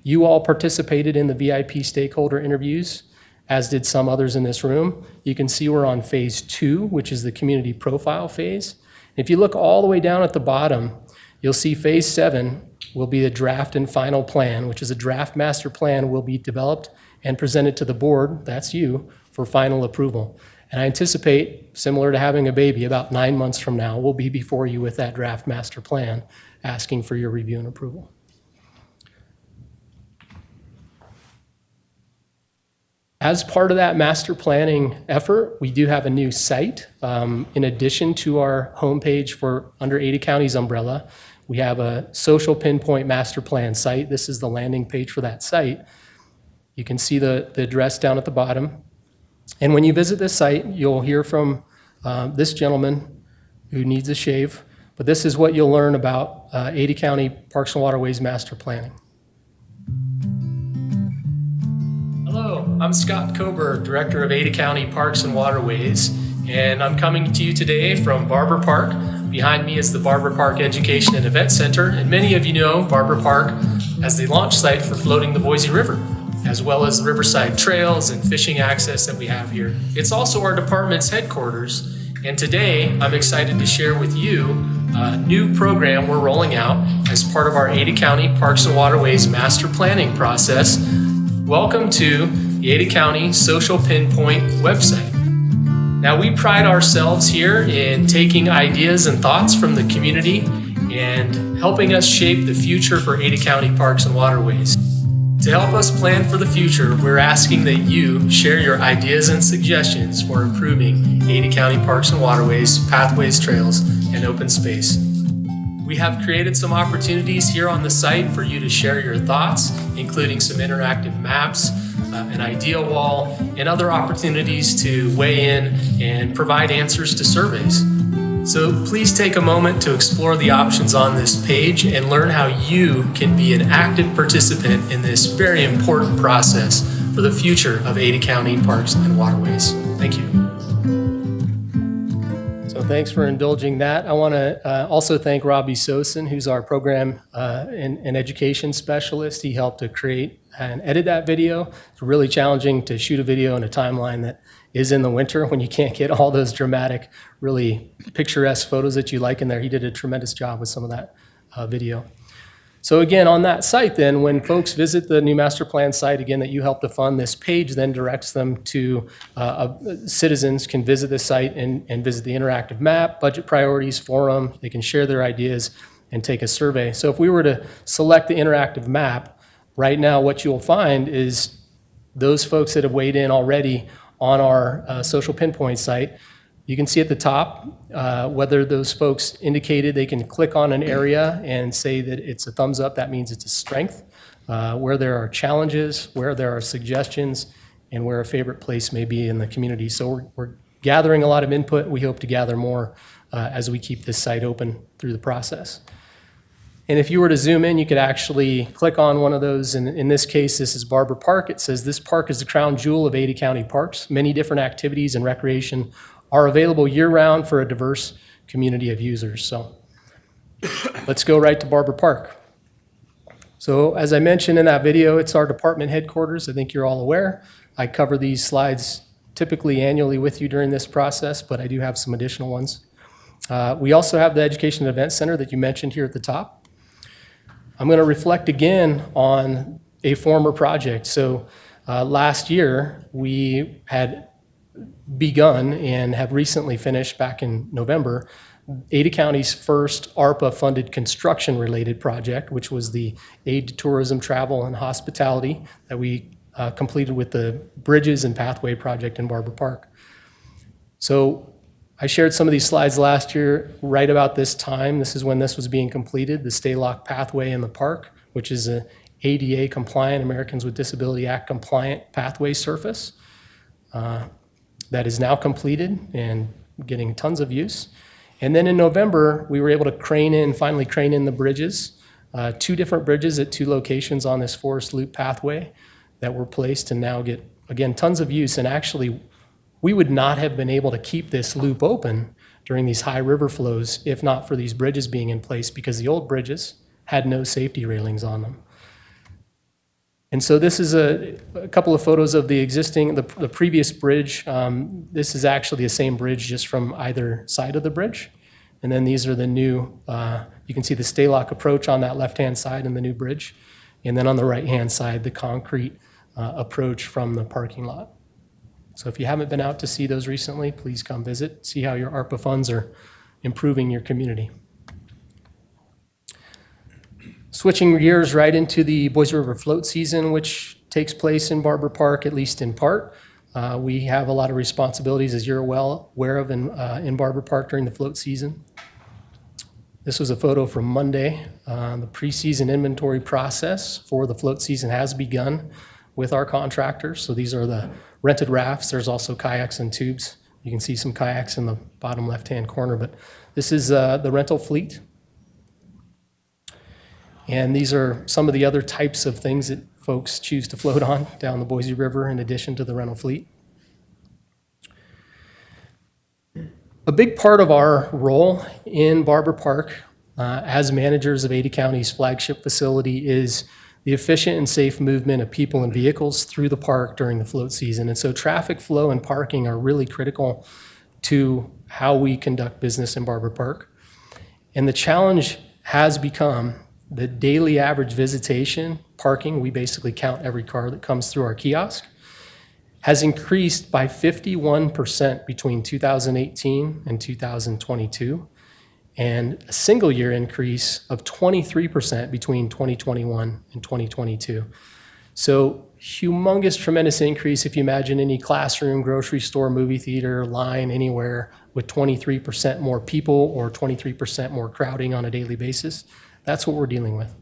You all participated in the VIP stakeholder interviews, as did some others in this room. You can see we're on phase 2, which is the community profile phase. If you look all the way down at the bottom, you'll see phase 7 will be the draft and final plan, which is a draft master plan will be developed and presented to the board, that's you, for final approval. And I anticipate, similar to having a baby, about 9 months from now, we'll be before you with that draft master plan, asking for your review and approval. As part of that master planning effort, we do have a new site. In addition to our homepage for under Ada County's umbrella, we have a social pinpoint master plan site. This is the landing page for that site. You can see the address down at the bottom. And when you visit this site, you'll hear from this gentleman who needs a shave. But this is what you'll learn about Ada County Parks and Waterways master planning. Hello, I'm Scott Coburg, Director of Ada County Parks and Waterways, and I'm coming to you today from Barber Park Behind me is the Barber Park Education and Event Center, and many of you know Barber Park as the launch site for floating the Boise River, as well as the riverside trails and fishing access that we have here. It's also our department's headquarters, and today I'm excited to share with you a new program we're rolling out as part of our Ada County Parks and Waterways master planning process. Welcome to the Ada County Social Pinpoint website. Now, we pride ourselves here in taking ideas and thoughts from the community and helping us shape the future for Ada County Parks and Waterways. To help us plan for the future, we're asking that you share your ideas and suggestions for improving Ada County Parks and Waterways, pathways, trails, and open space. We have created some opportunities here on the site for you to share your thoughts, including some interactive maps, an idea wall, and other opportunities to weigh in and provide answers to surveys. So please take a moment to explore the options on this page and learn how you can be an active participant in this very important process for the future of Ada County Parks and Waterways. Thank you. So thanks for indulging that. I want to also thank Robbie Sosin, who's our program and education specialist. He helped to create and edit that video. It's really challenging to shoot a video in a timeline that is in the winter when you can't get all those dramatic, really picturesque photos that you like in there. He did a tremendous job with some of that video. So again, on that site then, when folks visit the new master plan site, again, that you helped to fund, this page then directs them to, citizens can visit the site and visit the interactive map, budget priorities, forum. They can share their ideas and take a survey. So if we were to select the interactive map, right now what you'll find is those folks that have weighed in already on our social pinpoint site. You can see at the top whether those folks indicated they can click on an area and say that it's a thumbs up, that means it's a strength, where there are challenges, where there are suggestions, and where a favorite place may be in the community. So we're gathering a lot of input. We hope to gather more as we keep this site open through the process. And if you were to zoom in, you could actually click on one of those. And in this case, this is Barber Park. It says this park is the crown jewel of Ada County Parks. Many different activities and recreation are available year-round for a diverse community of users. So let's go right to Barber Park. So as I mentioned in that video, it's our department headquarters. I think you're all aware. I cover these slides typically annually with you during this process, but I do have some additional ones. We also have the Education and Event Center that you mentioned here at the top. I'm going to reflect again on a former project. So last year, we had begun and have recently finished back in November, Ada County's first ARPA-funded construction-related project, which was the Aid to Tourism, Travel, and Hospitality that we completed with the Bridges and Pathway project in Barber Park. So I shared some of these slides last year right about this time. This is when this was being completed, the Staylock Pathway in the park, which is a ADA compliant, Americans with Disability Act compliant pathway surface that is now completed and getting tons of use. And then in November, we were able to finally crane in the bridges, 2 different bridges at 2 locations on this Forest Loop pathway that were placed and now get, again, tons of use. And actually, we would not have been able to keep this loop open during these high river flows if not for these bridges being in place, because the old bridges had no safety railings on them. And so this is a couple of photos of the existing, the previous bridge. This is actually the same bridge just from either side of the bridge. And then these are the new, you can see the Staylock approach on that left-hand side and the new bridge. And then on the right-hand side, the concrete approach from the parking lot. So if you haven't been out to see those recently, please come visit, see how your ARPA funds are improving your community. Switching gears right into the Boise River float season, which takes place in Barber Park, at least in part. We have a lot of responsibilities, as you're well aware of, in Barber Park during the float season. This was a photo from Monday. The preseason inventory process for the float season has begun with our contractors. So these are the rented rafts. There's also kayaks and tubes. You can see some kayaks in the bottom left-hand corner, but this is the rental fleet. And these are some of the other types of things that folks choose to float on down the Boise River in addition to the rental fleet. A big part of our role in Barber Park as managers of Ada County's flagship facility is the efficient and safe movement of people and vehicles through the park during the float season. And so traffic flow and parking are really critical to how we conduct business in Barber Park. And the challenge has become the daily average visitation, parking, we basically count every car that comes through our kiosk, has increased by 51% between 2018 and 2022, and a single year increase of 23% between 2021 and 2022. So humongous, tremendous increase if you imagine any classroom, grocery store, movie theater, line, anywhere with 23% more people or 23% more crowding on a daily basis. That's what we're dealing with.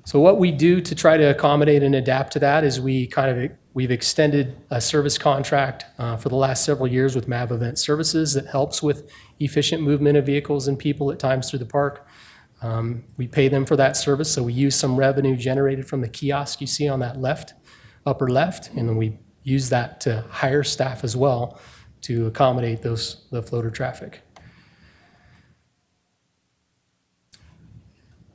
So what we do to try to accommodate and adapt to that is we've extended a service contract for the last several years with MAV Event Services that helps with efficient movement of vehicles and people at times through the park. We pay them for that service, so we use some revenue generated from the kiosk you see on that upper left, and then we use that to hire staff as well to accommodate the floater traffic.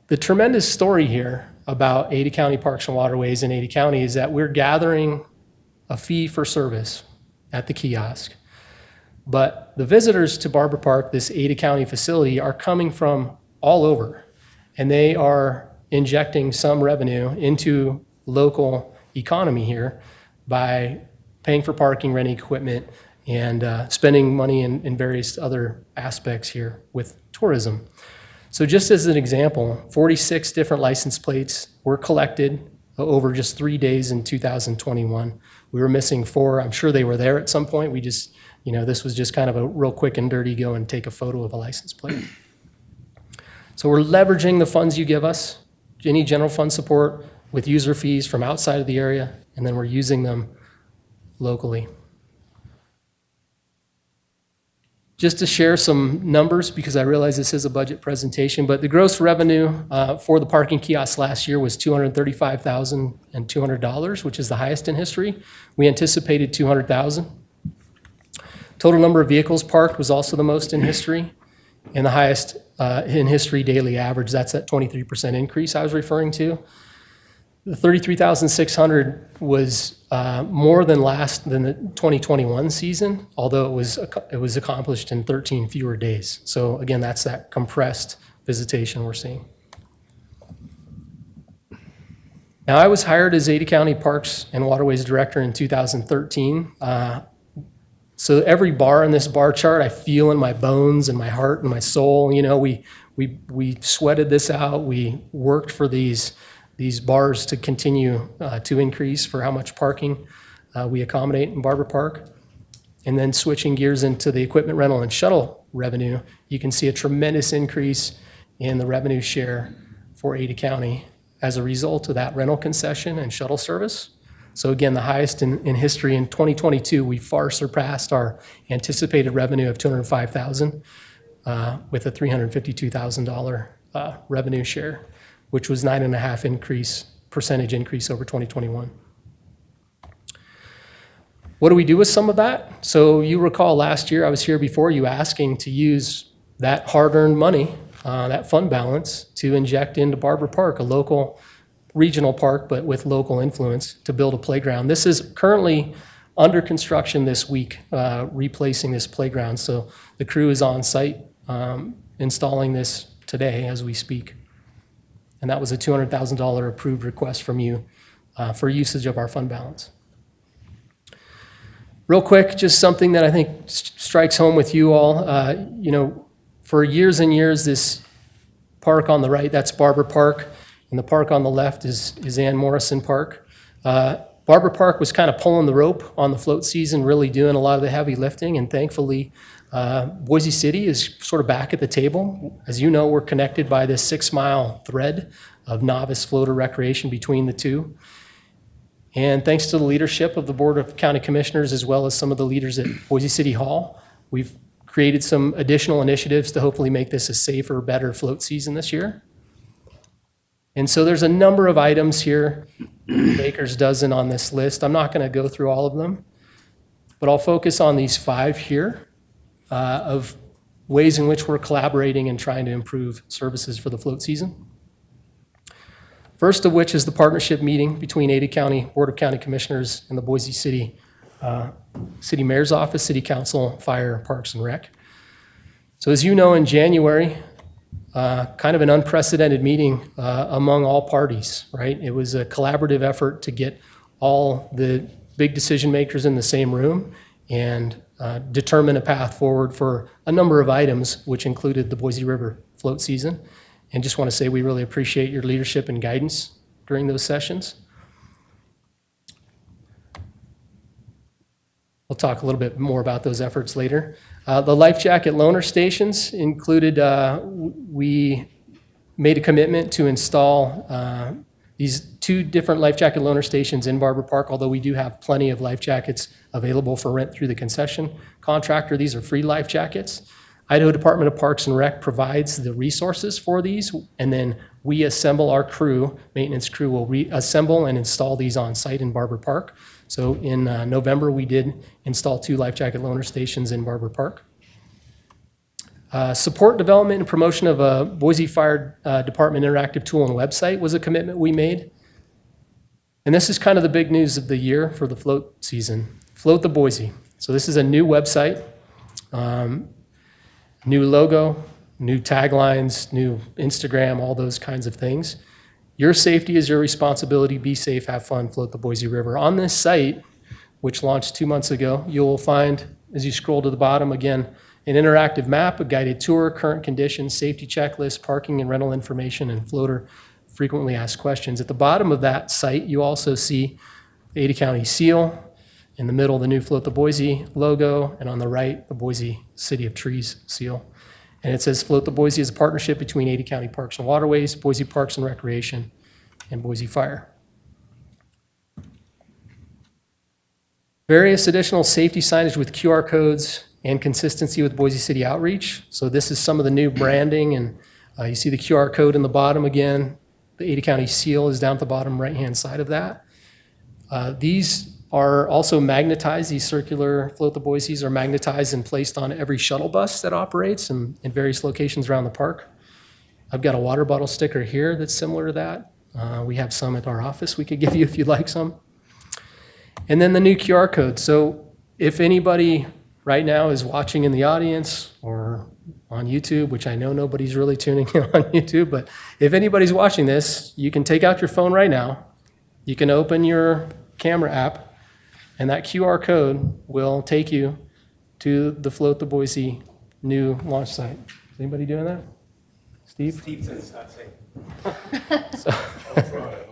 The tremendous story here about Ada County Parks and Waterways in Ada County is that we're gathering a fee for service at the kiosk. But the visitors to Barber Park, this Ada County facility, are coming from all over, and they are injecting some revenue into local economy here by paying for parking, renting equipment, and spending money in various other aspects here with tourism. So just as an example, 46 different license plates were collected over just 3 days in 2021. We were missing 4. I'm sure they were there at some point. We just, this was just kind of a real quick and dirty go and take a photo of a license plate. So we're leveraging the funds you give us, any general fund support with user fees from outside of the area, and then we're using them locally. Just to share some numbers, because I realize this is a budget presentation, but the gross revenue for the parking kiosks last year was $235,200, which is the highest in history. We anticipated $200,000. Total number of vehicles parked was also the most in history, and the highest in history daily average. That's that 23% increase I was referring to. The 33,600 was more than the 2021 season, although it was accomplished in 13 fewer days. So again, that's that compressed visitation we're seeing. Now, I was hired as Ada County Parks and Waterways Director in 2013. So every bar in this bar chart, I feel in my bones and my heart and my soul. We sweated this out. We worked for these bars to continue to increase for how much parking we accommodate in Barber Park. And then switching gears into the equipment rental and shuttle revenue, you can see a tremendous increase in the revenue share for Ada County as a result of that rental concession and shuttle service. So again, the highest in history. In 2022, we far surpassed our anticipated revenue of $205,000 with a $352,000 revenue share, which was 9.5% increase over 2021. What do we do with some of that? So you recall last year, I was here before you asking to use that hard-earned money, that fund balance, to inject into Barber Park, a local regional park, but with local influence, to build a playground. This is currently under construction this week, replacing this playground. So the crew is on site installing this today as we speak. And that was a $200,000 approved request from you for usage of our fund balance. Real quick, just something that I think strikes home with you all. For years and years, this park on the right, that's Barber Park, and the park on the left is Ann Morrison Park. Barber Park was kind of pulling the rope on the float season, really doing a lot of the heavy lifting, and thankfully, Boise City is sort of back at the table. As you know, we're connected by this 6-mile thread of novice floater recreation between the two. And thanks to the leadership of the Board of County Commissioners, as well as some of the leaders at Boise City Hall, we've created some additional initiatives to hopefully make this a safer, better float season this year. And so there's a number of items here, baker's dozen on this list. I'm not going to go through all of them, but I'll focus on these 5 here. of ways in which we're collaborating and trying to improve services for the float season. First of which is the partnership meeting between Ada County Board of County Commissioners and the Boise City City Mayor's Office, City Council, Fire, Parks, and Rec. So as you know, in January, kind of an unprecedented meeting among all parties, right? It was a collaborative effort to get all the big decision makers in the same room and determine a path forward for a number of items, which included the Boise River float season. And just want to say we really appreciate your leadership and guidance during those sessions. We'll talk a little bit more about those efforts later. The life jacket loaner stations included, we made a commitment to install these 2 different life jacket loaner stations in Barber Park, although we do have plenty of life jackets available for rent through the concession contractor. These are free life jackets. Idaho Department of Parks and Rec provides the resources for these, and then we assemble our crew, maintenance crew will reassemble and install these on site in Barber Park. So in November, we did install 2 life jacket loaner stations in Barber Park. Support development and promotion of a Boise Fire Department interactive tool and website was a commitment we made. And this is kind of the big news of the year for the float season. Float the Boise. So this is a new website, new logo, new taglines, new Instagram, all those kinds of things. Your safety is your responsibility. Be safe, have fun, float the Boise River. On this site, which launched 2 months ago, you'll find, as you scroll to the bottom again, an interactive map, a guided tour, current conditions, safety checklist, parking and rental information, and floater frequently asked questions. At the bottom of that site, you also see the Ada County seal, in the middle, the new Float the Boise logo, and on the right, the Boise City of Trees seal. And it says Float the Boise is a partnership between Ada County Parks and Waterways, Boise Parks and Recreation, and Boise Fire. Various additional safety signage with QR codes and consistency with Boise City outreach. So this is some of the new branding, and you see the QR code in the bottom again. The Ada County seal is down at the bottom right-hand side of that. These are also magnetized. These circular Float the Boise's are magnetized and placed on every shuttle bus that operates in various locations around the park. I've got a water bottle sticker here that's similar to that. We have some at our office we could give you if you'd like some. And then the new QR code. So if anybody right now is watching in the audience or on YouTube, which I know nobody's really tuning in on YouTube, but if anybody's watching this, you can take out your phone right now. You can open your camera app, and that QR code will take you to the Float the Boise new launch site. Is anybody doing that? Steve? Steve says it's not safe. So, I'll try it.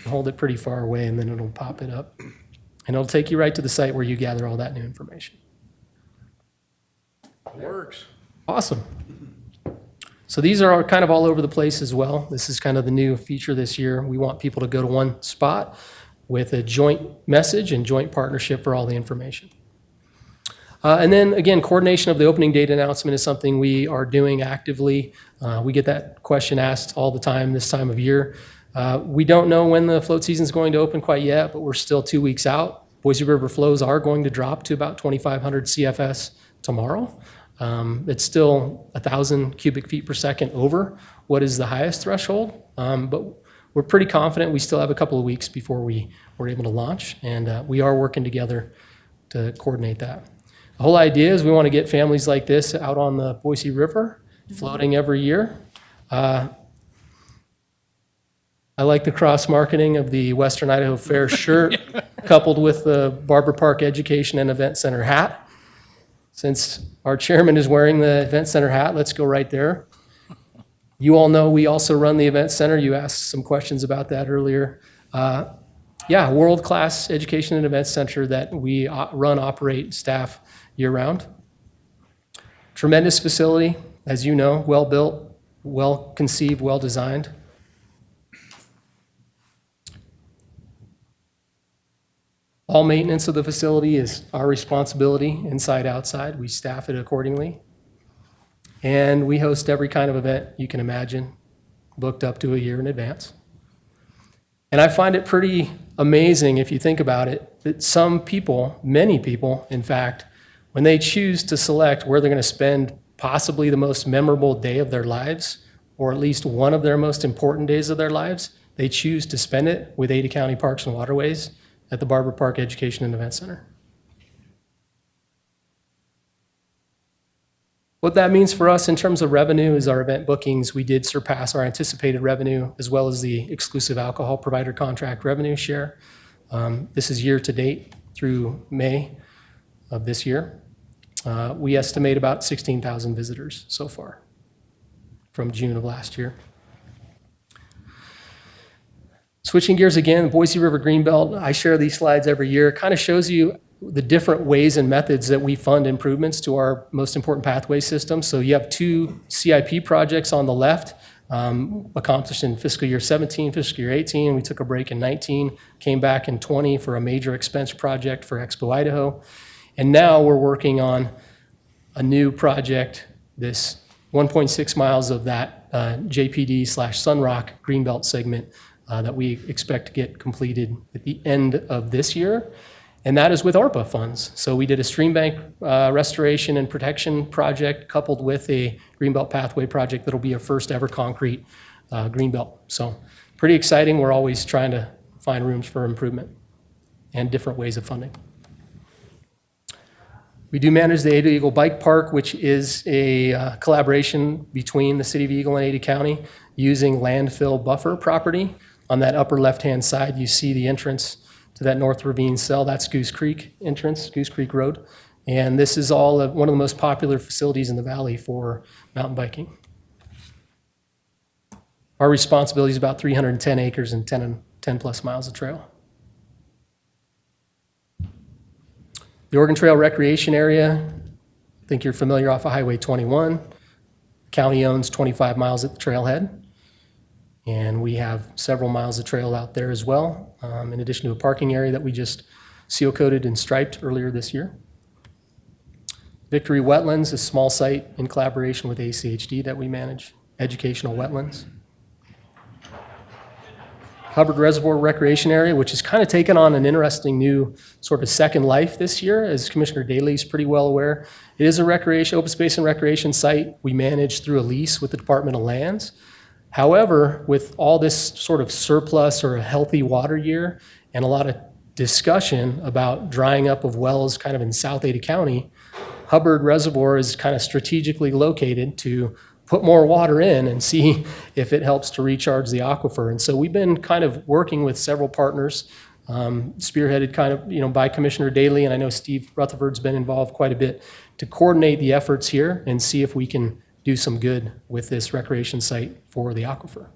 hold it pretty far away, and then it'll pop it up. And it'll take you right to the site where you gather all that new information. It works. Awesome. So these are kind of all over the place as well. This is kind of the new feature this year. We want people to go to one spot with a joint message and joint partnership for all the information. And then again, coordination of the opening date announcement is something we are doing actively. We get that question asked all the time this time of year. We don't know when the float season is going to open quite yet, but we're still 2 weeks out. Boise River flows are going to drop to about 2,500 CFS tomorrow. It's still 1,000 cubic feet per second over what is the highest threshold, but we're pretty confident we still have a couple of weeks before we're able to launch, and we are working together to coordinate that. The whole idea is we want to get families like this out on the Boise River, floating every year. I like the cross-marketing of the Western Idaho Fair shirt coupled with the Barber Park Education and Event Center hat. Since our chairman is wearing the Event Center hat, let's go right there. You all know we also run the Event Center. You asked some questions about that earlier. Yeah, world-class education and event center that we run, operate, staff year-round. Tremendous facility, as you know, well-built, well-conceived, well-designed. All maintenance of the facility is our responsibility, inside, outside. We staff it accordingly. And we host every kind of event you can imagine, booked up to a year in advance. And I find it pretty amazing, if you think about it, that some people, many people, in fact, when they choose to select where they're going to spend possibly the most memorable day of their lives, or at least one of their most important days of their lives, they choose to spend it with Ada County Parks and Waterways at the Barber Park Education and Event Center. What that means for us in terms of revenue is our event bookings, we did surpass our anticipated revenue as well as the exclusive alcohol provider contract revenue share. This is year to date through May of this year. We estimate about 16,000 visitors so far from June of last year. Switching gears again, Boise River Greenbelt, I share these slides every year. It kind of shows you the different ways and methods that we fund improvements to our most important pathway system. So you have 2 CIP projects on the left, accomplished in fiscal year 17, fiscal year 18. We took a break in 19, came back in 20 for a major expense project for Expo Idaho. And now we're working on a new project, this 1.6 miles of that JPD/Sunrock Greenbelt segment that we expect to get completed at the end of this year. And that is with ARPA funds. So we did a stream bank restoration and protection project coupled with a Greenbelt pathway project that'll be a first ever concrete Greenbelt. So pretty exciting. We're always trying to find rooms for improvement and different ways of funding. We do manage the Ada Eagle Bike Park, which is a collaboration between the City of Eagle and Ada County using landfill buffer property. On that upper left-hand side, you see the entrance to that North Ravine cell. That's Goose Creek entrance, Goose Creek Road. And this is all one of the most popular facilities in the valley for mountain biking. Our responsibility is about 310 acres and 10 plus miles of trail. The Oregon Trail Recreation Area, I think you're familiar off of Highway 21. The county owns 25 miles at the trailhead. And we have several miles of trail out there as well, in addition to a parking area that we just seal coated and striped earlier this year. Victory Wetlands, a small site in collaboration with ACHD that we manage, educational wetlands. Hubbard Reservoir Recreation Area, which has kind of taken on an interesting new sort of second life this year, as Commissioner Daly is pretty well aware. It is a recreation, open space and recreation site we manage through a lease with the Department of Lands. However, with all this sort of surplus or a healthy water year and a lot of discussion about drying up of wells kind of in South Ada County, Hubbard Reservoir is kind of strategically located to put more water in and see if it helps to recharge the aquifer. And so we've been kind of working with several partners, spearheaded kind of, by Commissioner Daly, and I know Steve Rutherford's been involved quite a bit to coordinate the efforts here and see if we can do some good with this recreation site for the aquifer.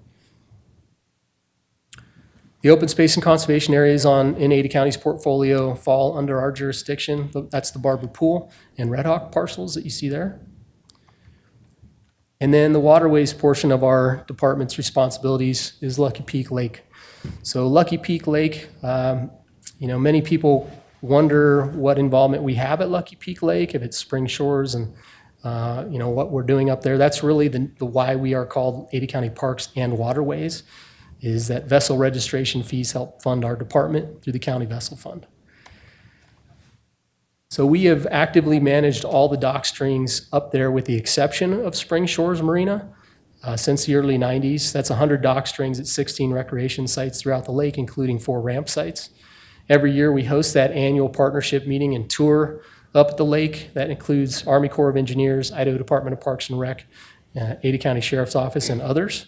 The open space and conservation areas in Ada County's portfolio fall under our jurisdiction. That's the Barber Pool and Red Hawk parcels that you see there. And then the waterways portion of our department's responsibilities is Lucky Peak Lake. So Lucky Peak Lake, many people wonder what involvement we have at Lucky Peak Lake, if it's spring shores and what we're doing up there. That's really the why we are called Ada County Parks and Waterways, is that vessel registration fees help fund our department through the County Vessel Fund. So we have actively managed all the dock strings up there with the exception of Spring Shores Marina since the early 90s. That's 100 dock strings at 16 recreation sites throughout the lake, including 4 ramp sites. Every year we host that annual partnership meeting and tour up at the lake. That includes Army Corps of Engineers, Idaho Department of Parks and Rec, Ada County Sheriff's Office, and others.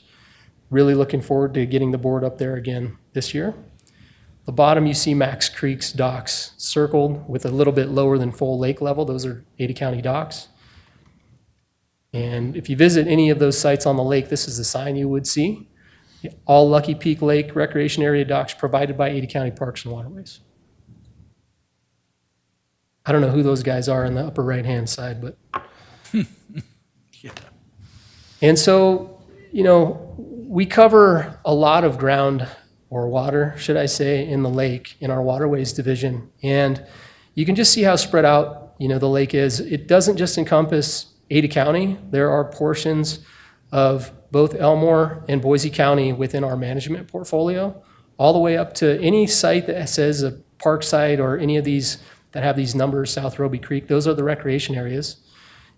Really looking forward to getting the board up there again this year. The bottom you see Max Creek's docks circled with a little bit lower than full lake level. Those are Ada County docks. And if you visit any of those sites on the lake, this is the sign you would see. All Lucky Peak Lake Recreation Area docks provided by Ada County Parks and Waterways. I don't know who those guys are on the upper right-hand side, but. Yeah. And so, we cover a lot of ground or water, should I say, in the lake in our Waterways division. And you can just see how spread out, the lake is. It doesn't just encompass Ada County. There are portions of both Elmore and Boise County within our management portfolio, all the way up to any site that says a park site or any of these that have these numbers, South Roby Creek, those are the recreation areas.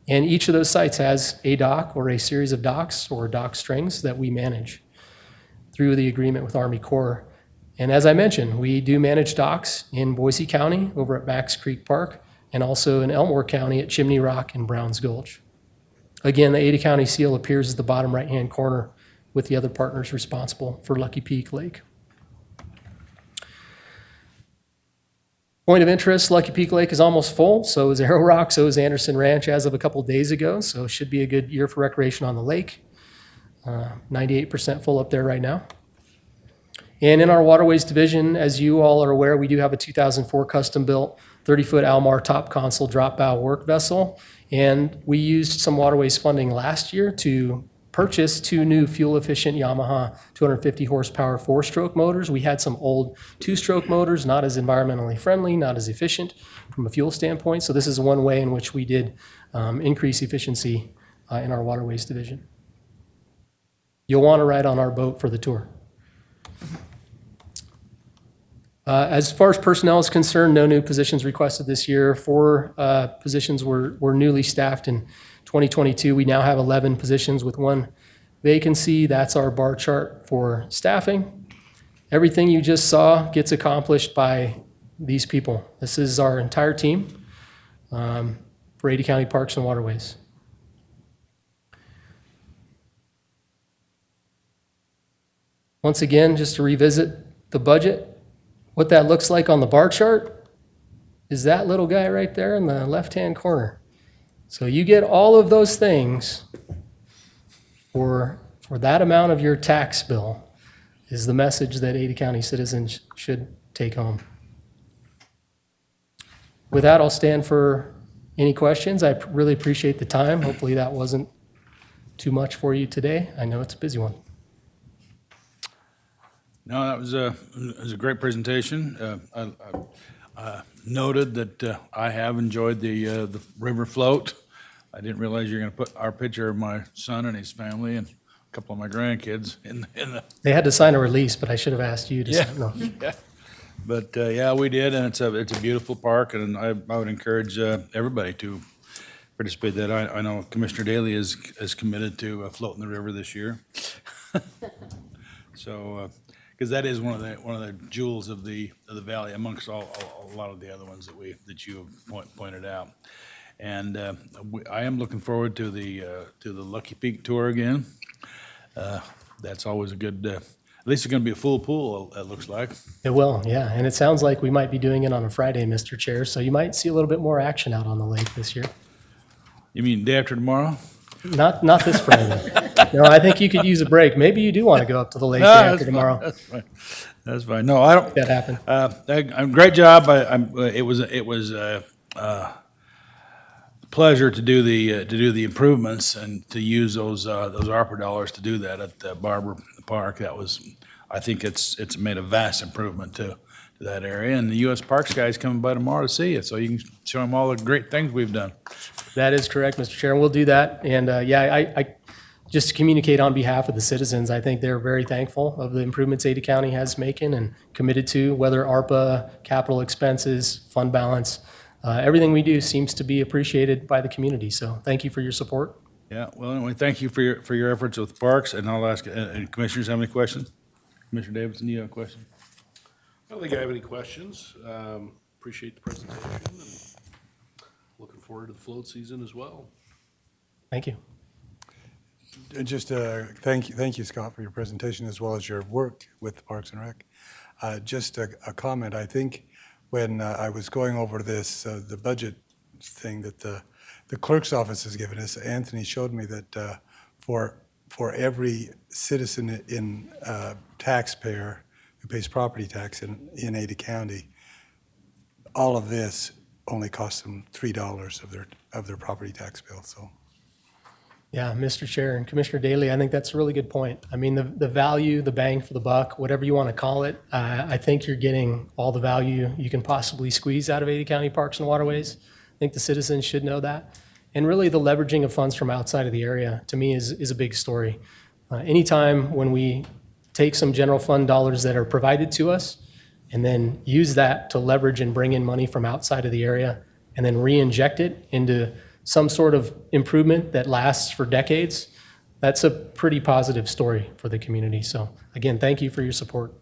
And each of those sites has a dock or a series of docks or dock strings that we manage through the agreement with Army Corps. And as I mentioned, we do manage docks in Boise County over at Max Creek Park and also in Elmore County at Chimney Rock and Browns Gulch. Again, the Ada County seal appears at the bottom right-hand corner with the other partners responsible for Lucky Peak Lake. Point of interest, Lucky Peak Lake is almost full, so is Arrow Rock, so is Anderson Ranch as of a couple days ago, so it should be a good year for recreation on the lake. 98% full up there right now. And in our Waterways division, as you all are aware, we do have a 2004 custom-built 30-foot Almar top console drop bow work vessel, and we used some Waterways funding last year to purchase 2 new fuel-efficient Yamaha 250 horsepower 4-stroke motors. We had some old 2-stroke motors, not as environmentally friendly, not as efficient from a fuel standpoint. So this is one way in which we did increase efficiency in our Waterways division. You'll want to ride on our boat for the tour. As far as personnel is concerned, no new positions requested this year. 4 positions were newly staffed in 2022. We now have 11 positions with 1 vacancy. That's our bar chart for staffing. Everything you just saw gets accomplished by these people. This is our entire team for Ada County Parks and Waterways. Once again, just to revisit the budget, what that looks like on the bar chart is that little guy right there in the left-hand corner. So you get all of those things for that amount of your tax bill is the message that Ada County citizens should take home. With that, I'll stand for any questions. I really appreciate the time. Hopefully that wasn't too much for you today. I know it's a busy one. No, that was a great presentation. I noted that I have enjoyed the river float. I didn't realize you're going to put our picture of my son and his family and a couple of my grandkids in the. They had to sign a release, but I should have asked you to sign. No. Yeah. But yeah, we did, and it's a beautiful park, and I would encourage everybody to participate in that. I know Commissioner Daly is committed to floating the river this year. So. Because that is one of the jewels of the valley amongst a lot of the other ones that you have pointed out, and I am looking forward to the Lucky Peak tour again. That's always a good. At least it's going to be a full pool. It looks like It will, yeah, and it sounds like we might be doing it on a Friday, Mr. Chair. So you might see a little bit more action out on the lake this year. You mean day after tomorrow? Not this Friday. No, I think you could use a break. Maybe you do want to go up to the lake day after tomorrow. That's fine. That's fine. No, I don't. That happened. Great job. It was a pleasure to do the improvements and to use those ARPA dollars to do that at Barber Park. I think it's made a vast improvement to that area. And the U.S. Parks guys coming by tomorrow to see it, so you can show them all the great things we've done. That is correct, Mr. Chair, and we'll do that. And I just to communicate on behalf of the citizens, I think they're very thankful of the improvements Ada County has making and committed to, whether ARPA, capital expenses, fund balance. Everything we do seems to be appreciated by the community. So thank you for your support. Yeah, well, anyway, thank you for your efforts with the parks, and I'll ask, commissioners have any questions? Commissioner Davidson, you have a question? I don't think I have any questions. Appreciate the presentation and looking forward to the float season as well. Thank you. Just thank you, Scott, for your presentation as well as your work with Parks and Rec. Just a comment. I think when I was going over this, the budget thing that the clerk's office has given us, Anthony showed me that for every citizen in taxpayer who pays property tax in Ada County, all of this only costs them $3 of their property tax bill. So. Yeah, Mr. Chair and Commissioner Daly, I think that's a really good point. I mean, the value, the bang for the buck, whatever you want to call it, I think you're getting all the value you can possibly squeeze out of Ada County Parks and Waterways. I think the citizens should know that. And really the leveraging of funds from outside of the area, to me, is a big story. Anytime when we take some general fund dollars that are provided to us and then use that to leverage and bring in money from outside of the area and then re-inject it into some sort of improvement that lasts for decades, that's a pretty positive story for the community. So again, thank you for your support.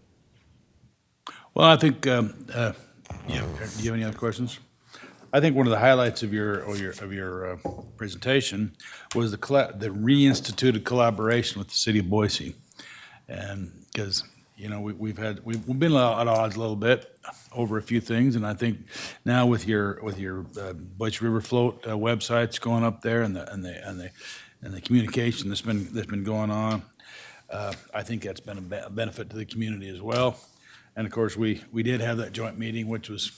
Well, I think, yeah, do you have any other questions? I think one of the highlights of your presentation was the reinstituted collaboration with the city of Boise. And because, you know, we've been at odds a little bit over a few things, and I think now with your Boise River Float websites going up there and the communication that's been going on, I think that's been a benefit to the community as well. And of course, we did have that joint meeting, which was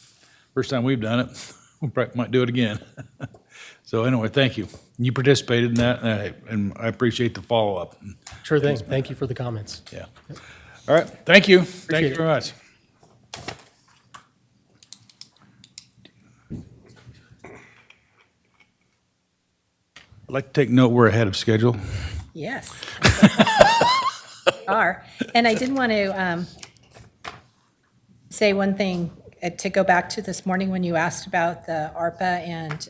first time we've done it. We probably might do it again. So anyway, thank you. You participated in that, and I appreciate the follow-up. Sure thing. Thank you for the comments. Yeah. All right, thank you. Thank you Appreciate very much. I'd like to take note, we're ahead of schedule. Yes. Are. And I did want to say one thing, to go back to this morning when you asked about the ARPA and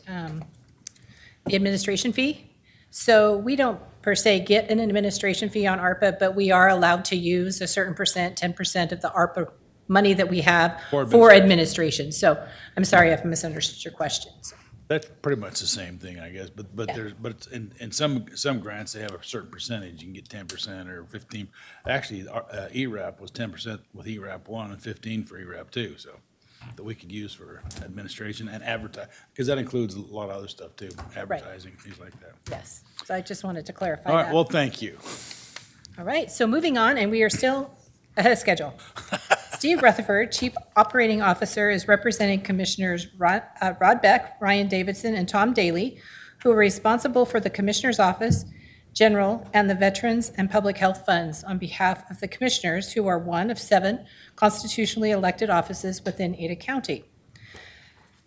the administration fee. So we don't per se get an administration fee on ARPA, but we are allowed to use a certain percent, 10% of the ARPA money that we have for administration. So I'm sorry if I misunderstood your questions. That's pretty much the same thing, I guess, but it's in some grants, they have a certain percentage. You can get 10% or 15. Actually, ERAP was 10% with ERAP 1 and 15 for ERAP 2, so that we could use for administration and advertise, because that includes a lot of other stuff too, advertising, things like that. Yes. So I just wanted to clarify All that. right, well, thank you. All right, so moving on, and we are still ahead of schedule. Steve Rutherford, Chief Operating Officer, is representing Commissioners Rod Beck, Ryan Davidson, and Tom Daly, who are responsible for the Commissioner's Office, General, and the Veterans and Public Health Funds on behalf of the Commissioners, who are one of 7 constitutionally elected offices within Ada County.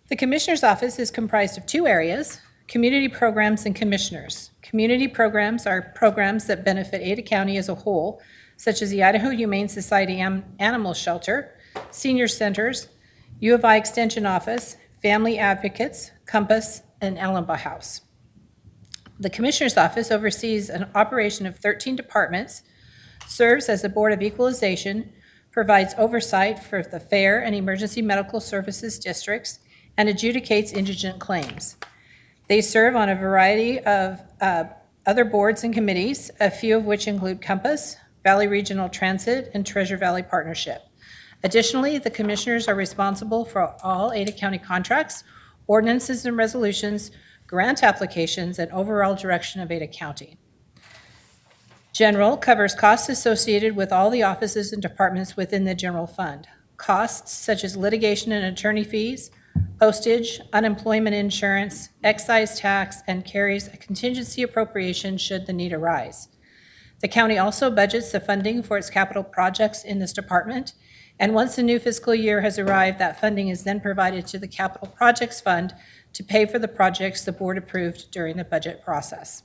The Commissioner's Office is comprised of 2 areas: community programs and commissioners. Community programs are programs that benefit Ada County as a whole, such as the Idaho Humane Society Animal Shelter, Senior Centers, U of I Extension Office, Family Advocates, Compass, and Allenby House. The Commissioner's Office oversees an operation of 13 departments, serves as the Board of Equalization, provides oversight for the Fair and Emergency Medical Services districts, and adjudicates indigent claims. They serve on a variety of other boards and committees, a few of which include Compass, Valley Regional Transit, and Treasure Valley Partnership. Additionally, the Commissioners are responsible for all Ada County contracts, ordinances and resolutions, grant applications, and overall direction of Ada County. General covers costs associated with all the offices and departments within the general fund. Costs such as litigation and attorney fees, postage, unemployment insurance, excise tax, and carries a contingency appropriation should the need arise. The county also budgets the funding for its capital projects in this department, and once the new fiscal year has arrived, that funding is then provided to the Capital Projects Fund to pay for the projects the board approved during the budget process.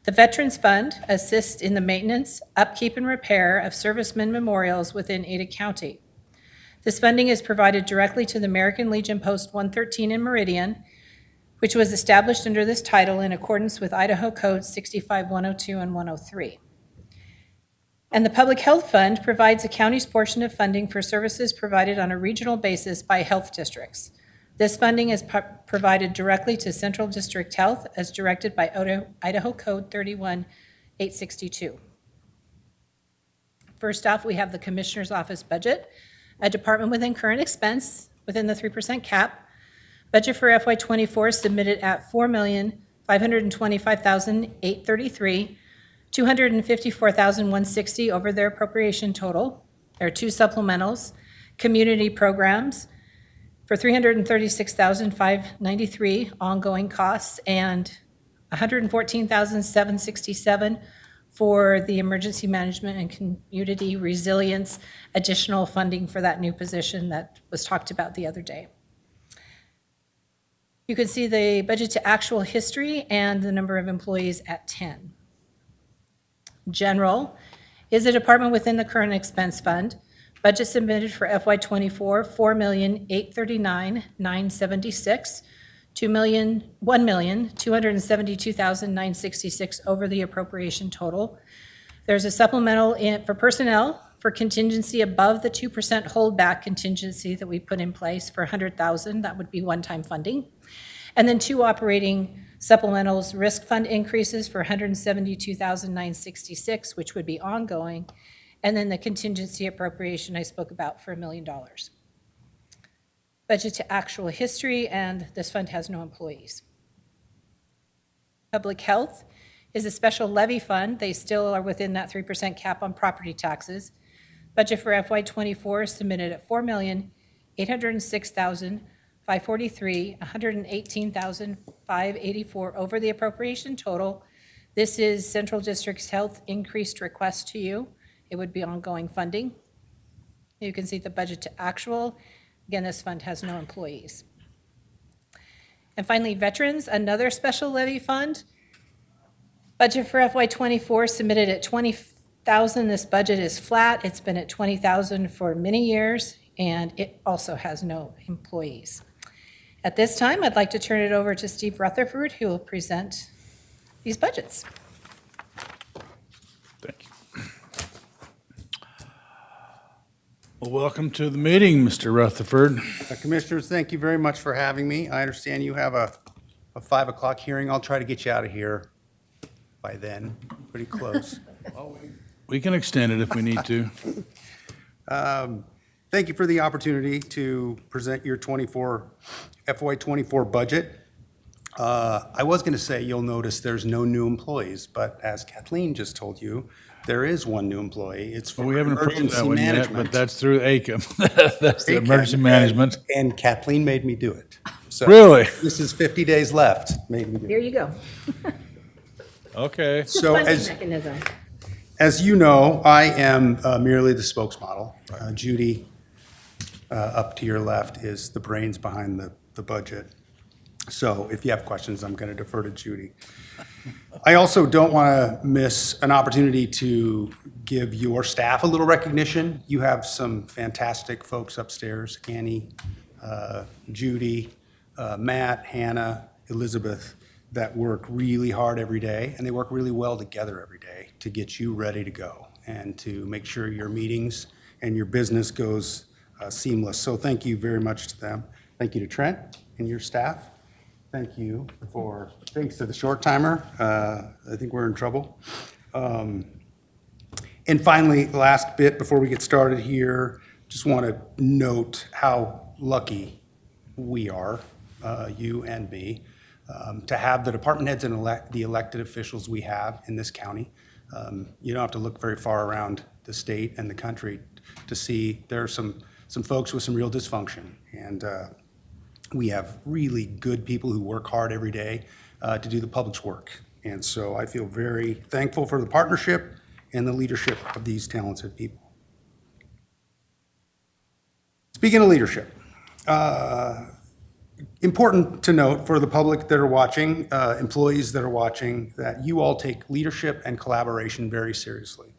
The Veterans Fund assists in the maintenance, upkeep, and repair of servicemen memorials within Ada County. This funding is provided directly to the American Legion Post 113 in Meridian, which was established under this title in accordance with Idaho Code 65102 and 103. And the Public Health Fund provides the county's portion of funding for services provided on a regional basis by health districts. This funding is provided directly to Central District Health as directed by Idaho Code 31862. First off, we have the Commissioner's Office budget, a department within current expense within the 3% cap. Budget for FY24 submitted at $4,525,833, $254,160 over their appropriation total. There are 2 supplementals, community programs for $336,593 ongoing costs, and $114,767 for the emergency management and community resilience additional funding for that new position that was talked about the other day. You can see the budget to actual history and the number of employees at 10. General is a department within the current expense fund. Budget submitted for FY24, $4,839,976, $1,272,966 over the appropriation total. There's a supplemental for personnel for contingency above the 2% holdback contingency that we put in place for $100,000. That would be one-time funding. And then 2 operating supplementals, risk fund increases for $172,966, which would be ongoing. And then the contingency appropriation I spoke about for $1 million. Budget to actual history, and this fund has no employees. Public health is a special levy fund. They still are within that 3% cap on property taxes. Budget for FY24 is submitted at $4,806,543, $118,584 over the appropriation total. This is Central District's health increased request to you. It would be ongoing funding. You can see the budget to actual. Again, this fund has no employees. And finally, veterans, another special levy fund. Budget for FY24 submitted at $20,000. This budget is flat. It's been at $20,000 for many years, and it also has no employees. At this time, I'd like to turn it over to Steve Rutherford, who will present these budgets. Thank you. Well, welcome to the meeting, Mr. Rutherford. Commissioners, thank you very much for having me. I understand you have a 5 o'clock hearing. I'll try to get you out of here by then, pretty close. We can extend it if we need to. Thank you for the opportunity to present your FY24 budget. I was going to say, you'll notice there's no new employees, but as Kathleen just told you, there is one new employee. It's for We haven't approved emergency that one yet, management. but that's through ACAM. That's the emergency management. And Kathleen made me do it. So Really? This is 50 days left, made me do it. Here you go. Okay. So Funding as mechanism. As you know, I am merely the spokesmodel. Judy, up to your left, is the brains behind the budget. So if you have questions, I'm going to defer to Judy. I also don't want to miss an opportunity to give your staff a little recognition. You have some fantastic folks upstairs, Annie, Judy, Matt, Hannah, Elizabeth, that work really hard every day, and they work really well together every day to get you ready to go and to make sure your meetings and your business goes seamless. So thank you very much to them. Thank you to Trent and your staff. Thank you thanks to the short timer. I think we're in trouble. And finally, last bit before we get started here, just want to note how lucky we are, you and me, to have the department heads and the elected officials we have in this county. You don't have to look very far around the state and the country to see there are some folks with some real dysfunction. And we have really good people who work hard every day to do the public's work. And so I feel very thankful for the partnership and the leadership of these talented people. Speaking of leadership, important to note for the public that are watching, employees that are watching, that you all take leadership and collaboration very seriously.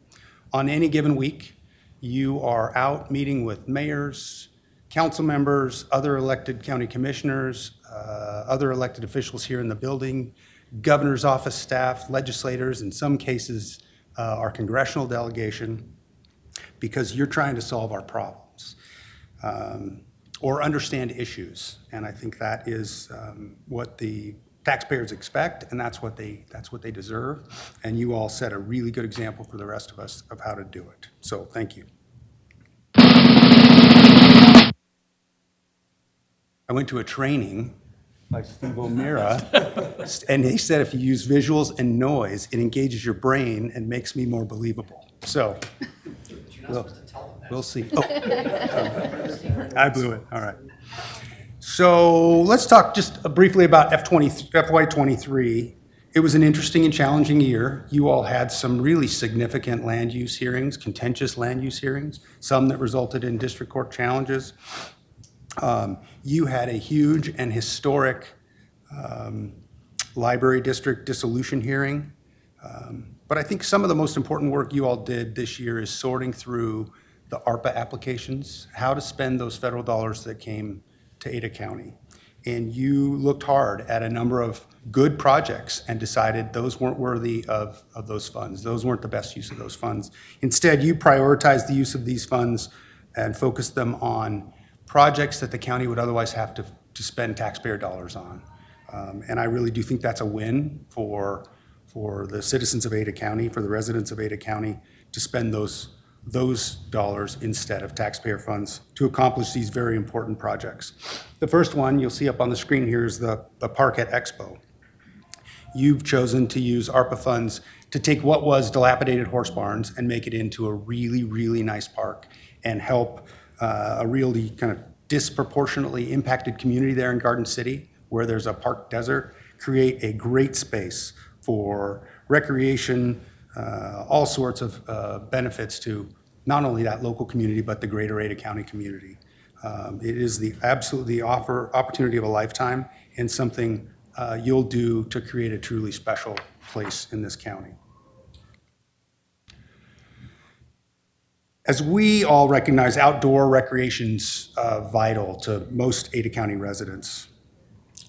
On any given week, you are out meeting with mayors, council members, other elected county commissioners, other elected officials here in the building, governor's office staff, legislators, in some cases, our congressional delegation, because you're trying to solve our problems. Or understand issues, and I think that is what the taxpayers expect, and that's what they deserve. And you all set a really good example for the rest of us of how to do it. So thank you. I went to a training by Steve O'Meara, and he said if you use visuals and noise, it engages your brain and makes me more believable. So. We'll see. Oh. I blew it. All right. So let's talk just briefly about FY23. It was an interesting and challenging year. You all had some really significant land use hearings, contentious land use hearings, some that resulted in district court challenges. You had a huge and historic library district dissolution hearing. But I think some of the most important work you all did this year is sorting through the ARPA applications, how to spend those federal dollars that came to Ada County. And you looked hard at a number of good projects and decided those weren't worthy of those funds. Those weren't the best use of those funds. Instead, you prioritized the use of these funds and focused them on projects that the county would otherwise have to spend taxpayer dollars on. And I really do think that's a win for the citizens of Ada County, for the residents of Ada County, to spend those dollars instead of taxpayer funds to accomplish these very important projects. The first one you'll see up on the screen here is the Park at Expo. You've chosen to use ARPA funds to take what was dilapidated horse barns and make it into a really, really nice park and help a really kind of disproportionately impacted community there in Garden City, where there's a park desert, create a great space for recreation, all sorts of benefits to not only that local community, but the greater Ada County community. It is the absolutely opportunity of a lifetime and something you'll do to create a truly special place in this county. As we all recognize, outdoor recreation's vital to most Ada County residents.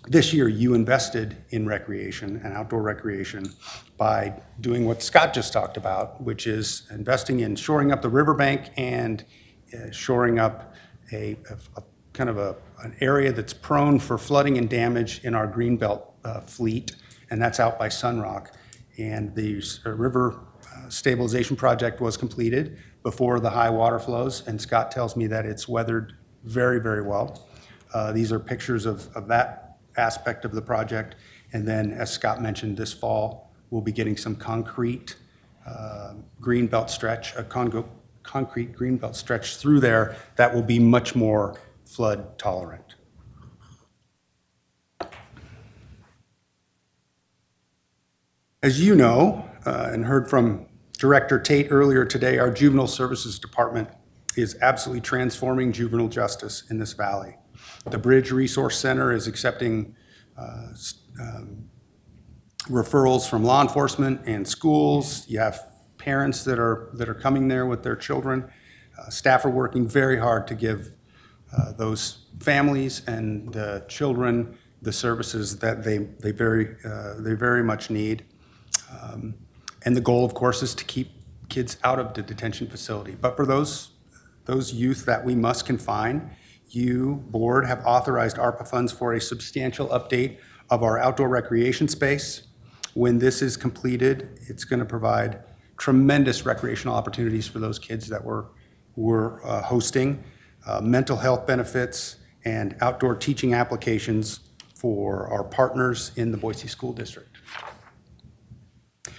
This year, you invested in recreation and outdoor recreation by doing what Scott just talked about, which is investing in shoring up the riverbank and shoring up a kind of an area that's prone for flooding and damage in our Greenbelt fleet, and that's out by Sunrock. And the river stabilization project was completed before the high water flows, and Scott tells me that it's weathered very, very well. These are pictures of that aspect of the project. And then, as Scott mentioned, this fall, we'll be getting some concrete greenbelt stretch, a concrete greenbelt stretch through there that will be much more flood tolerant. As you know, and heard from Director Tate earlier today, our Juvenile Services Department is absolutely transforming juvenile justice in this valley. The Bridge Resource Center is accepting referrals from law enforcement and schools. You have parents that are coming there with their children. Staff are working very hard to give those families and the children the services that they very much need. And the goal, of course, is to keep kids out of the detention facility. But for those youth that we must confine, you, board, have authorized ARPA funds for a substantial update of our outdoor recreation space. When this is completed, it's going to provide tremendous recreational opportunities for those kids that we're hosting, mental health benefits, and outdoor teaching applications for our partners in the Boise School District.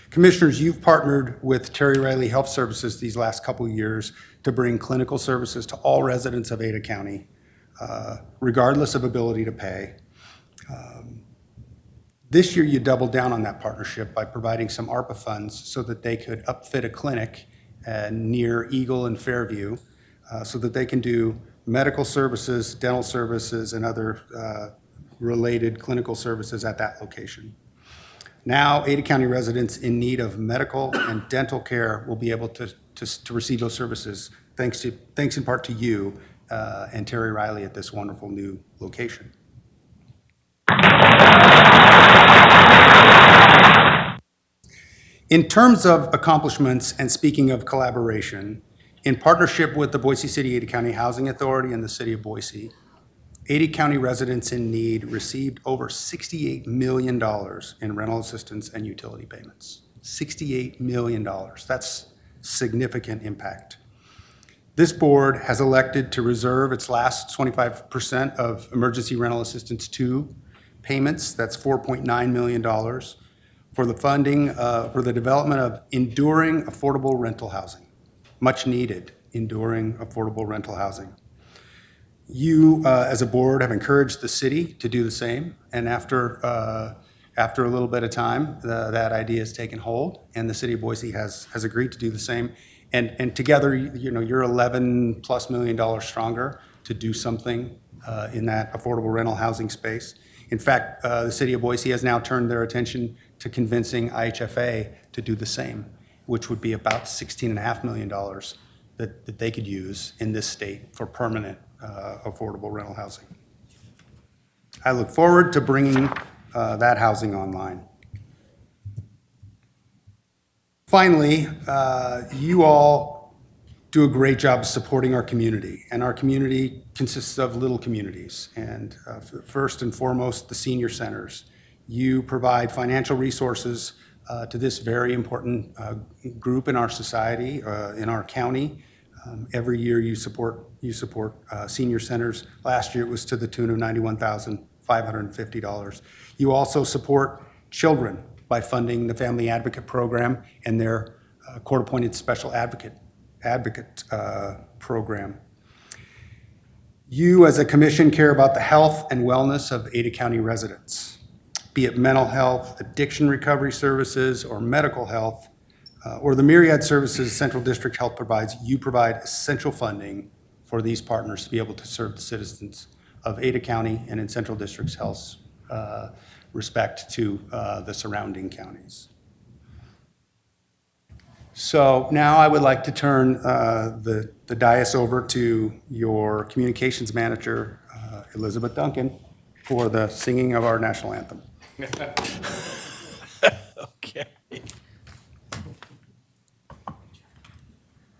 Commissioners, you've partnered with Terry Riley Health Services these last couple of years to bring clinical services to all residents of Ada County, regardless of ability to pay. This year, you doubled down on that partnership by providing some ARPA funds so that they could upfit a clinic near Eagle and Fairview so that they can do medical services, dental services, and other related clinical services at that location. Now, Ada County residents in need of medical and dental care will be able to receive those services thanks in part to you and Terry Riley at this wonderful new location. In terms of accomplishments, and speaking of collaboration, in partnership with the Boise City Ada County Housing Authority and the City of Boise, Ada County residents in need received over $68 million in rental assistance and utility payments. $68 million. That's significant impact. This board has elected to reserve its last 25% of emergency rental assistance 2 payments. That's $4.9 million for the funding for the development of enduring affordable rental housing. Much needed enduring affordable rental housing. You, as a board, have encouraged the city to do the same, and after a little bit of time, that idea has taken hold, and the city of Boise has agreed to do the same. And together, you know, you're $11+ million stronger to do something in that affordable rental housing space. In fact, the city of Boise has now turned their attention to convincing IHFA to do the same, which would be about $16.5 million that they could use in this state for permanent affordable rental housing. I look forward to bringing that housing online. Finally, you all do a great job of supporting our community, and our community consists of little communities, and first and foremost, the senior centers. You provide financial resources to this very important group in our society, in our county. Every year you support senior centers. Last year it was to the tune of $91,550. You also support children by funding the Family Advocate Program and their court-appointed special advocate program. You as a commission care about the health and wellness of Ada County residents, be it mental health, addiction recovery services, or medical health, or the myriad services Central District Health provides. You provide essential funding for these partners to be able to serve the citizens of Ada County and in Central District's health respect to the surrounding counties. So now I would like to turn the dais over to your communications manager, Elizabeth Duncan, for the singing of our national anthem. Okay.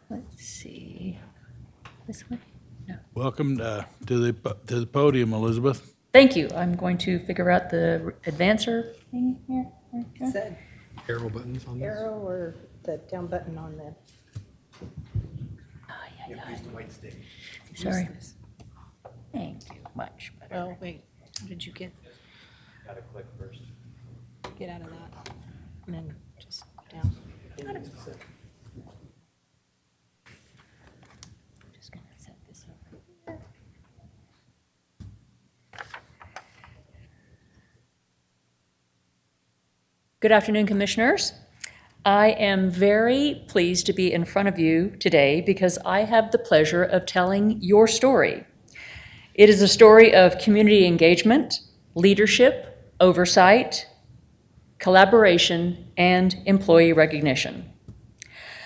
Let's see. This one? No. Welcome to the podium, Elizabeth. Thank you. I'm going to figure out the advancer thing here. Is that Arrow buttons on this? arrow or the down button on the? Sorry. Thank you. Much better. Oh, wait, how did you get? Gotta click first. Get out of that, and then just down. Just gonna set this up here. Good afternoon, Commissioners. I am very pleased to be in front of you today because I have the pleasure of telling your story. It is a story of community engagement, leadership, oversight, collaboration, and employee recognition.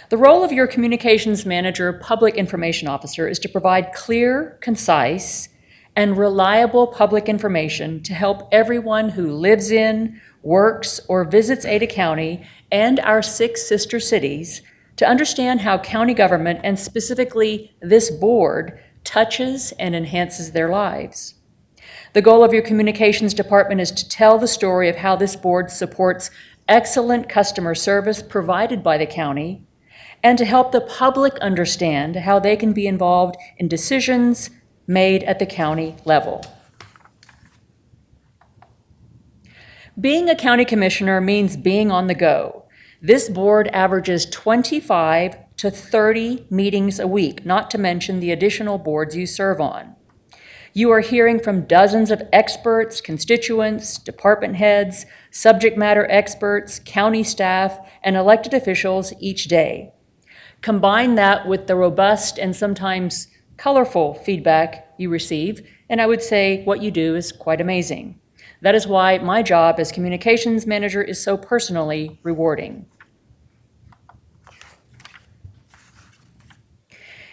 The role of your communications manager, public information officer, is to provide clear, concise, and reliable public information to help everyone who lives in, works, or visits Ada County and our 6 sister cities to understand how county government, and specifically this board, touches and enhances their lives. The goal of your communications department is to tell the story of how this board supports excellent customer service provided by the county and to help the public understand how they can be involved in decisions made at the county level. Being a county commissioner means being on the go. This board averages 25 to 30 meetings a week, not to mention the additional boards you serve on. You are hearing from dozens of experts, constituents, department heads, subject matter experts, county staff, and elected officials each day. Combine that with the robust and sometimes colorful feedback you receive, and I would say what you do is quite amazing. That is why my job as communications manager is so personally rewarding.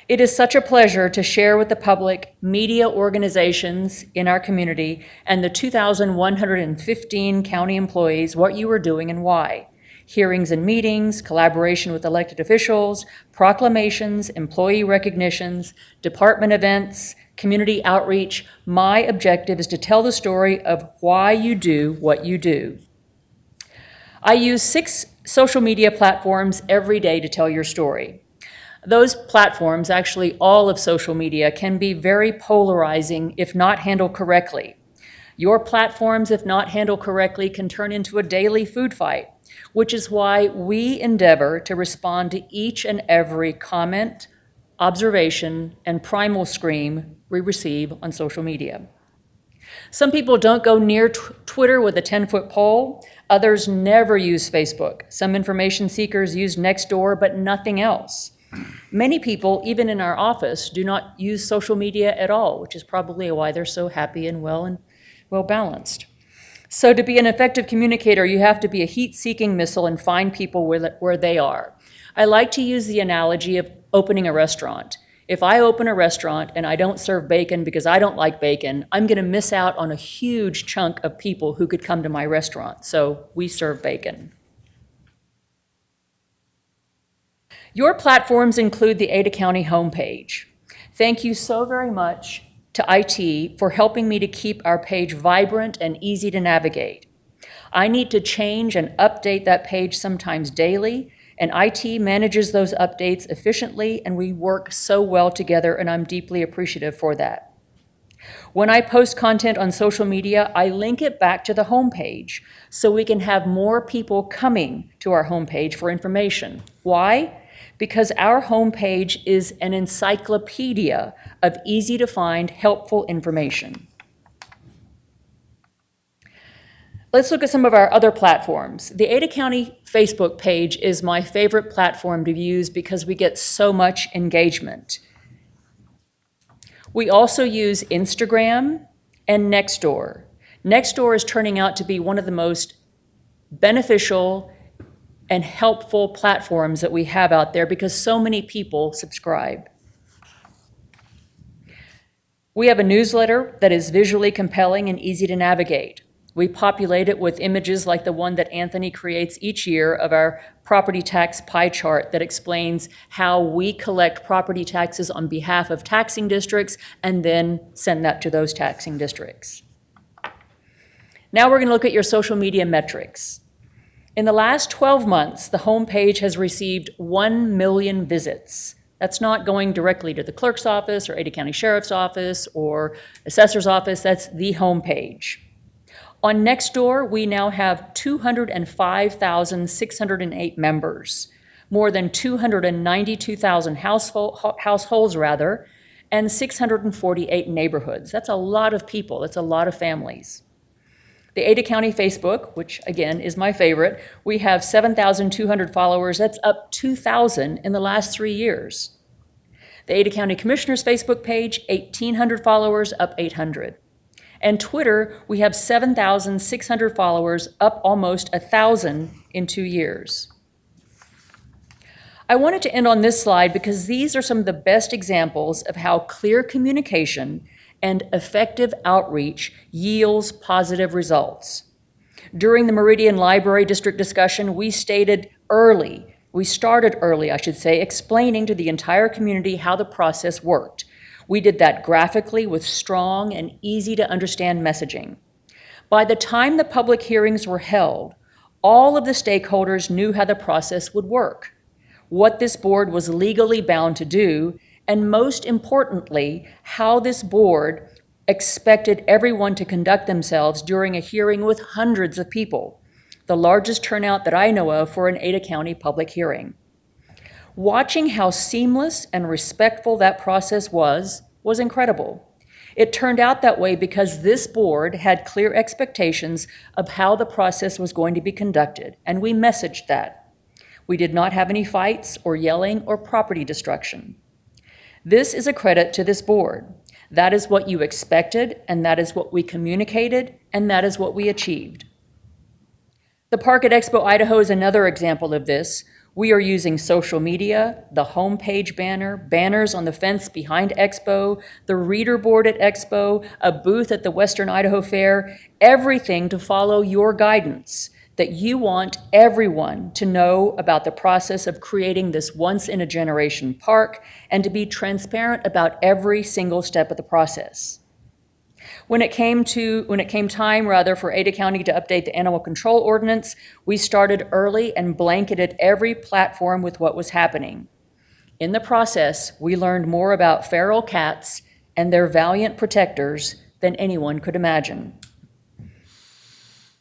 It is such a pleasure to share with the public, media organizations in our community, and the 2,115 county employees what you are doing and why. Hearings and meetings, collaboration with elected officials, proclamations, employee recognitions, department events, community outreach. My objective is to tell the story of why you do what you do. I use 6 social media platforms every day to tell your story. Those platforms, actually all of social media, can be very polarizing if not handled correctly. Your platforms, if not handled correctly, can turn into a daily food fight, which is why we endeavor to respond to each and every comment, observation, and primal scream we receive on social media. Some people don't go near Twitter with a 10-foot pole. Others never use Facebook. Some information seekers use Nextdoor, but nothing else. Many people, even in our office, do not use social media at all, which is probably why they're so happy and well balanced. So to be an effective communicator, you have to be a heat-seeking missile and find people where they are. I like to use the analogy of opening a restaurant. If I open a restaurant and I don't serve bacon because I don't like bacon, I'm going to miss out on a huge chunk of people who could come to my restaurant. So we serve bacon. Your platforms include the Ada County homepage. Thank you so very much to IT for helping me to keep our page vibrant and easy to navigate. I need to change and update that page sometimes daily, and IT manages those updates efficiently, and we work so well together, and I'm deeply appreciative for that. When I post content on social media, I link it back to the homepage so we can have more people coming to our homepage for information. Why? Because our homepage is an encyclopedia of easy-to-find, helpful information. Let's look at some of our other platforms. The Ada County Facebook page is my favorite platform to use because we get so much engagement. We also use Instagram and Nextdoor. Nextdoor is turning out to be one of the most beneficial and helpful platforms that we have out there because so many people subscribe. We have a newsletter that is visually compelling and easy to navigate. We populate it with images like the one that Anthony creates each year of our property tax pie chart that explains how we collect property taxes on behalf of taxing districts and then send that to those taxing districts. Now we're going to look at your social media metrics. In the last 12 months, the homepage has received 1 million visits. That's not going directly to the clerk's office or Ada County Sheriff's Office or assessor's office. That's the homepage. On Nextdoor, we now have 205,608 members, more than 292,000 households, and 648 neighborhoods. That's a lot of people. That's a lot of families. The Ada County Facebook, which again is my favorite, we have 7,200 followers. That's up 2,000 in the last 3 years. The Ada County Commissioner's Facebook page, 1,800 followers, up 800. And Twitter, we have 7,600 followers, up almost 1,000 in 2 years. I wanted to end on this slide because these are some of the best examples of how clear communication and effective outreach yields positive results. During the Meridian Library District discussion, we started early, explaining to the entire community how the process worked. We did that graphically with strong and easy to understand messaging. By the time the public hearings were held, all of the stakeholders knew how the process would work, what this board was legally bound to do, and most importantly, how this board expected everyone to conduct themselves during a hearing with hundreds of people, the largest turnout that I know of for an Ada County public hearing. Watching how seamless and respectful that process was incredible. It turned out that way because this board had clear expectations of how the process was going to be conducted, and we messaged that. We did not have any fights or yelling or property destruction. This is a credit to this board. That is what you expected, and that is what we communicated, and that is what we achieved. The Park at Expo Idaho is another example of this. We are using social media, the homepage banner, banners on the fence behind Expo, the reader board at Expo, a booth at the Western Idaho Fair, everything to follow your guidance that you want everyone to know about the process of creating this once-in-a-generation park and to be transparent about every single step of the process. When it came time for Ada County to update the animal control ordinance, we started early and blanketed every platform with what was happening. In the process, we learned more about feral cats and their valiant protectors than anyone could imagine.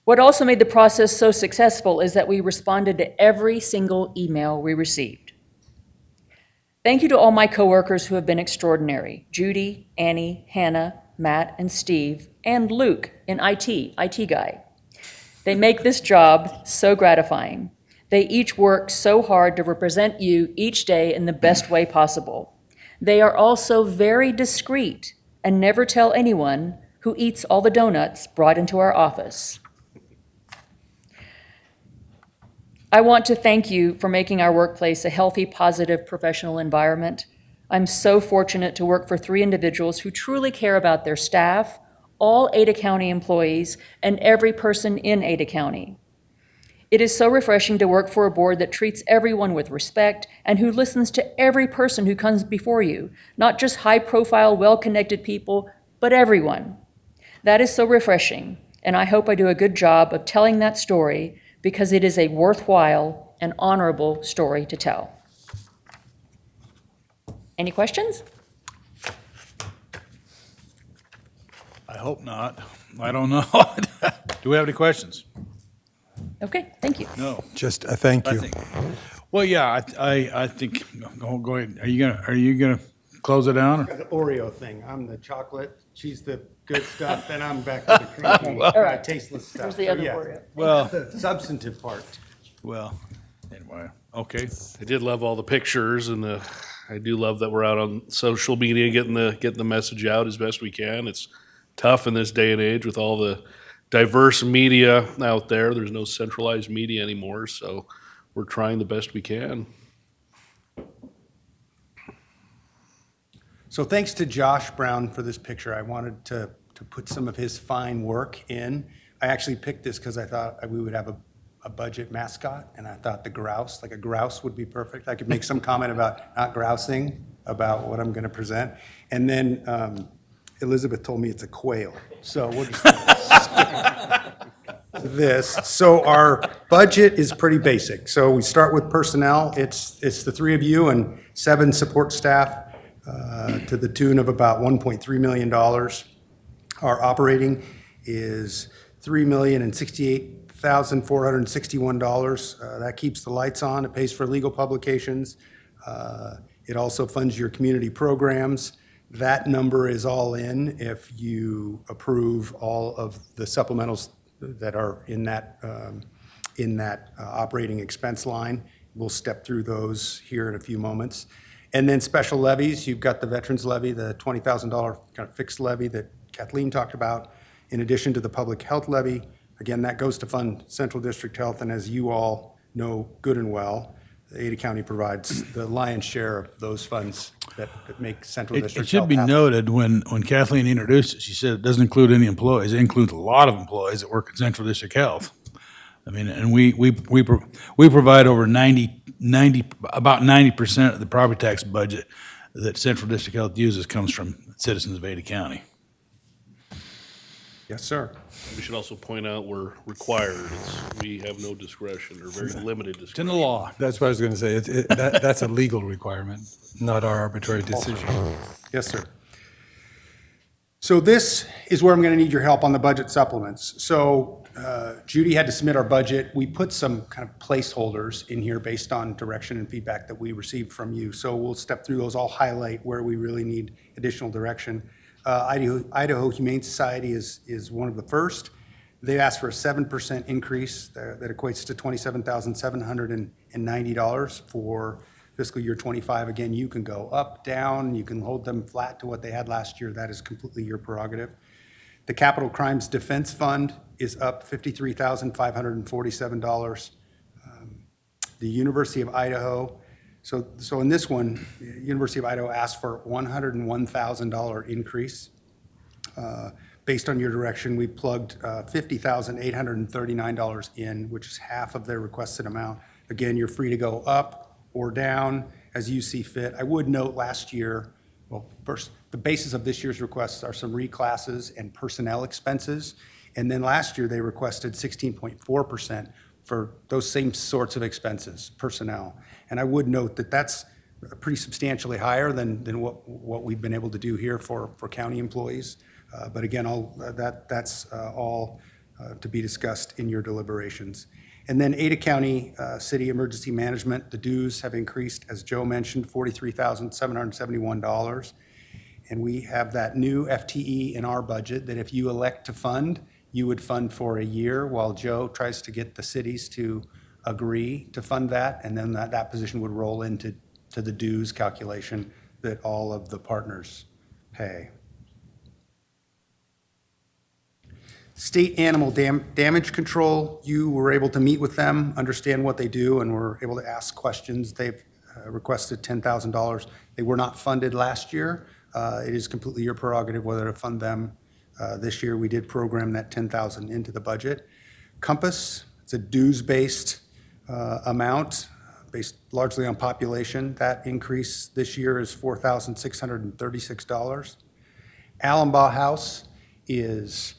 What also made the process so successful is that we responded to every single email we received. Thank you to all my coworkers who have been extraordinary: Judy, Annie, Hannah, Matt, and Steve, and Luke in IT guy. They make this job so gratifying. They each work so hard to represent you each day in the best way possible. They are also very discreet and never tell anyone who eats all the donuts brought into our office. I want to thank you for making our workplace a healthy, positive, professional environment. I'm so fortunate to work for 3 individuals who truly care about their staff, all Ada County employees, and every person in Ada County. It is so refreshing to work for a board that treats everyone with respect and who listens to every person who comes before you, not just high-profile, well-connected people, but everyone. That is so refreshing, and I hope I do a good job of telling that story because it is a worthwhile and honorable story to tell. Any questions? I hope not. I don't know. Do we have any questions? Okay, thank you. No. Just a thank I you. think, well, yeah, I think, go ahead. Are you gonna close it down? Or? The Oreo thing, I'm the chocolate, she's the good stuff, then I'm back to the creamy, tasteless stuff. There's the So, other yeah, Oreo. Well, The substantive part. well, anyway, okay. I did love all the pictures, and I do love that we're out on social media getting the message out as best we can. It's tough in this day and age with all the diverse media out there. There's no centralized media anymore, so we're trying the best we can. So thanks to Josh Brown for this picture. I wanted to put some of his fine work in. I actually picked this because I thought we would have a budget mascot, and I thought the grouse, like a grouse would be perfect. I could make some comment about not grousing about what I'm going to present. And then Elizabeth told me it's a quail. So we'll just this. So our budget is pretty basic. So we start with personnel. It's the 3 of you and 7 support staff to the tune of about $1.3 million. Our operating is $3,068,461. That keeps the lights on. It pays for legal publications. It also funds your community programs. That number is all in if you approve all of the supplementals that are in that operating expense line. We'll step through those here in a few moments. And then special levies, you've got the veterans levy, the $20,000 kind of fixed levy that Kathleen talked about, in addition to the public health levy. Again, that goes to fund Central District Health, and as you all know good and well, Ada County provides the lion's share of those funds that make Central It District should Health be happen. noted, when Kathleen introduced it, she said it doesn't include any employees. It includes a lot of employees that work at Central District Health. I mean, and we provide over about 90% of the property tax budget that Central District Health uses comes from citizens of Ada County. Yes, sir. We should also point out we're required. We have no discretion or very limited It's in the discretion. law. That's what I was going to say. That's a legal requirement, not our arbitrary decision. Yes, sir. So this is where I'm going to need your help on the budget supplements. So Judy had to submit our budget. We put some kind of placeholders in here based on direction and feedback that we received from you. So we'll step through those. I'll highlight where we really need additional direction. Idaho Humane Society is one of the first. They asked for a 7% increase that equates to $27,790 for fiscal year 25. Again, you can go up, down, you can hold them flat to what they had last year. That is completely your prerogative. The Capital Crimes Defense Fund is up $53,547. The University of Idaho, so in this one, University of Idaho asked for $101,000 increase. Based on your direction, we plugged $50,839 in, which is half of their requested amount. Again, you're free to go up or down as you see fit. I would note last year, well, first, the basis of this year's requests are some reclasses and personnel expenses. And then last year, they requested 16.4% for those same sorts of expenses, personnel. And I would note that that's pretty substantially higher than what we've been able to do here for county employees. But again, that's all to be discussed in your deliberations. And then Ada County City Emergency Management, the dues have increased, as Joe mentioned, $43,771. And we have that new FTE in our budget that if you elect to fund, you would fund for a year while Joe tries to get the cities to agree to fund that. And then that position would roll into the dues calculation that all of the partners pay. State Animal Damage Control, you were able to meet with them, understand what they do, and were able to ask questions. They've requested $10,000. They were not funded last year. It is completely your prerogative whether to fund them this year. We did program that $10,000 into the budget. Compass, it's a dues-based amount, based largely on population. That increase this year is $4,636. Allenbaugh House is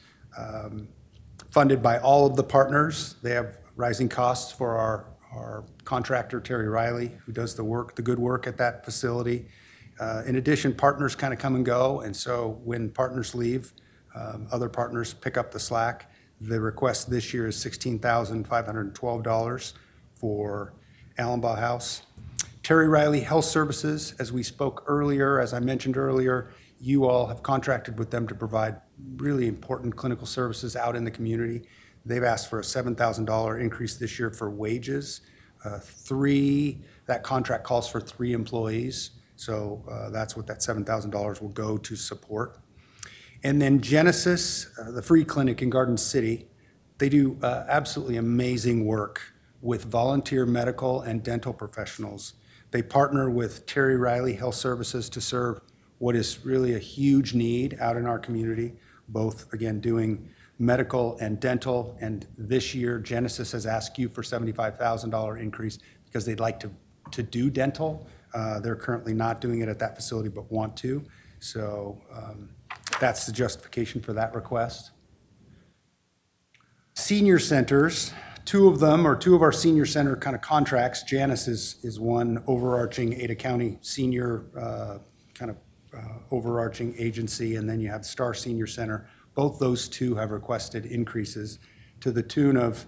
funded by all of the partners. They have rising costs for our contractor, Terry Riley, who does the good work at that facility. In addition, partners kind of come and go, and so when partners leave, other partners pick up the slack. The request this year is $16,512 for Allenbaugh House. Terry Riley Health Services, as we spoke earlier, as I mentioned earlier, you all have contracted with them to provide really important clinical services out in the community. They've asked for a $7,000 increase this year for wages. That contract calls for 3 employees, so that's what that $7,000 will go to support. And then Genesis, the free clinic in Garden City, they do absolutely amazing work with volunteer medical and dental professionals. They partner with Terry Riley Health Services to serve what is really a huge need out in our community, both, again, doing medical and dental. And this year, Genesis has asked you for $75,000 increase because they'd like to do dental. They're currently not doing it at that facility, but want to. So that's the justification for that request. Senior centers, two of our senior center kind of contracts. Janus is one overarching Ada County senior overarching agency, and then you have Star Senior Center. Both those two have requested increases to the tune of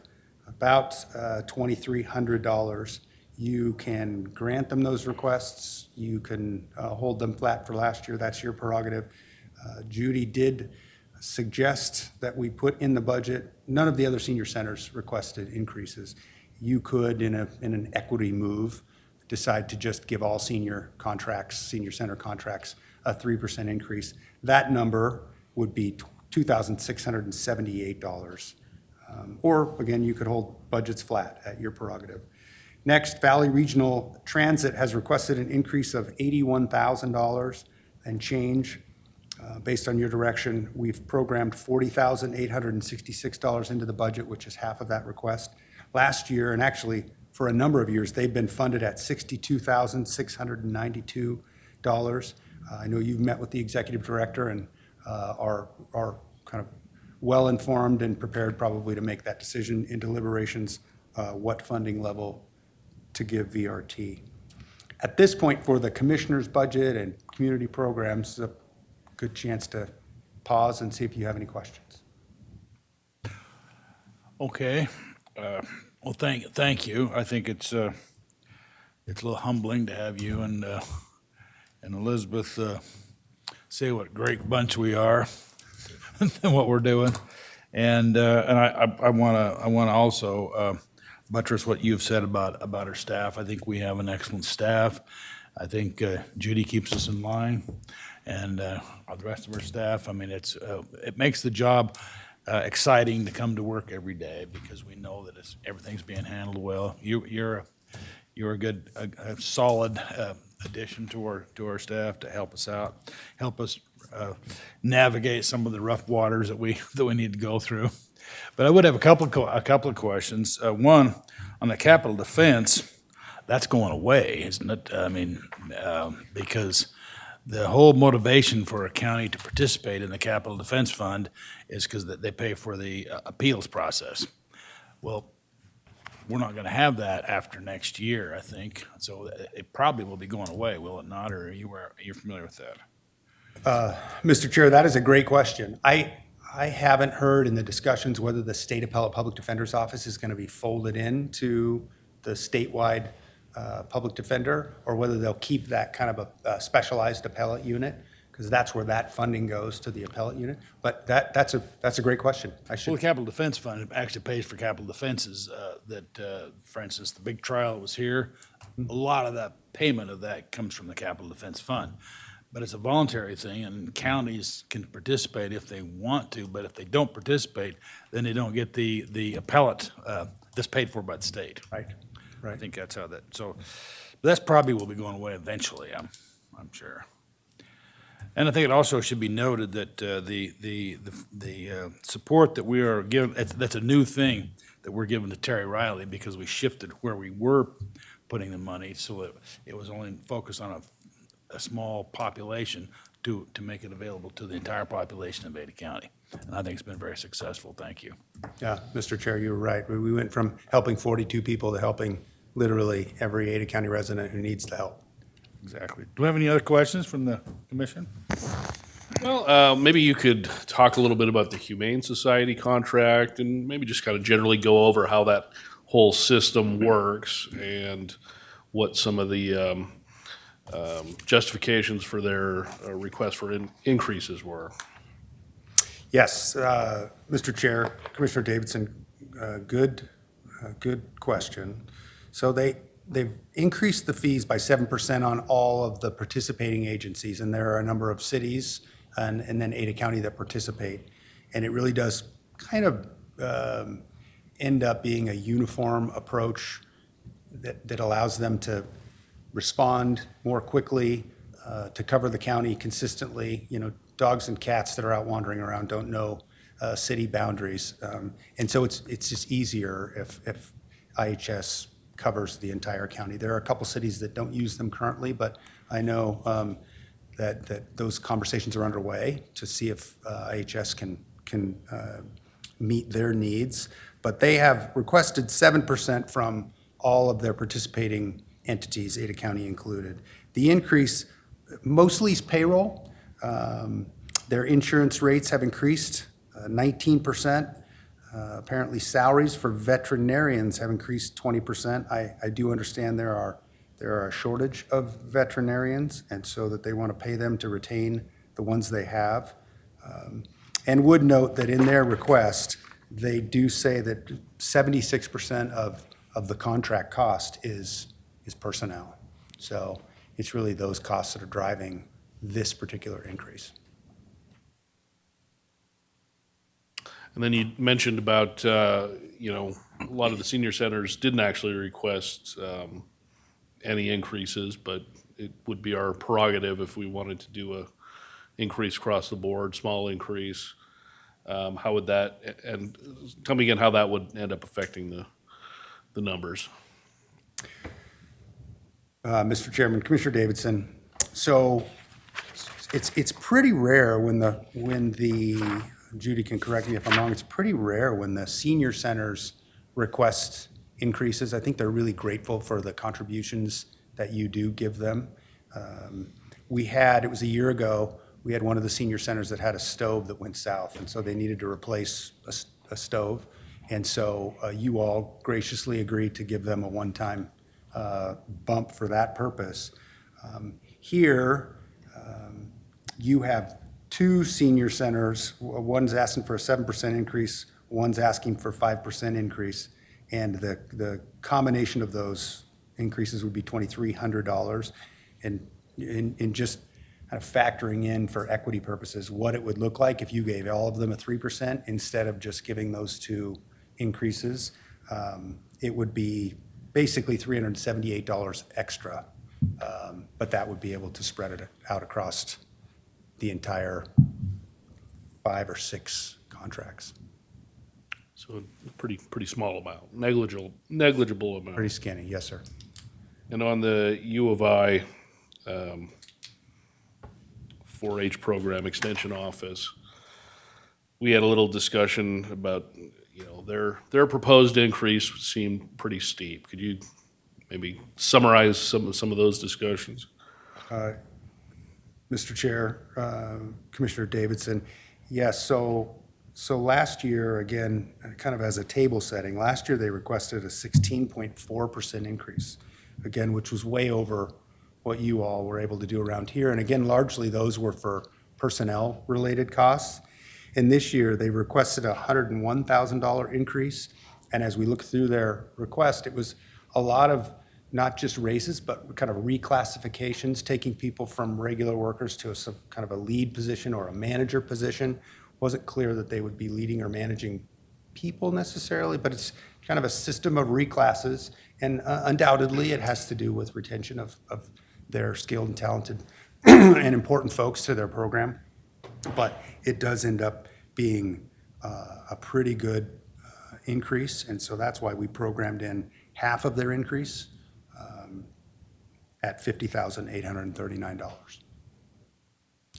about $2,300. You can grant them those requests. You can hold them flat for last year. That's your prerogative. Judy did suggest that we put in the budget, none of the other senior centers requested increases. You could, in an equity move, decide to just give all senior center contracts, a 3% increase. That number would be $2,678. Or, again, you could hold budgets flat at your prerogative. Next, Valley Regional Transit has requested an increase of $81,000 and change. Based on your direction, we've programmed $40,866 into the budget, which is half of that request. Last year, and actually for a number of years, they've been funded at $62,692. I know you've met with the executive director and are kind of well-informed and prepared probably to make that decision in deliberations, what funding level to give VRT. At this point, for the commissioner's budget and community programs, a good chance to pause and see if you have any questions. Okay. Well, thank you. I think it's a little humbling to have you and Elizabeth say what a great bunch we are and what we're doing. And I want to also buttress what you've said about our staff. I think we have an excellent staff. I think Judy keeps us in line, and the rest of our staff. I mean, it makes the job exciting to come to work every day because we know that everything's being handled well. You're a good, a solid addition to our staff to help us out, help us navigate some of the rough waters that we need to go through. But I would have a couple of questions. One, on the capital defense, that's going away, isn't it? I mean, because the whole motivation for a county to participate in the capital defense fund is because they pay for the appeals process. Well, we're not going to have that after next year, I think. So it probably will be going away, will it not? Or are you familiar with that? Mr. Chair, that is a great question. I haven't heard in the discussions whether the State Appellate Public Defender's Office is going to be folded into the statewide public defender, or whether they'll keep that kind of a specialized appellate unit, because that's where that funding goes, to the appellate unit. But that's a great question. Well, the Capital Defense Fund actually pays for capital defenses for instance, the big trial that was here, a lot of that payment of that comes from the Capital Defense Fund. but it's a voluntary thing, and counties can participate if they want to, but if they don't participate, then they don't get the appellate that's paid for by the state. Right, I right. think that's how that, so, that's probably will be going away eventually, I'm sure. And I think it also should be noted that the support that we are giving, that's a new thing that we're giving to Terry Riley, because we shifted where we were putting the money, so it was only focused on a small population to make it available to the entire population of Ada County. And I think it's been very successful, thank you. Yeah, Mr. Chair, you were right. We went from helping 42 people to helping literally every Ada County resident who needs the help. Exactly. Do we have any other questions from the commission? Well, maybe you could talk a little bit about the Humane Society contract and maybe just kind of generally go over how that whole system works and what some of the justifications for their request for increases were. Yes, Mr. Chair, Commissioner Davidson, good question. So they've increased the fees by 7% on all of the participating agencies, and there are a number of cities and then Ada County that participate. And it really does kind of end up being a uniform approach that allows them to respond more quickly, to cover the county consistently. You know, dogs and cats that are out wandering around don't know city boundaries. And so it's just easier if IHS covers the entire county. There are a couple cities that don't use them currently, but I know that those conversations are underway to see if IHS can meet their needs. But they have requested 7% from all of their participating entities, Ada County included. The increase mostly is payroll. Their insurance rates have increased 19%. Apparently salaries for veterinarians have increased 20%. I do understand there are a shortage of veterinarians, and so that they want to pay them to retain the ones they have. And would note that in their request, they do say that 76% of the contract cost is personnel. So it's really those costs that are driving this particular increase. And then you mentioned about, a lot of the senior centers didn't actually request any increases, but it would be our prerogative if we wanted to do a increase across the board, small increase. How would that, and tell me again how that would end up affecting the numbers. Mr. Chairman, Commissioner Davidson, so it's pretty rare when the Judy can correct me if I'm wrong, it's pretty rare when the senior centers request increases. I think they're really grateful for the contributions that you do give them. It was a year ago, we had one of the senior centers that had a stove that went south, and so they needed to replace a stove. And so you all graciously agreed to give them a one-time bump for that purpose. Here, you have two senior centers. One's asking for a 7% increase, one's asking for 5% increase, and the combination of those increases would be $2,300. And in just kind of factoring in for equity purposes, what it would look like if you gave all of them a 3% instead of just giving those two increases, it would be basically $378 extra, but that would be able to spread it out across the entire 5 or 6 contracts. So a pretty small amount, negligible amount. Pretty skinny, yes, sir. And on the U of I 4-H program extension office, we had a little discussion about, their proposed increase seemed pretty steep. Could you maybe summarize some of those discussions? Mr. Chair, Commissioner Davidson, yes, so last year, again, kind of as a table setting, last year they requested a 16.4% increase, again, which was way over what you all were able to do around here. And again, largely those were for personnel-related costs. And this year, they requested a $101,000 increase. And as we look through their request, it was a lot of not just raises, but kind of reclassifications, taking people from regular workers to some kind of a lead position or a manager position. Wasn't clear that they would be leading or managing people necessarily, but it's kind of a system of reclasses, and undoubtedly it has to do with retention of their skilled and talented and important folks to their program. But it does end up being a pretty good increase, and so that's why we programmed in half of their increase at $50,839.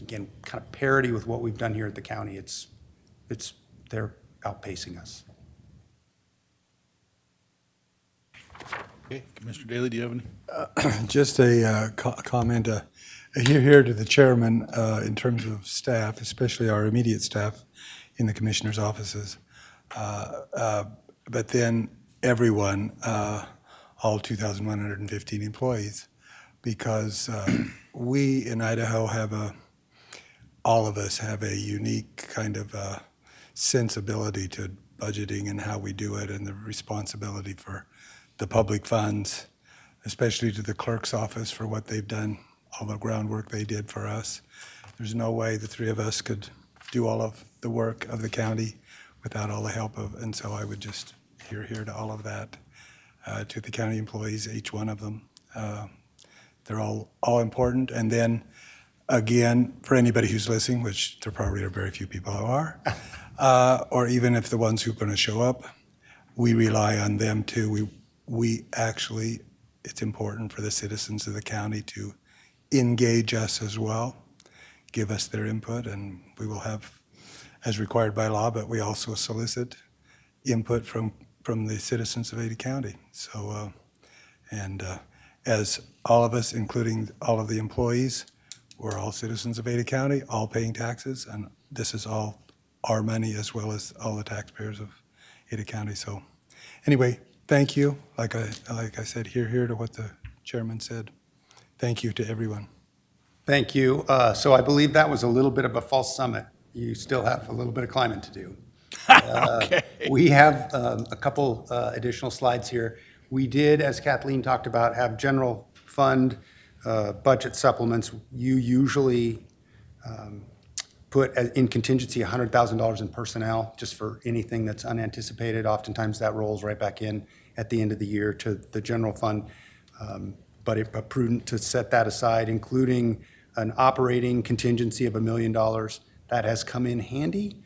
Again, kind of parity with what we've done here at the county. They're outpacing us. Okay, Commissioner Daly, do you have any? Just a comment, here to the chairman in terms of staff, especially our immediate staff in the commissioner's offices. But then everyone, all 2,115 employees, because we in Idaho all of us have a unique kind of sensibility to budgeting and how we do it, and the responsibility for the public funds, especially to the clerk's office for what they've done, all the groundwork they did for us. There's no way the three of us could do all of the work of the county without all the help of, and so I would just here to all of that, to the county employees, each one of them. They're all important. And then again, for anybody who's listening, which there probably are very few people who are, or even if the ones who are going to show up, we rely on them too. We actually, it's important for the citizens of the county to engage us as well, give us their input, and we will have, as required by law, but we also solicit input from the citizens of Ada County. So, as all of us, including all of the employees, we're all citizens of Ada County, all paying taxes, and this is all our money as well as all the taxpayers of Ada County. So anyway, thank you. Like I said, here to what the chairman said. Thank you to everyone. Thank you. So I believe that was a little bit of a false summit. You still have a little bit of climbing to do. Okay. We have a couple additional slides here. We did, as Kathleen talked about, have general fund budget supplements. You usually put in contingency $100,000 in personnel just for anything that's unanticipated. Oftentimes that rolls right back in at the end of the year to the general fund. But it's prudent to set that aside, including an operating contingency of $1 million. That has come in handy,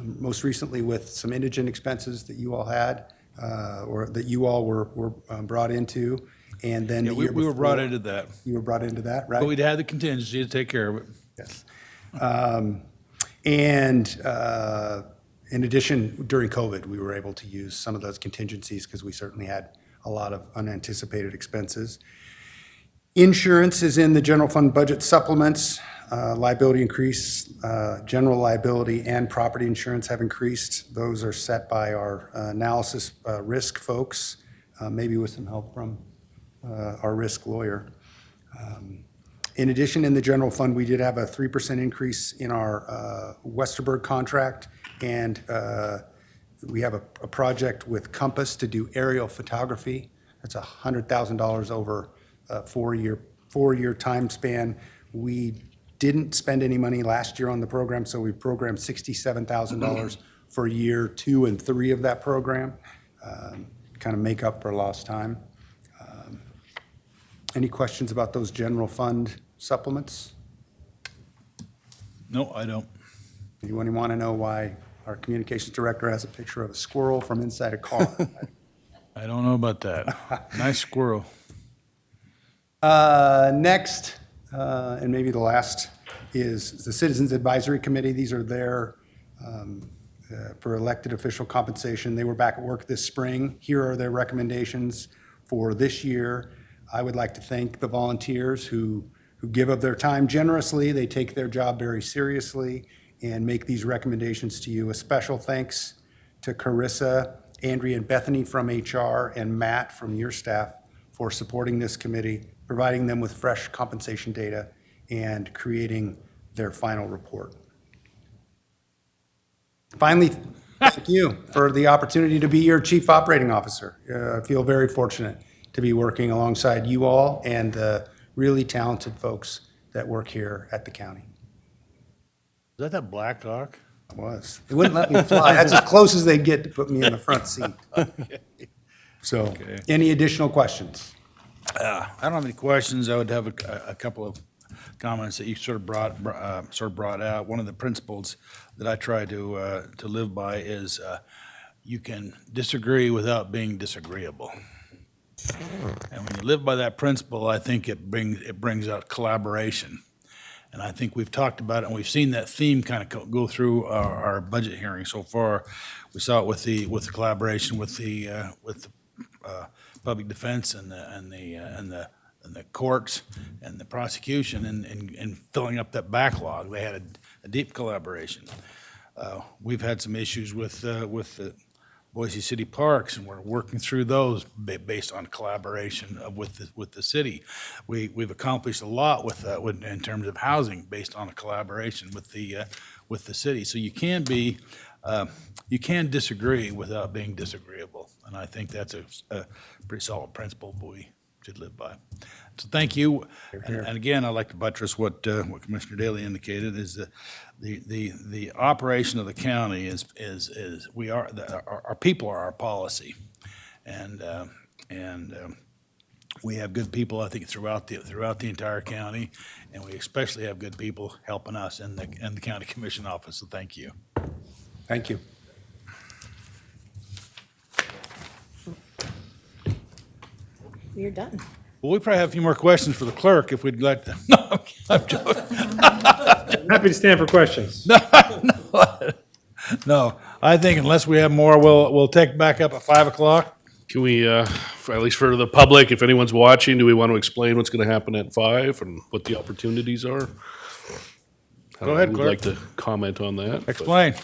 most recently with some indigent expenses that you all had, or that you all were brought into. And then Yeah, the we year were brought before- into that, You were brought into that, right? but we'd had the contingency to take care of it. Yes. And in addition, during COVID, we were able to use some of those contingencies because we certainly had a lot of unanticipated expenses. Insurance is in the general fund budget supplements. Liability increase, general liability and property insurance have increased. Those are set by our analysis risk folks, maybe with some help from our risk lawyer. In addition, in the general fund, we did have a 3% increase in our Westerberg contract, and we have a project with Compass to do aerial photography. That's $100,000 over a four-year time span. We didn't spend any money last year on the program, so we programmed $67,000 for year 2 and 3 of that program, kind of make up for lost time. Any questions about those general fund supplements? No, I don't. Anyone want to know why our communications director has a picture of a squirrel from inside a car? I don't know about that. Nice squirrel. Next, and maybe the last, is the Citizens Advisory Committee. These are there for elected official compensation. They were back at work this spring. Here are their recommendations for this year. I would like to thank the volunteers who give of their time generously. They take their job very seriously and make these recommendations to you. A special thanks to Carissa, Andrea, and Bethany from HR, and Matt from your staff for supporting this committee, providing them with fresh compensation data, and creating their final report. Finally, thank you for the opportunity to be your Chief Operating Officer. I feel very fortunate. to be working alongside you all and the really talented folks that work here at the county. Is that Black Hawk? It was. They wouldn't let me fly. That's as close as they'd get to put me in the front seat. So, any additional questions? I don't have any questions. I would have a couple of comments that you sort of brought out. One of the principles that I try to live by is you can disagree without being disagreeable. And when you live by that principle, I think it brings out collaboration. And I think we've talked about it, and we've seen that theme kind of go through our budget hearing so far. We saw it with the collaboration with the public defense and the courts and the prosecution and filling up that backlog. They had a deep collaboration. We've had some issues with the Boise City Parks, and we're working through those based on collaboration with the city. We've accomplished a lot in terms of housing based on a collaboration with the city. So you can disagree without being disagreeable, and I think that's a pretty solid principle we should live by. So thank you. And again, I'd like to buttress what Commissioner Daley indicated is that the operation of the county is our people are our policy, and we have good people, I think, throughout the entire county, and we especially have good people helping us in the county commission office. So thank you. Thank you. We are done. Well, we probably have a few more questions for the clerk if we'd like to. No, I'm joking. Happy to stand for questions. No, I think unless we have more, we'll take back up at 5 o'clock. Can we, at least for the public, if anyone's watching, do we want to explain what's going to happen at 5 and what the opportunities are? Go ahead, We'd clerk. like to comment on that. but- Explain.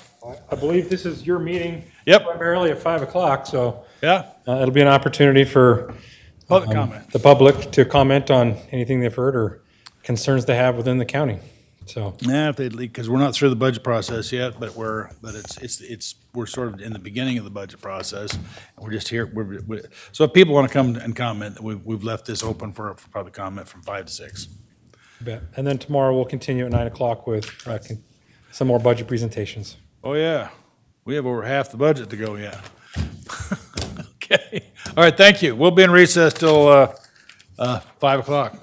I believe this is your meeting. Yep. Primarily at 5 o'clock, so Yeah, it'll be an opportunity for public comment. the public to comment on anything they've heard or concerns they have within the county. So, Yeah, if they'd leak, because we're not through the budget process yet, but we're sort of in the beginning of the budget process. And we're just here, so if people want to come and comment, we've left this open for public comment from 5 to 6. and then tomorrow we'll continue at 9 o'clock with some more budget presentations. Oh, yeah. We have over half the budget to go yet. Okay. All right, thank you. We'll be in recess till 5 o'clock.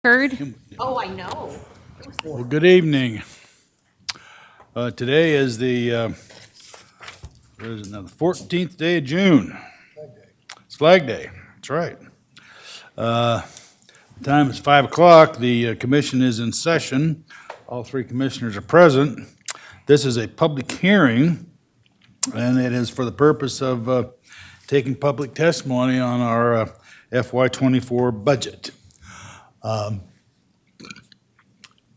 Record. Oh, I know. Well, good evening. Today is the 14th day of June. It's Flag Day, that's right. The time is 5 o'clock. The commission is in session. All three commissioners are present. This is a public hearing, and it is for the purpose of taking public testimony on our FY24 budget.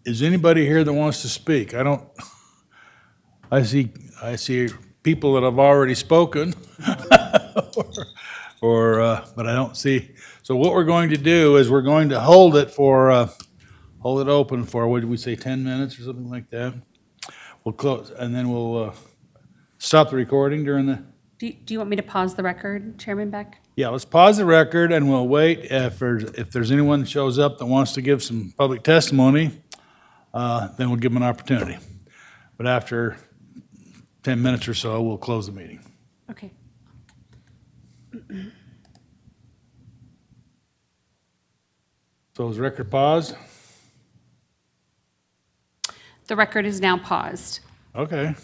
Is anybody here that wants to speak? I see people that have already spoken, but I don't see. So what we're going to do is we're going to hold it open for, what did we say, 10 minutes or something like that? We'll close, and then we'll stop the recording during the, Do you want me to pause the record, Chairman Beck? yeah, let's pause the record and we'll wait. If there's anyone that shows up that wants to give some public testimony, then we'll give them an opportunity. But after 10 minutes or so, we'll close the meeting. Okay. So is record paused? The record is now paused. Okay.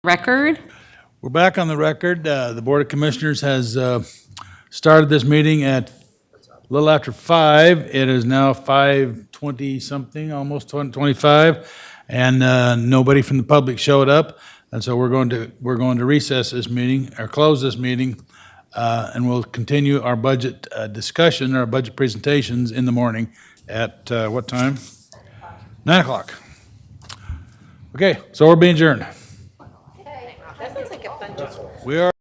Record? We're back on the record. The Board of Commissioners has started this meeting at a little after 5. It is now 5:20-something, almost 25, and nobody from the public showed up. And so we're going to recess this meeting, or close this meeting, and we'll continue our budget discussion, our budget presentations in the morning at what time? 9 o'clock. Okay, so we're being adjourned. That sounds like a fun job. We are.